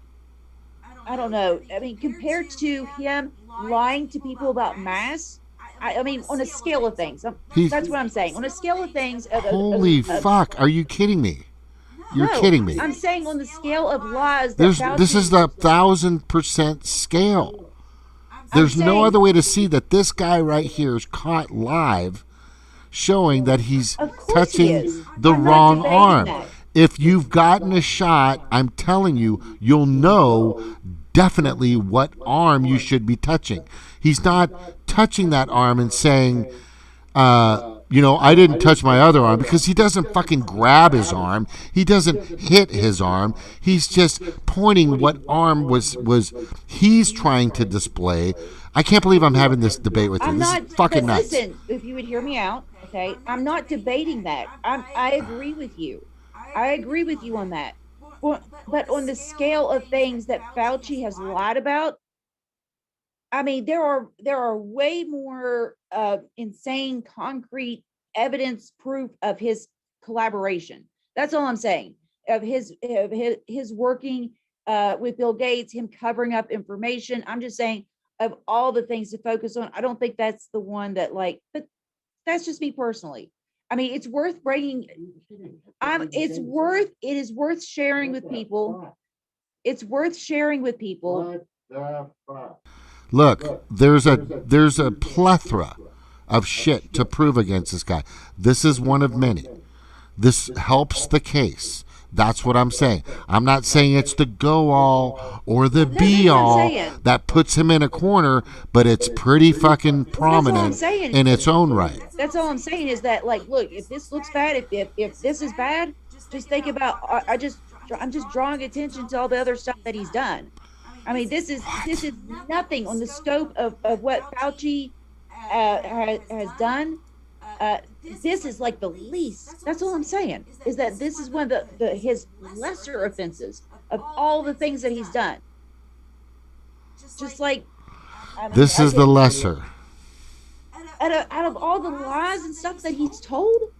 I don't know. I mean, compared to him lying to people about masks, I mean, on a scale of things,
He's-
that's what I'm saying. On a scale of things,
Holy fuck! Are you kidding me? You're kidding me.
I'm saying on the scale of lies that Fauci,
This is the 1,000% scale. There's no
saying-
other way to see that this guy right here is caught live, showing that he's
Of course
touching
he is.
the
I'm not
wrong
debating
arm.
that.
If you've gotten a shot, I'm telling you, you'll know definitely what arm you should be touching. He's not touching that arm and saying, I didn't touch my other arm, because he doesn't fucking grab his arm. He doesn't hit his arm. He's just pointing what arm was he's trying to display. I can't believe I'm having this debate with you.
I'm
This
not.
is fucking
but
nuts.
listen, if you would hear me out, okay, I'm not debating that. I agree with you. I agree with you on that. But on the scale of things that Fauci has lied about, I mean, there are way more insane, concrete evidence proof of his collaboration. That's all I'm saying. Of his working with Bill Gates, him covering up information. I'm just saying, of all the things to focus on, I don't think that's the one that, like. But that's just me personally. I mean, it's worth bringing. It is worth sharing with people. It's worth sharing with people.
Look, there's a plethora of shit to prove against this guy. This is one of many. This helps the case. That's what I'm saying. I'm not saying it's the go all or the be all that puts him in a corner, but it's pretty fucking prominent in its own right.
That's all I'm saying is that, like, look, if this looks bad, if this is bad, just think about. I'm just drawing attention to all the other stuff that he's done. I mean, this is nothing on the scope of what Fauci has done. This is like the least. That's all I'm saying, is that this is one of his lesser offenses of all the things that he's done. Just like
This is the lesser.
Out of all the lies and stuff that he's told,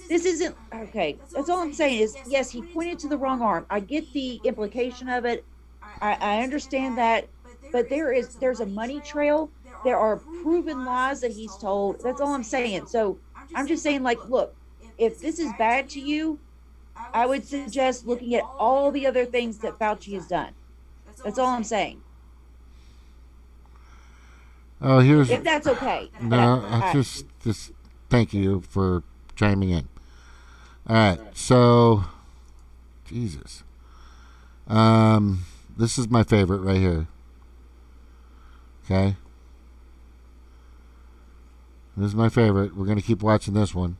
this isn't okay. That's all I'm saying is, yes, he pointed to the wrong arm. I get the implication of it. I understand that, but there's a money trail. There are proven lies that he's told. That's all I'm saying. So I'm just saying, like, look, if this is bad to you, I would suggest looking at all the other things that Fauci has done. That's all I'm saying.
Oh, here's
If that's okay.
no. I just thank you for chiming in. All right, so Jesus, this is my favorite right here. Okay. This is my favorite. We're going to keep watching this one.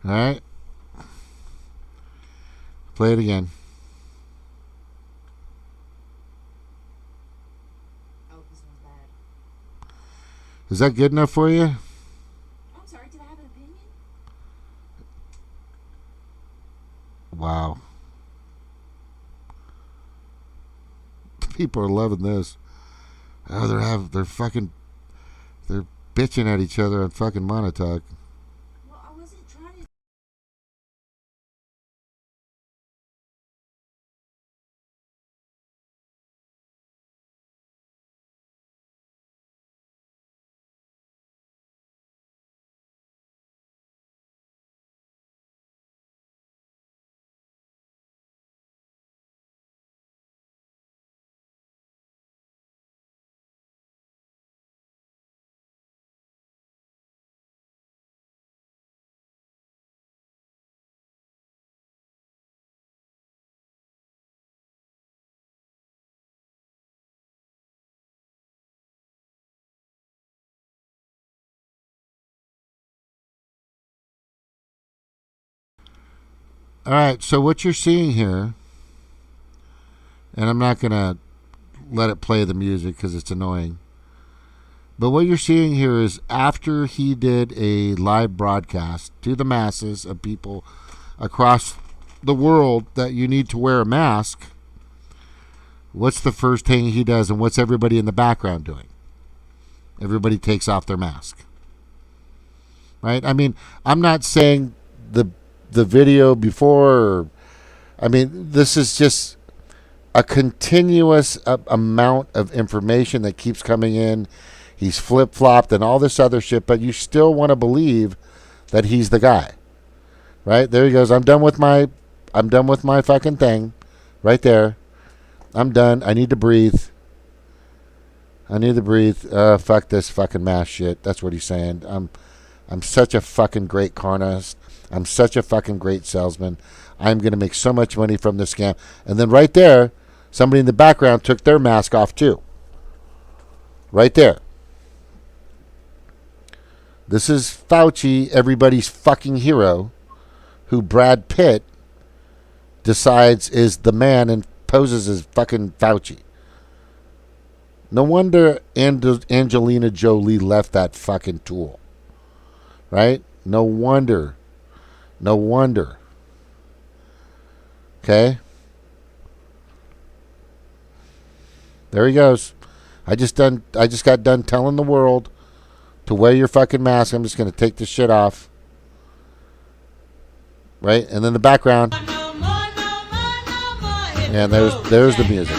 All right. Play it again.
Oh, this one's bad.
Is that good enough for you?
I'm sorry, did I have an opinion?
Wow. People are loving this. Oh, they're bitching at each other on fucking Montauk.
Well, I wasn't trying to.
All right, so what you're seeing here, and I'm not going to let it play the music because it's annoying, but what you're seeing here is after he did a live broadcast to the masses of people across the world that you need to wear a mask, what's the first thing he does, and what's everybody in the background doing? Everybody takes off their mask. Right? I mean, I'm not saying the video before, I mean, this is just a continuous amount of information that keeps coming in. He's flip-flopped and all this other shit, but you still want to believe that he's the guy. Right? There he goes. I'm done with my fucking thing. Right there. I'm done. I need to breathe. Fuck this fucking mask shit. That's what he's saying. I'm such a fucking great carnist. I'm such a fucking great salesman. I'm going to make so much money from this scam. And then right there, somebody in the background took their mask off too. Right there. This is Fauci, everybody's fucking hero, who Brad Pitt decides is the man and poses as fucking Fauci. No wonder Angelina Jolie left that fucking tool. Right? No wonder. Okay? There he goes. I just got done telling the world to wear your fucking mask. I'm just going to take this shit off. Right? And then the background. And there's the music.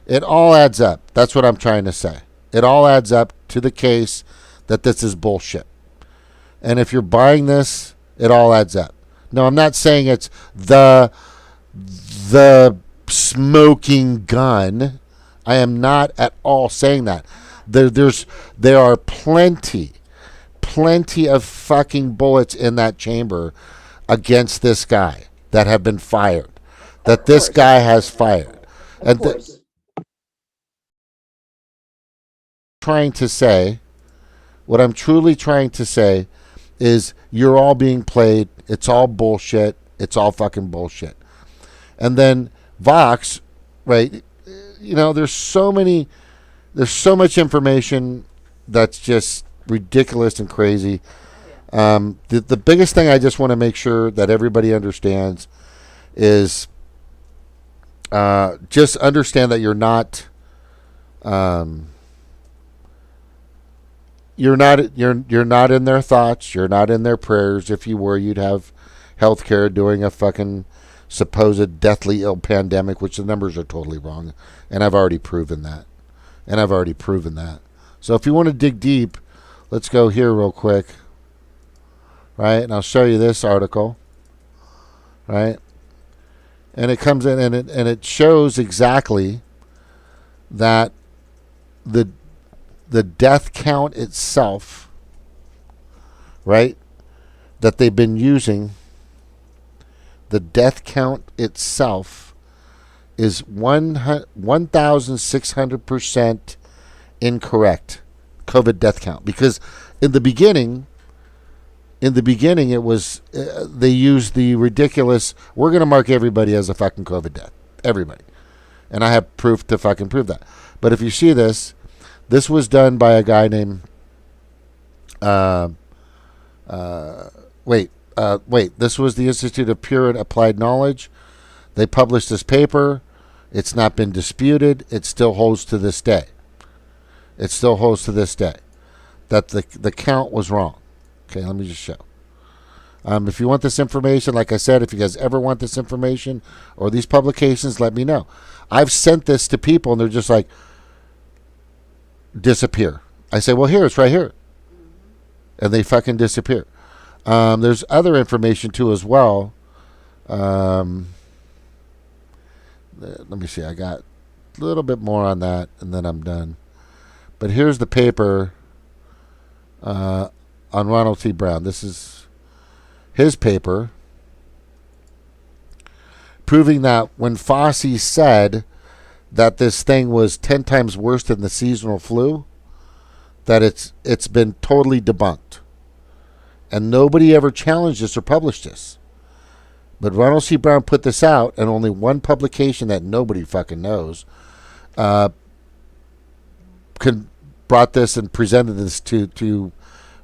It all adds up. That's what I'm trying to say. It all adds up to the case that this is bullshit. And if you're buying this, it all adds up. No, I'm not saying it's the smoking gun. I am not at all saying that. There are plenty of fucking bullets in that chamber against this guy that have been fired. That this guy has fired. And what I'm truly trying to say is you're all being played. It's all bullshit. It's all fucking bullshit. And then Vox, right? You know, there's so much information that's just ridiculous and crazy. The biggest thing I just want to make sure that everybody understands is just understand that you're not in their thoughts. You're not in their prayers. If you were, you'd have healthcare doing a fucking supposed deathly ill pandemic, which the numbers are totally wrong. And I've already proven that. So if you want to dig deep, let's go here real quick. Right? And I'll show you this article. Right? And it comes in and it shows exactly that the death count itself, right, that they've been using, the death count itself is 1,600% incorrect COVID death count. Because in the beginning it was, they used the ridiculous, we're going to mark everybody as a fucking COVID death. Everybody. And I have proof to fucking prove that. But if you see this was done by a guy named this was the Institute of Pure and Applied Knowledge. They published this paper. It's not been disputed. It still holds to this day. That the count was wrong. Okay, let me just show. If you want this information, like I said, if you guys ever want this information or these publications, let me know. I've sent this to people and they're just like, disappear. I say, well, here, it's right here. And they fucking disappear. There's other information too as well. Let me see. I got a little bit more on that and then I'm done. But here's the paper on Ronald T. Brown. This is his paper proving that when Fauci said that this thing was 10 times worse than the seasonal flu, that it's been totally debunked. And nobody ever challenged this or published this. But Ronald C. Brown put this out, and only one publication that nobody fucking knows brought this and presented this to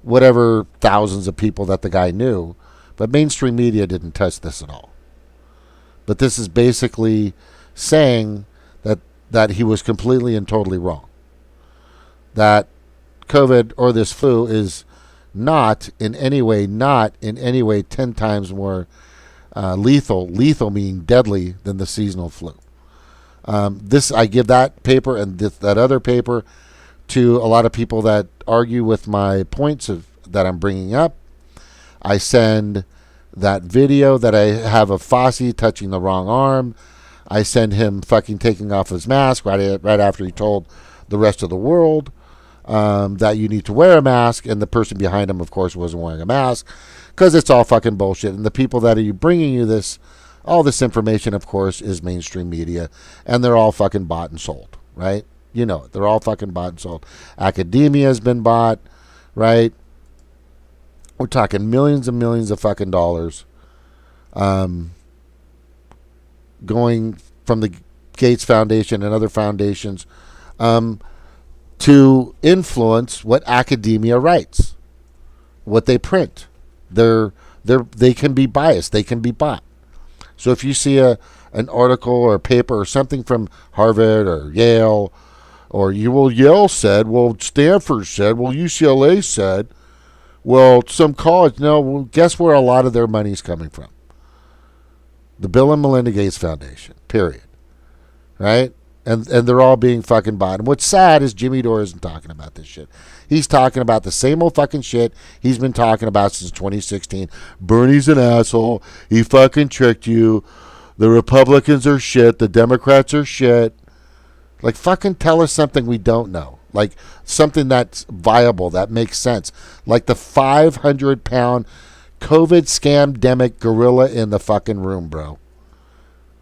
whatever thousands of people that the guy knew. But mainstream media didn't touch this at all. But this is basically saying that he was completely and totally wrong. That COVID or this flu is not in any way 10 times more lethal meaning deadly than the seasonal flu. I give that paper and that other paper to a lot of people that argue with my points that I'm bringing up. I send that video that I have of Fossey touching the wrong arm. I send him fucking taking off his mask right after he told the rest of the world that you need to wear a mask, and the person behind him, of course, wasn't wearing a mask, because it's all fucking bullshit. And the people that are bringing you all this information, of course, is mainstream media, and they're all fucking bought and sold, right? You know it. They're all fucking bought and sold. Academia has been bought, right? We're talking millions and millions of fucking dollars going from the Gates Foundation and other foundations to influence what academia writes, what they print. They can be biased. They can be bought. So if you see an article or a paper or something from Harvard or Yale, or Yale said, well, Stanford said, well, UCLA said, well, some college. No, well, guess where a lot of their money's coming from? The Bill and Melinda Gates Foundation, period. Right? And they're all being fucking bought. And what's sad is Jimmy Dore isn't talking about this shit. He's talking about the same old fucking shit he's been talking about since 2016. Bernie's an asshole. He fucking tricked you. The Republicans are shit. The Democrats are shit. Like, fucking tell us something we don't know. Like, something that's viable, that makes sense. Like the 500-pound COVID scam-demic gorilla in the fucking room, bro.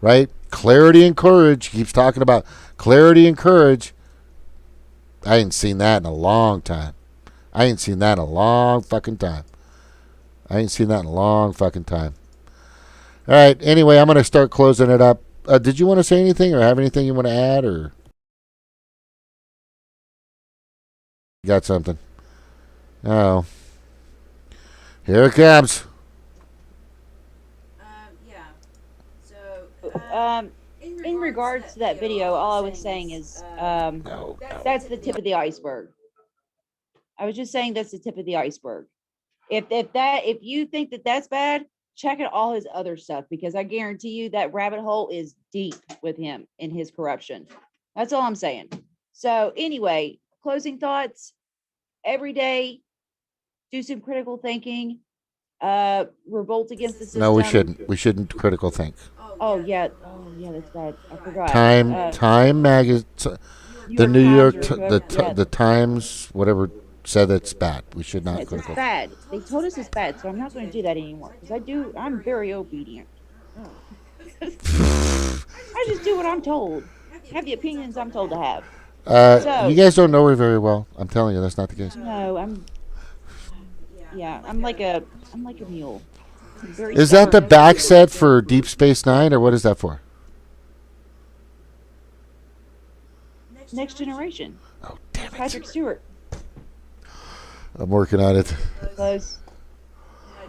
Right? Clarity and courage. He keeps talking about clarity and courage. I ain't seen that in a long time. I ain't seen that in a long fucking time. All right. Anyway, I'm going to start closing it up. Did you want to say anything or have anything you want to add, or you got something? Oh. Here it comes.
Yeah. So,
in regards to that video, all I was saying is that's the tip of the iceberg. I was just saying that's the tip of the iceberg. If you think that that's bad, check out all his other stuff, because I guarantee you that rabbit hole is deep with him in his corruption. That's all I'm saying. So anyway, closing thoughts. Every day, do some critical thinking. Revolt against the system.
No, we shouldn't. We shouldn't critical think.
Oh yeah, that's bad. I forgot.
Time magazine, the New York, the Times, whatever, said it's bad. We should not critical.
It's bad. They told us it's bad, so I'm not going to do that anymore, because I'm very obedient. I just do what I'm told. Have the opinions I'm told to have.
You guys don't know her very well. I'm telling you, that's not the case.
No, I'm like a mule.
Is that the back set for Deep Space Nine, or what is that for?
Next Generation.
Oh, damn it.
Patrick Stewart.
I'm working on it.
Close.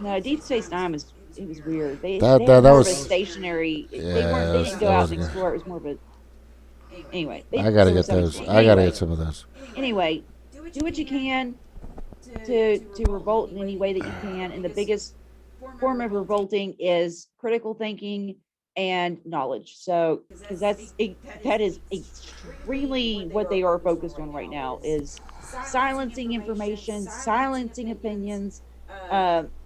No, Deep Space Nine was weird. They
that
had more
was
of a stationary.
Yeah,
they didn't go out and explore. It was more of a. Anyway,
I gotta get those. I gotta get some of those.
Anyway, do what you can to revolt in any way that you can, and the biggest form of revolting is critical thinking and knowledge. So, because that is extremely what they are focused on right now, is silencing information, silencing opinions,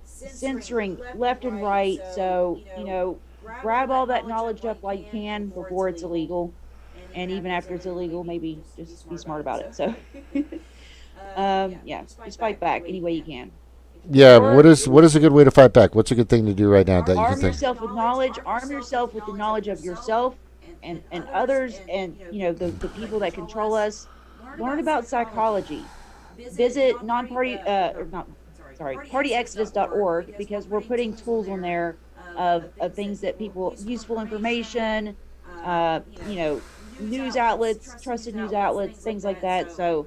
censoring left and right. So, grab all that knowledge up while you can before it's illegal. And even after it's illegal, maybe just be smart about it. So, just fight back any way you can.
Yeah, what is a good way to fight back? What's a good thing to do right now that you can
Arm
think?
yourself with knowledge. Arm yourself with the knowledge of yourself and others, and the people that control us. Learn about psychology. Visit partyexodus.org, because we're putting tools on there of things that people, useful information, news outlets, trusted news outlets, things like that. So,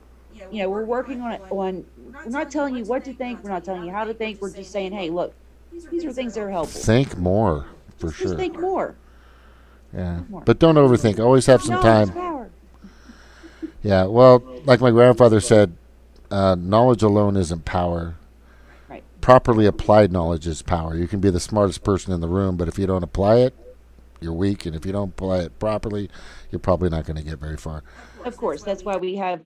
we're working on it. We're not telling you what to think. We're not telling you how to think. We're just saying, hey, look, these are things that are helpful.
Think more, for sure.
Just think more.
Yeah, but don't overthink. Always have some time.
Power.
Yeah, well, like my grandfather said, knowledge alone isn't power.
Right.
Properly applied knowledge is power. You can be the smartest person in the room, but if you don't apply it, you're weak, and if you don't apply it properly, you're probably not going to get very far.
Of course, that's why we have,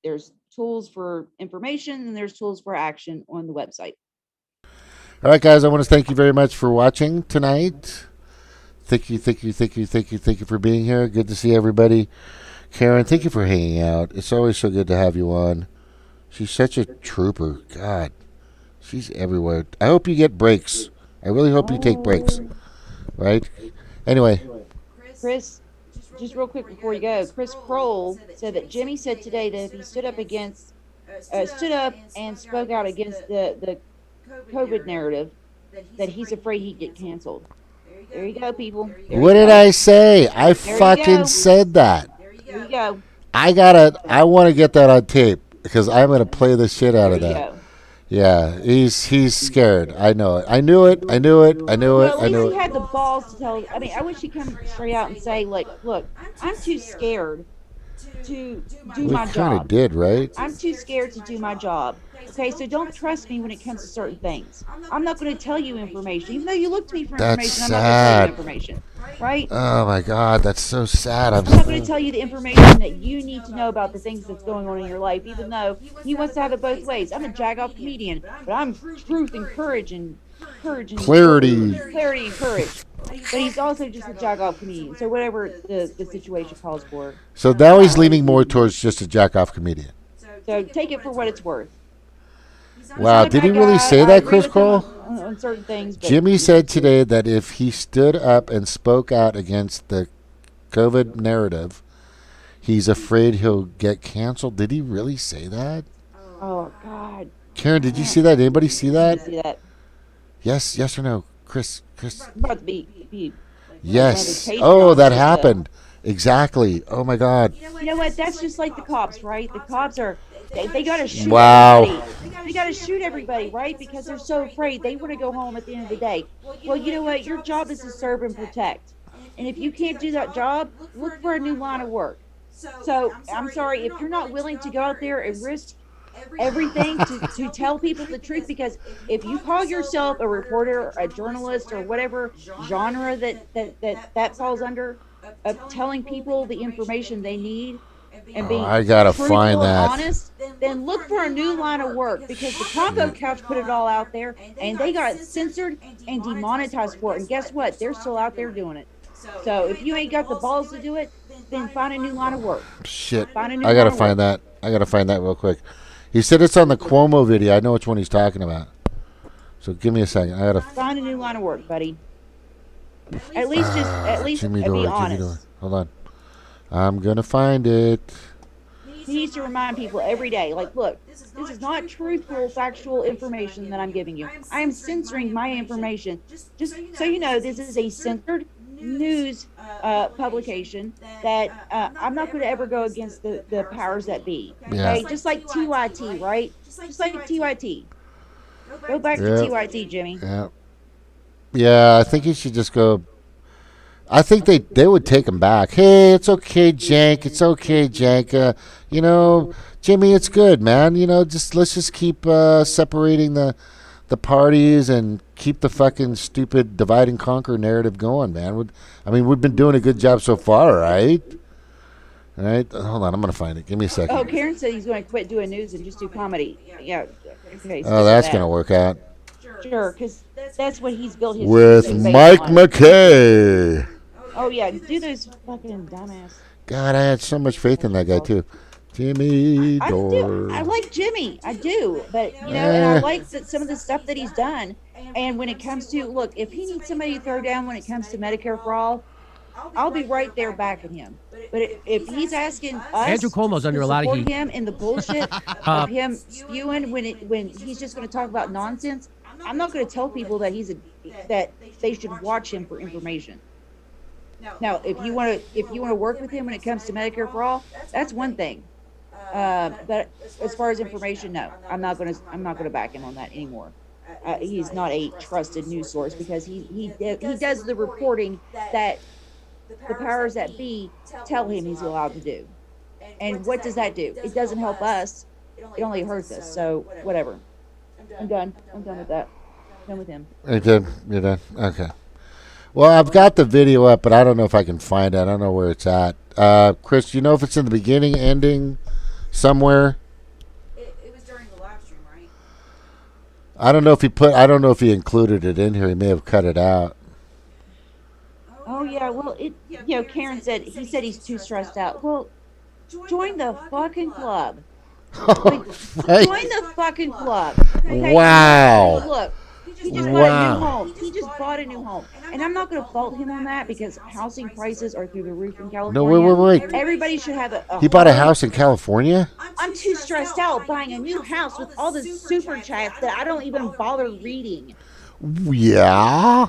there's tools for information and there's tools for action on the website.
All right, guys, I want to thank you very much for watching tonight. Thank you for being here. Good to see everybody. Karen, thank you for hanging out. It's always so good to have you on. She's such a trooper. God, she's everywhere. I hope you get breaks. I really hope you take breaks. Right? Anyway.
Chris, just real quick before you go, Chris Kroll said that Jimmy said today that if he stood up and spoke out against the COVID narrative, that he's afraid he'd get canceled. There you go, people.
What did I say? I fucking said that.
There you go.
I want to get that on tape because I'm going to play the shit out of that. Yeah, he's scared. I know it. I knew it.
Well, at least he had the balls to tell. I mean, I wish he'd come straight out and say, like, look, I'm too scared to do my job.
We kind of did, right?
I'm too scared to do my job. Okay, so don't trust me when it comes to certain things. I'm not going to tell you information, even though you look to me for information. I'm not going to tell you information, right?
Oh my God, that's so sad.
I'm not going to tell you the information that you need to know about the things that's going on in your life, even though he wants to have it both ways. I'm a jagoff comedian, but I'm truth and courage and
clarity
and courage. But he's also just a jagoff comedian. So whatever the situation calls for.
So now he's leaning more towards just a jack-off comedian.
So take it for what it's worth.
Wow, did he really say that, Chris Kroll?
On certain things.
Jimmy said today that if he stood up and spoke out against the COVID narrative, he's afraid he'll get canceled. Did he really say that?
Oh, God.
Karen, did you see that? Anybody see that?
Did you see that?
Yes or no? Chris.
About to be
yes. Oh, that happened. Exactly. Oh, my God.
You know what? That's just like the cops, right? The cops are... They got to shoot everybody. They got to shoot everybody, right? Because they're so afraid. They want to go home at the end of the day. Well, you know what? Your job is to serve and protect. And if you can't do that job, look for a new line of work. So, I'm sorry, if you're not willing to go out there and risk everything to tell people the truth, because if you call yourself a reporter, a journalist, or whatever genre that falls under, of telling people the information they need, and being
I gotta find that.
Honest, then look for a new line of work, because the Congo Couch put it all out there and they got censored and demonetized for it. And guess what? They're still out there doing it. So if you ain't got the balls to do it, then find a new line of work.
Shit. I gotta find that. I gotta find that real quick. He said it's on the Cuomo video. I know which one he's talking about. So give me a second. I gotta
find a new line of work, buddy. At least
Jimmy
be
Dore,
honest.
Jimmy Dore. Hold on. I'm going to find it.
He needs to remind people every day, like, look, this is not truthful, factual information that I'm giving you. I am censoring my information. Just so you know, this is a censored news publication that I'm not going to ever go against the powers that be. Okay?
Yeah.
Just like TYT, right? Just like TYT. Go back to TYT, Jimmy.
Yeah, I think he should just go. I think they would take him back. Hey, it's okay, Jank. It's okay, Jank. Jimmy, it's good, man. Let's just keep separating the parties and keep the fucking stupid divide and conquer narrative going, man. We've been doing a good job so far, right? All right. Hold on, I'm gonna find it. Give me a second.
Oh, Karen said he's going to quit doing news and just do comedy. Yeah. Okay.
Oh, that's gonna work out.
Sure, because that's what he's built his.
With Mike McKay.
Oh yeah, do those fucking dumbass.
God, I had so much faith in that guy too, Jimmy Dore.
I like Jimmy, I do, but and I like some of the stuff that he's done. And when it comes to look, if he needs somebody to throw down when it comes to Medicare for all, I'll be right there backing him. But if he's asking us,
Andrew Cuomo's under a lot of heat.
Him in the bullshit of him spewing when he's just going to talk about nonsense, I'm not going to tell people that that they should watch him for information. Now, if you want to work with him when it comes to Medicare for all, that's one thing. But as far as information, no, I'm not going to back him on that anymore. He's not a trusted news source because he does the reporting that the powers that be tell him he's allowed to do. And what does that do? It doesn't help us. It only hurts us. So whatever. I'm done. I'm done with that. Done with him.
You're done. Okay. Well, I've got the video up, but I don't know if I can find it. I don't know where it's at. Chris, do you know if it's in the beginning, ending, somewhere?
It was during the live stream, right?
I don't know if he included it in here. He may have cut it out.
Oh yeah, well Karen said he's too stressed out. Well, join the fucking club. Like,
Right?
join the fucking club. Okay?
Wow.
Look, he just bought a
Wow.
new home. He just bought a new home, and I'm not going to fault him on that because housing prices are through the roof in California.
No, wait.
Everybody should have a
He bought a house in California?
I'm too stressed out buying a new house with all the super chats that I don't even bother reading.
Yeah.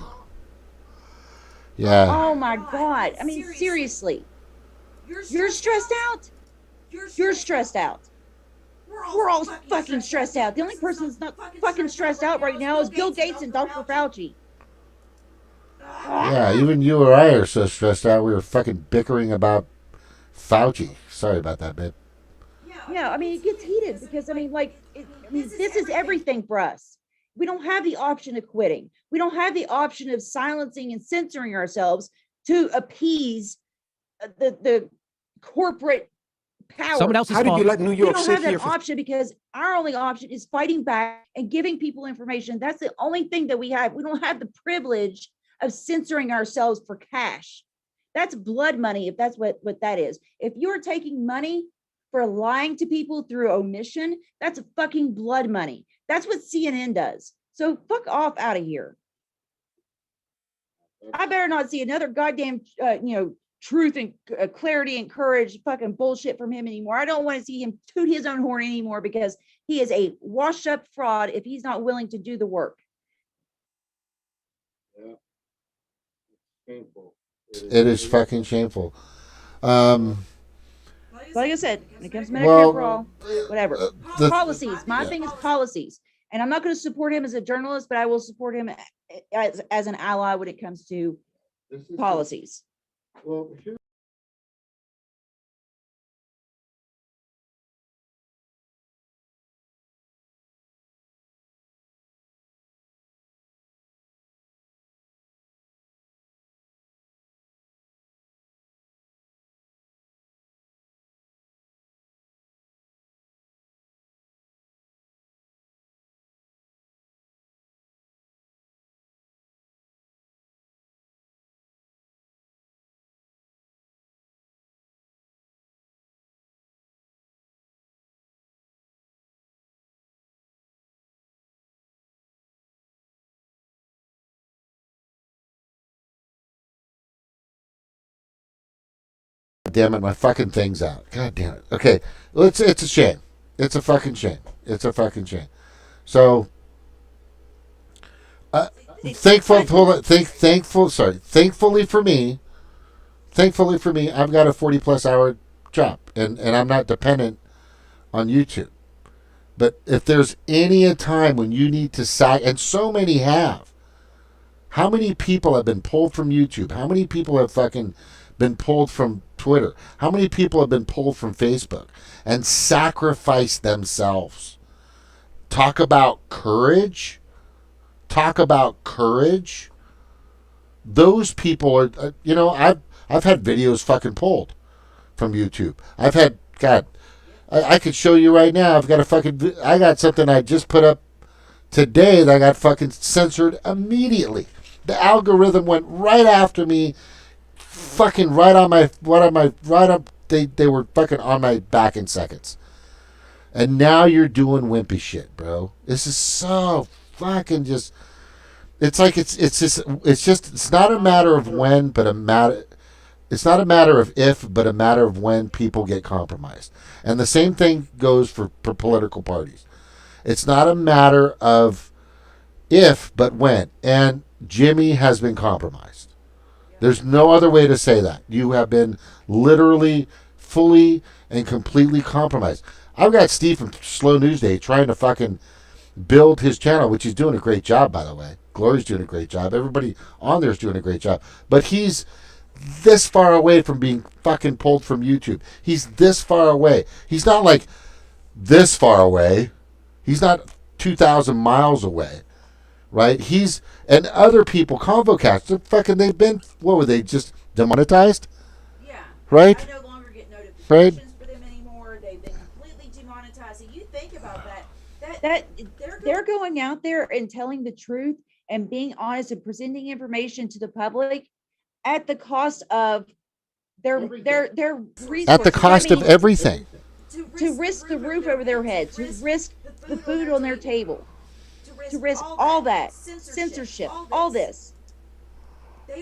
Yeah.
Oh my God. I mean, seriously. You're stressed out? You're stressed out. We're all fucking stressed out. The only person that's not fucking stressed out right now is Bill Gates and Dr. Fauci.
Yeah, even you or I are so stressed out. We were fucking bickering about Fauci. Sorry about that, babe.
Yeah, I mean, it gets heated because, this is everything for us. We don't have the option of quitting. We don't have the option of silencing and censoring ourselves to appease the corporate power.
Someone else's
How did you let New York
we don't
sit
have that
here for
option because our only option is fighting back and giving people information. That's the only thing that we have. We don't have the privilege of censoring ourselves for cash. That's blood money, if that's what that is. If you're taking money for lying to people through omission, that's fucking blood money. That's what CNN does. So fuck off out of here. I better not see another goddamn, truth and clarity and courage fucking bullshit from him anymore. I don't want to see him toot his own horn anymore because he is a washed up fraud if he's not willing to do the work.
Yeah. Shameful. It is fucking shameful.
Like I said, when it comes to Medicare for all, whatever. Policies. My thing is policies. And I'm not going to support him as a journalist, but I will support him as an ally when it comes to policies.
Well, damn it, my fucking thing's out. God damn it. Okay, it's a shame. It's a fucking shame. It's a fucking shame. So, thankfully for me, I've got a 40+ hour job, and I'm not dependent on YouTube. But if there's any a time when you need to sack, and so many have, how many people have been pulled from YouTube? How many people have fucking been pulled from Twitter? How many people have been pulled from Facebook and sacrificed themselves? Talk about courage. Talk about courage. Those people are, I've had videos fucking pulled from YouTube. I've had, God, I could show you right now. I got something I just put up today that I got fucking censored immediately. The algorithm went right after me, fucking right up. They were fucking on my back in seconds. And now you're doing wimpy shit, bro. This is so fucking just. It's like it's not a matter of when, but it's not a matter of if, but a matter of when people get compromised. And the same thing goes for political parties. It's not a matter of if, but when. And Jimmy has been compromised. There's no other way to say that. You have been literally, fully, and completely compromised. I've got Steve from Slow News Day trying to fucking build his channel, which he's doing a great job, by the way. Glory's doing a great job. Everybody on there is doing a great job. But he's this far away from being fucking pulled from YouTube. He's this far away. He's not like this far away. He's not 2,000 miles away. right? He's and other people, ConvoCast, they've been, what were they, just demonetized?
Yeah.
Right?
I no longer get notifications
Right?
for them anymore. They've been completely demonetized. So you think about that.
That they're going out there and telling the truth and being honest and presenting information to the public at the cost of their resources.
At the cost of everything.
To risk the roof over their head, to risk the food on their table, to risk all that censorship, all this.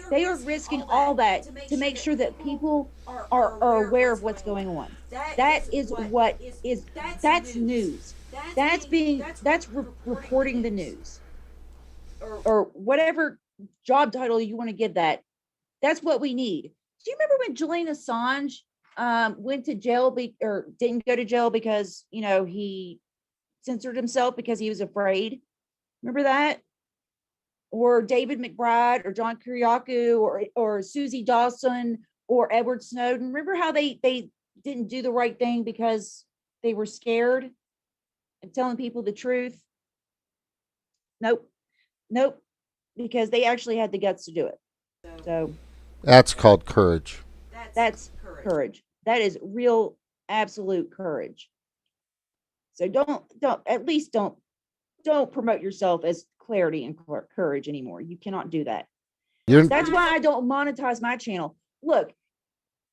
They are risking all that to make sure that people are aware of what's going on. That is what is that's news. That's reporting the news, or whatever job title you want to give that. That's what we need. Do you remember when Julian Assange went to jail or didn't go to jail because he censored himself because he was afraid? Remember that? Or David McBride or John Kiriakou or Susie Dawson or Edward Snowden. Remember how they didn't do the right thing because they were scared of telling people the truth? Nope. Because they actually had the guts to do it. So
That's called courage.
that's courage. That is real, absolute courage. So don't promote yourself as clarity and courage anymore. You cannot do that. That's why I don't monetize my channel. Look,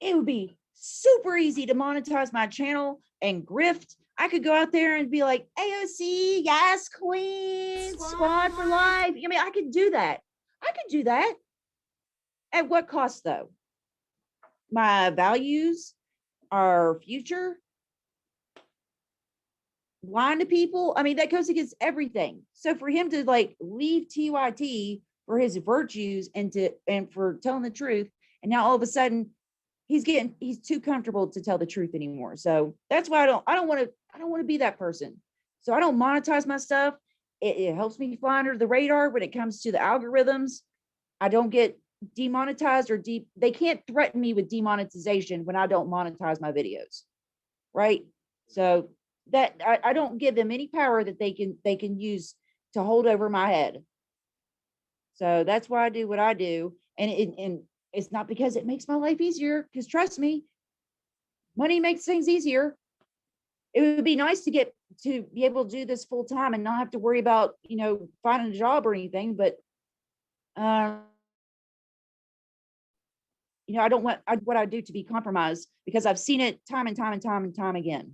it would be super easy to monetize my channel and grift. I could go out there and be like, AOC, yes, queen, squad for life. I mean, I could do that. At what cost, though? My values, our future, lying to people. I mean, that goes against everything. So for him to leave TYT for his virtues and for telling the truth, and now all of a sudden he's too comfortable to tell the truth anymore. So that's why I don't want to be that person. So I don't monetize my stuff. It helps me fly under the radar when it comes to the algorithms. I don't get demonetized they can't threaten me with demonetization when I don't monetize my videos. Right? So that I don't give them any power that they can use to hold over my head. So that's why I do what I do. And it's not because it makes my life easier, because trust me, money makes things easier. It would be nice to be able to do this full time and not have to worry about, finding a job or anything. But, I don't want what I do to be compromised, because I've seen it time and time and time and time again.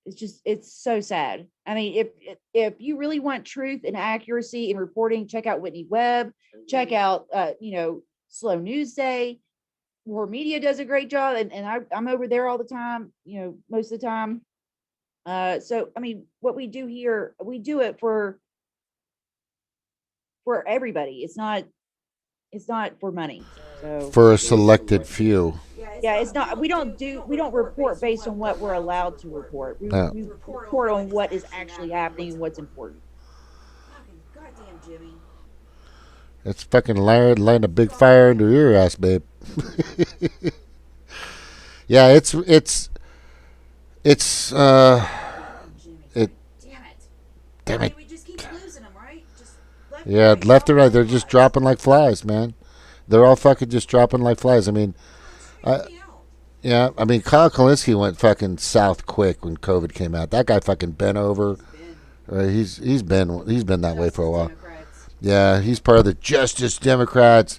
It's so sad. I mean, if you really want truth and accuracy in reporting, check out Whitney Webb, check out, Slow News Day. War Media does a great job, and I'm over there all the time, most of the time. So, I mean, what we do here, we do it for everybody. It's not for money. So
For a selected few.
yeah, it's not. We don't report based on what we're allowed to report. We report on what is actually happening and what's important.
Goddamn Jimmy.
It's fucking lighting a big fire under your ass, babe. Yeah, it's damn it.
We just keep losing them, right? Just
Left and right, they're just dropping like flies, man. They're all fucking just dropping like flies. I mean, Kyle Kalinske went fucking south quick when COVID came out. That guy fucking bent over. Right, he's been that way for a while. Yeah, he's part of the Justice Democrats,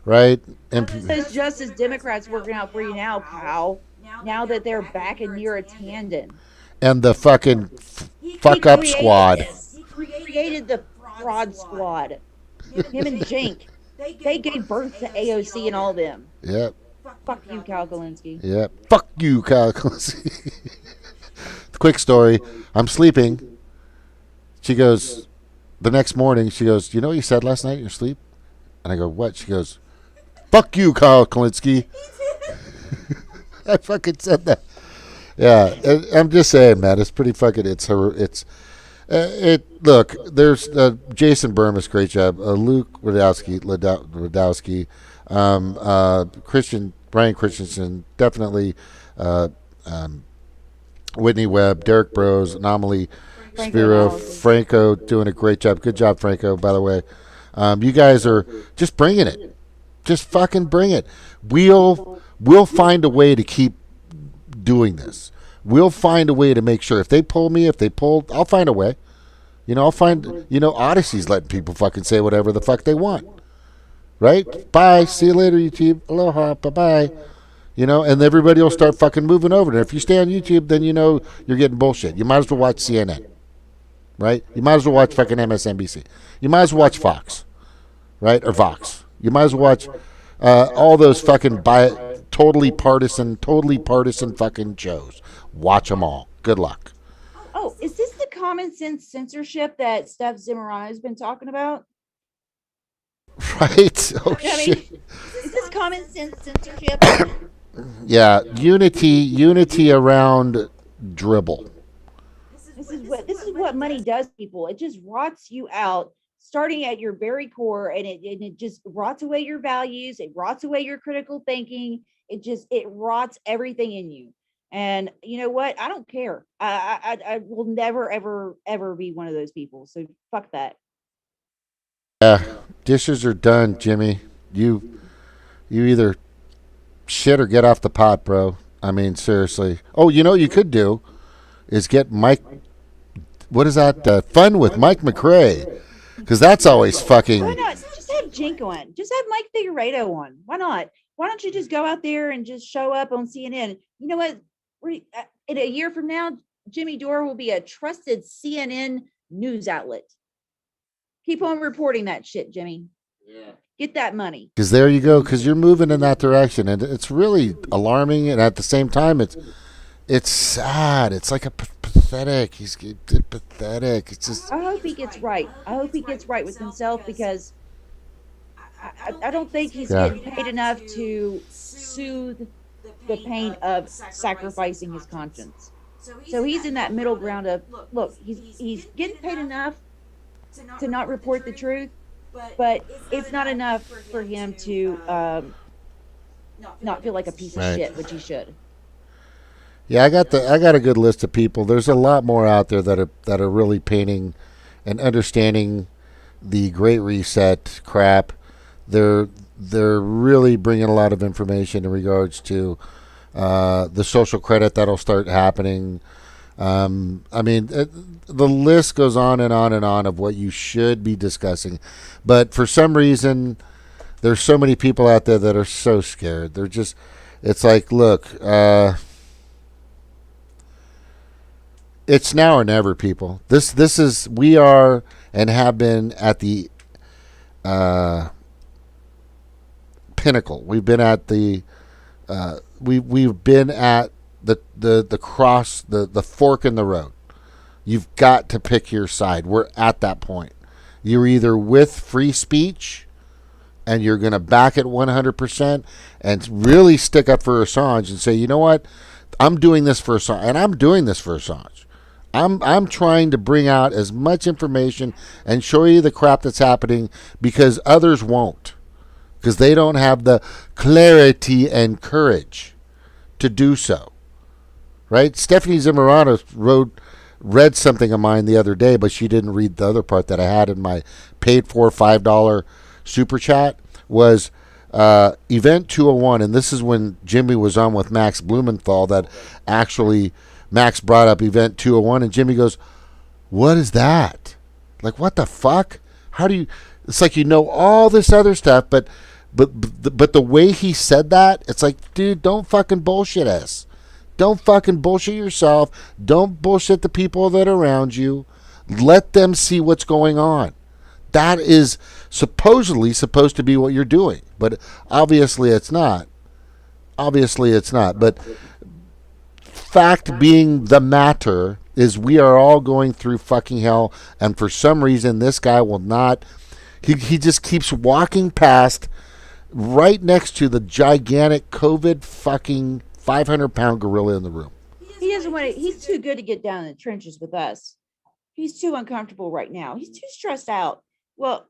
right?
Those Justice Democrats working out for you now, pal. Now that they're back in your tandem.
And the fucking fuck up squad.
He created the fraud squad. Him and Jink. They gave birth to AOC and all of them.
Yep.
Fuck you, Kyle Kalinske.
Yep. Fuck you, Kyle Kalinske. Quick story. I'm sleeping. She goes, the next morning, she goes, you know what you said last night in your sleep? And I go, what? She goes, fuck you, Kyle Kalinske. I fucking said that. Yeah, I'm just saying, man. It's pretty fucking. Look, there's Jason Burmis, great job. Luke Radowski, Brian Christensen, definitely. Whitney Webb, Derek Bros, Anomaly, Spiro, Franco doing a great job. Good job, Franco, by the way. You guys are just bringing it. Just fucking bring it. We'll find a way to keep doing this. We'll find a way to make sure if they pull me, I'll find a way. I'll find, Odyssey's letting people fucking say whatever the fuck they want. Right? Bye. See you later, YouTube. Aloha. Bye-bye. And everybody will start fucking moving over. And if you stay on YouTube, then you're getting bullshit. You might as well watch CNN. Right? You might as well watch fucking MSNBC. You might as well watch Fox. Right? Or Vox. You might as well watch all those fucking totally partisan fucking shows. Watch them all. Good luck.
Oh, is this the common sense censorship that Steph Zimmerman has been talking about?
Right? Oh, shit.
Is this common sense censorship?
Yeah, unity around dribble.
This is what money does, people. It just rots you out, starting at your very core, and it just rots away your values. It rots away your critical thinking. It rots everything in you. And you know what? I don't care. I will never ever be one of those people. So fuck that.
Yeah, dishes are done, Jimmy. You either shit or get off the pot, bro. I mean, seriously. Oh, what you could do is get Mike. What is that? Fun with Mike McRae, because that's always fucking.
Why not? Just have Jink on. Just have Mike Figueredo on. Why not? Why don't you just go out there and just show up on CNN? You know what? In a year from now, Jimmy Dore will be a trusted CNN news outlet. Keep on reporting that shit, Jimmy. Yeah. Get that money.
Because there you go. Because you're moving in that direction, and it's really alarming. And at the same time, it's sad. It's like a pathetic. He's pathetic. It's just.
I hope he gets right. I hope he gets right with himself, because I don't think he's getting paid enough to soothe the pain of sacrificing his conscience. So he's in that middle ground of, look, he's getting paid enough to not report the truth, but it's not enough for him to not feel like a piece of shit, which he should.
Yeah, I got a good list of people. There's a lot more out there that are really painting and understanding the Great Reset crap. They're really bringing a lot of information in regards to the social credit that'll start happening. I mean, the list goes on and on and on of what you should be discussing. But for some reason, there's so many people out there that are so scared. They're just, it's like, look, it's now or never, people. This is, we are and have been at the pinnacle. We've been at the we've been at the cross, the fork in the road. You've got to pick your side. We're at that point. You're either with free speech and you're going to back it 100% and really stick up for Assange and say, you know what, I'm doing this for Assange, and I'm doing this for Assange. I'm trying to bring out as much information and show you the crap that's happening, because others won't, because they don't have the clarity and courage to do so. Right? Stephanie Zimmerman read something of mine the other day, but she didn't read the other part that I had in my paid for $5 super chat. Was Event 201, and this is when Jimmy was on with Max Blumenthal, that actually Max brought up Event 201, and Jimmy goes, what is that? Like, what the fuck? How do you, it's like, all this other stuff, but the way he said that, it's like, dude, don't fucking bullshit us. Don't fucking bullshit yourself. Don't bullshit the people that are around you. Let them see what's going on. That is supposedly supposed to be what you're doing, but obviously it's not. But fact being the matter is, we are all going through fucking hell, and for some reason this guy will not. He just keeps walking past right next to the gigantic COVID fucking 500-pound gorilla in the room.
He doesn't want to. He's too good to get down in the trenches with us. He's too uncomfortable right now. He's too stressed out. Well,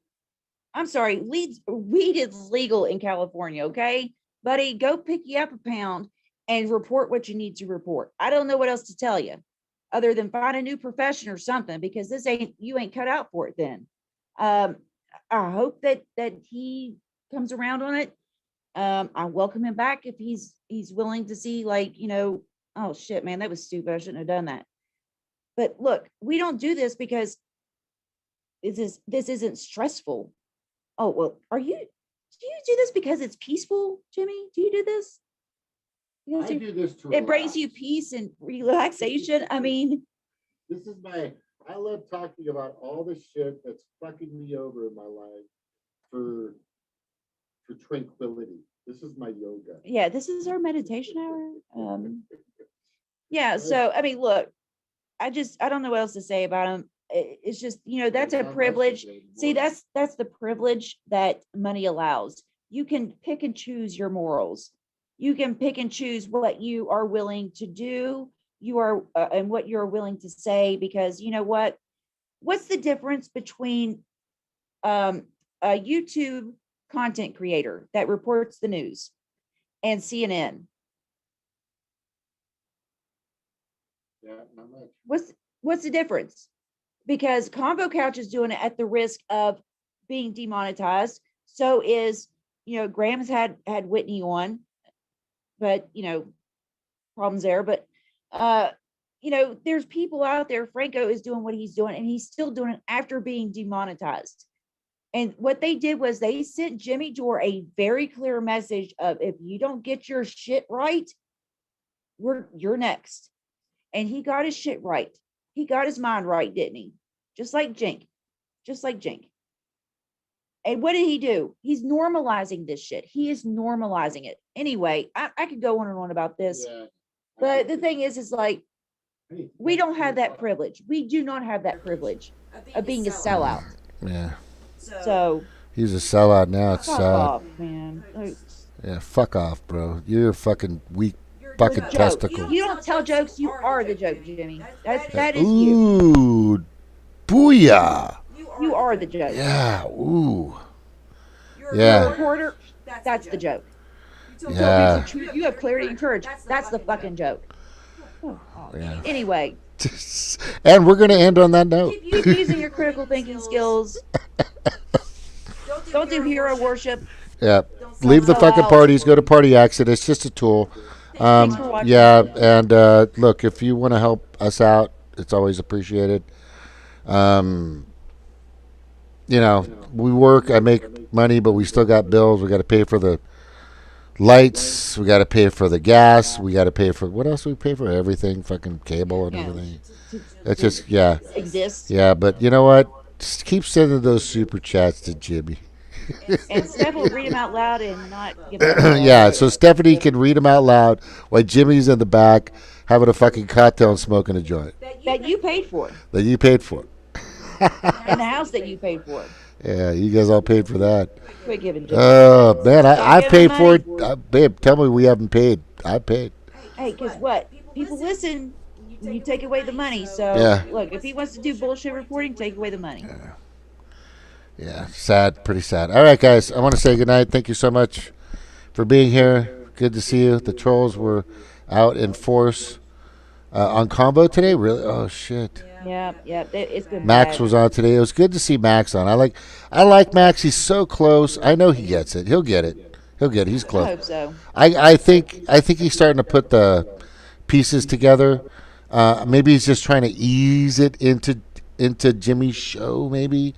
I'm sorry. Weed is legal in California, okay? Buddy, go pick you up a pound and report what you need to report. I don't know what else to tell you. other than find a new profession or something, because you ain't cut out for it then. I hope that he comes around on it. I welcome him back if he's willing to see, like, oh shit, man, that was stupid. I shouldn't have done that. But look, we don't do this because this isn't stressful. Oh, well, do you do this because it's peaceful, Jimmy? Do you do this?
I do this to
It brings
relax.
you peace and relaxation. I mean,
This is I love talking about all the shit that's fucking me over in my life for tranquility. This is my yoga.
yeah, this is our meditation hour. Yeah, so I mean, look, I don't know what else to say about him. It's just, that's a privilege. See, that's the privilege that money allows. You can pick and choose your morals. You can pick and choose what you are willing to do. You are and what you're willing to say, because you know what? What's the difference between a YouTube content creator that reports the news and CNN?
Yeah, not much.
What's the difference? Because Convo Couch is doing it at the risk of being demonetized. So is, Graham's had Whitney on, but problems there. But there's people out there. Franco is doing what he's doing, and he's still doing it after being demonetized. And what they did was they sent Jimmy Dore a very clear message of, if you don't get your shit right, you're next. And he got his shit right. He got his mind right, didn't he? Just like Jink. And what did he do? He's normalizing this shit. He is normalizing it. Anyway, I could go on and on about this.
Yeah.
But the thing is like, we don't have that privilege. We do not have that privilege of being a sellout.
Yeah.
So
He's a sellout now. It's
fuck
sad.
off, man.
Yeah, fuck off, bro. You're a fucking weak fucking
Joke.
testicle.
You don't tell jokes. You are the joke, Jimmy. That is you.
Ooh, booyah.
You are the joke.
Yeah, ooh.
You're a
Yeah,
reporter. That's the joke.
yeah.
You have clarity and courage. That's the fucking joke.
Yeah.
Anyway,
And we're going to end on that note.
keep using your critical thinking skills. Don't do hero worship.
Yeah. Leave the fucking parties. Go to Party Exit. It's just a tool.
Thanks for watching.
Yeah, and look, if you want to help us out, it's always appreciated. We work. I make money, but we still got bills. We got to pay for the lights. We got to pay for the gas. We got to pay for what else? We pay for everything, fucking cable and everything. It's just
Exists.
yeah. But you know what? Just keep sending those super chats to Jimmy.
And Steph will read them out loud and not give
Yeah, so Stephanie can read them out loud while Jimmy's in the back having a fucking cocktail and smoking a joint
that you paid for,
that you paid for.
and the house that you paid for.
Yeah, you guys all paid for that.
Quit giving jokes.
Oh, man, I
Don't give
paid
him
for it.
money.
Babe, tell me we haven't paid. I paid.
Hey, because what? People listen when you take away the money. So,
Yeah.
look, if he wants to do bullshit reporting, take away the money.
Yeah, sad, pretty sad. All right, guys, I want to say goodnight. Thank you so much for being here. Good to see you. The trolls were out in force on combo today. Really? Oh, shit.
Yeah. It's been
Max
bad.
was on today. It was good to see Max on. I like Max. He's so close. I know he gets it. He'll get it. He's
I
close.
hope so.
I think he's starting to put the pieces together. Maybe he's just trying to ease it into Jimmy's show, maybe.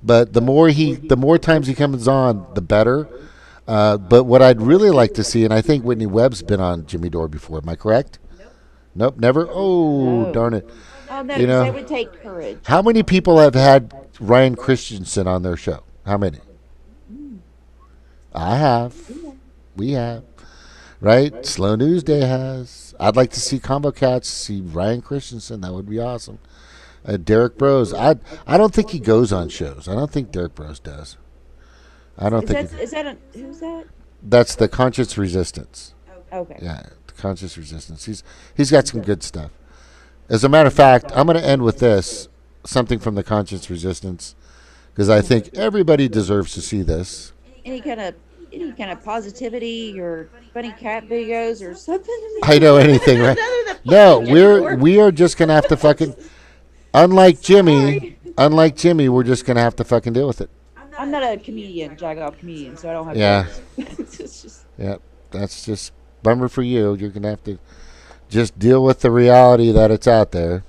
But the more times he comes on, the better. But what I'd really like to see, and I think Whitney Webb's been on Jimmy Dore before. Am I correct? Nope, never. Oh,
No.
darn it.
Oh, no,
You know,
that would take courage.
How many people have had Ryan Christensen on their show? How many? I have. We have. Right? Slow News Day has. I'd like to see Combo Cats see Ryan Christensen. That would be awesome. Derek Bros. I don't think he goes on shows. I don't think Derek Bros does. I don't think.
Who's that?
That's the Conscious Resistance.
Okay.
Yeah, the Conscious Resistance. He's got some good stuff. As a matter of fact, I'm going to end with this, something from the Conscious Resistance, because I think everybody deserves to see this.
Any kind of any kind of positivity or funny cat videos or something.
I know anything, right? No, we are just gonna have to fucking. Unlike Jimmy, we're just gonna have to fucking deal with it.
I'm not a comedian, jagoff comedian, so I don't have.
Yeah.
It's just.
Yeah, that's just bummer for you. You're gonna have to just deal with the reality that it's out there.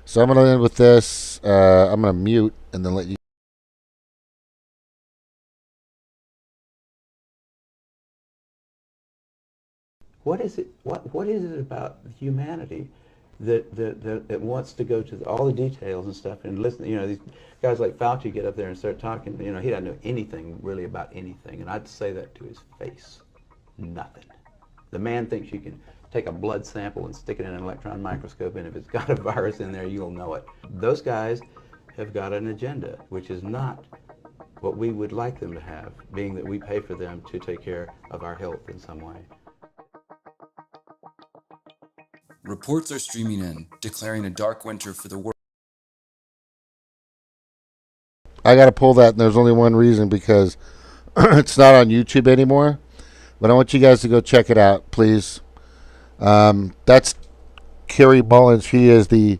So I'm gonna end with this. I'm gonna mute and then let you.
What is it? What is it about humanity that wants to go to all the details and stuff and listen? You know, these guys like Fauci get up there and start talking. You know, he doesn't know anything really about anything, and I'd say that to his face. Nothing. The man thinks you can take a blood sample and stick it in an electron microscope, and if it's got a virus in there, you'll know it. Those guys have got an agenda, which is not what we would like them to have, being that we pay for them to take care of our health in some way.
Reports are streaming in, declaring a dark winter for the world.
I got to pull that, and there's only one reason, because it's not on YouTube anymore. But I want you guys to go check it out, please. That's Carrie Mullen. She is the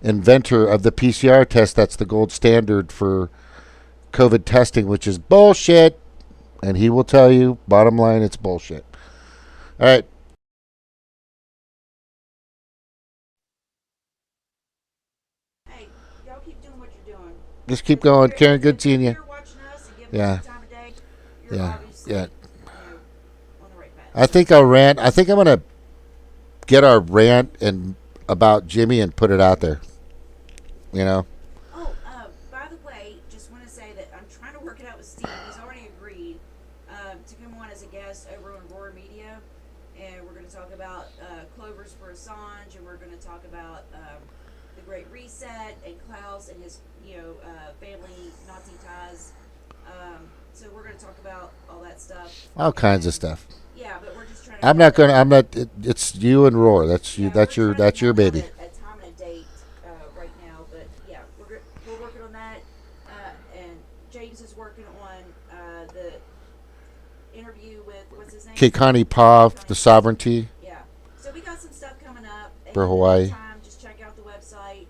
inventor of the PCR test. That's the gold standard for COVID testing, which is bullshit. And he will tell you, bottom line, it's bullshit. All right. Just keep going, Karen. Good seeing you. Yeah. Yeah. I think I'll rant. I think I'm gonna get our rant and about Jimmy and put it out there. You know.
Oh, by the way, just want to say that I'm trying to work it out with Steve. He's already agreed to come on as a guest over on Dore Media, and we're going to talk about Clovers for Assange, and we're going to talk about the Great Reset and Klaus and his, family Nazi ties. So we're going to talk about all that stuff.
All kinds of stuff.
Yeah, but we're just trying to.
I'm not. It's you and Roar. That's you. That's your baby.
A time and a date right now, but yeah, we're working on that, and James is working on the interview with what's his name?
Keikani Pav, the sovereignty.
Yeah, so we got some stuff coming up
for Hawaii.
In the meantime, just check out the website.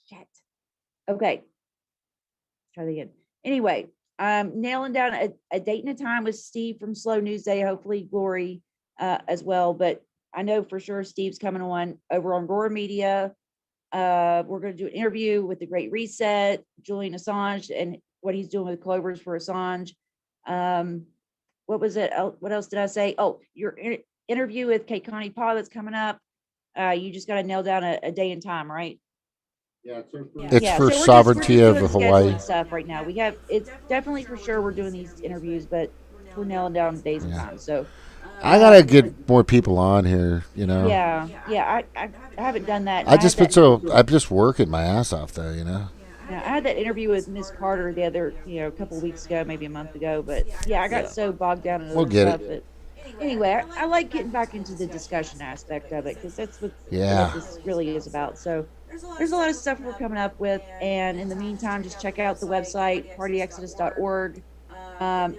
Shit. Okay. Try that again. Anyway, I'm nailing down a date and a time with Steve from Slow News Day, hopefully Glory as well. But I know for sure Steve's coming on over on Dore Media. We're going to do an interview with the Great Reset, Julian Assange, and what he's doing with Clovers for Assange. What was it? What else did I say? Oh, your interview with Keikani Pa that's coming up. You just got to nail down a day and time, right?
Yeah, it's for
so
sovereignty
we're
of
just
Hawaii.
Stuff right now. We have it's definitely for sure we're doing these interviews, but we're nailing down days and times. So
I gotta get more people on here.
Yeah. I haven't done that.
I'm just working my ass off though.
Yeah, I had that interview with Miss Carter the other, a couple of weeks ago, maybe a month ago. But yeah, I got so bogged down in other stuff that. Anyway, I like getting back into the discussion aspect of it because that's what this really is about. So there's a lot of stuff we're coming up with, and in the meantime, just check out the website partyexodus.org.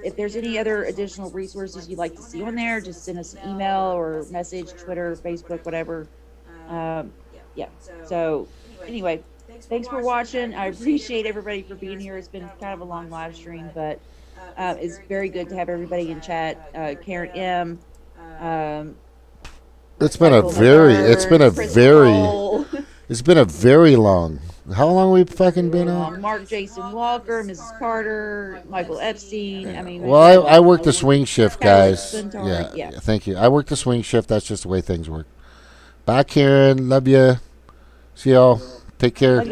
If there's any other additional resources you'd like to see on there, just send us an email or message, Twitter, Facebook, whatever. So anyway, thanks for watching. I appreciate everybody for being here. It's been kind of a long live stream, but it's very good to have everybody in chat. Karen M.
It's been a very long. How long have we fucking been on?
Mark Jason Walker, Mrs. Carter, Michael Epstein. I mean,
well, I work the swing shift, guys. Yeah, thank you. I work the swing shift. That's just the way things work. Bye, Karen. Love you. See y'all. Take care.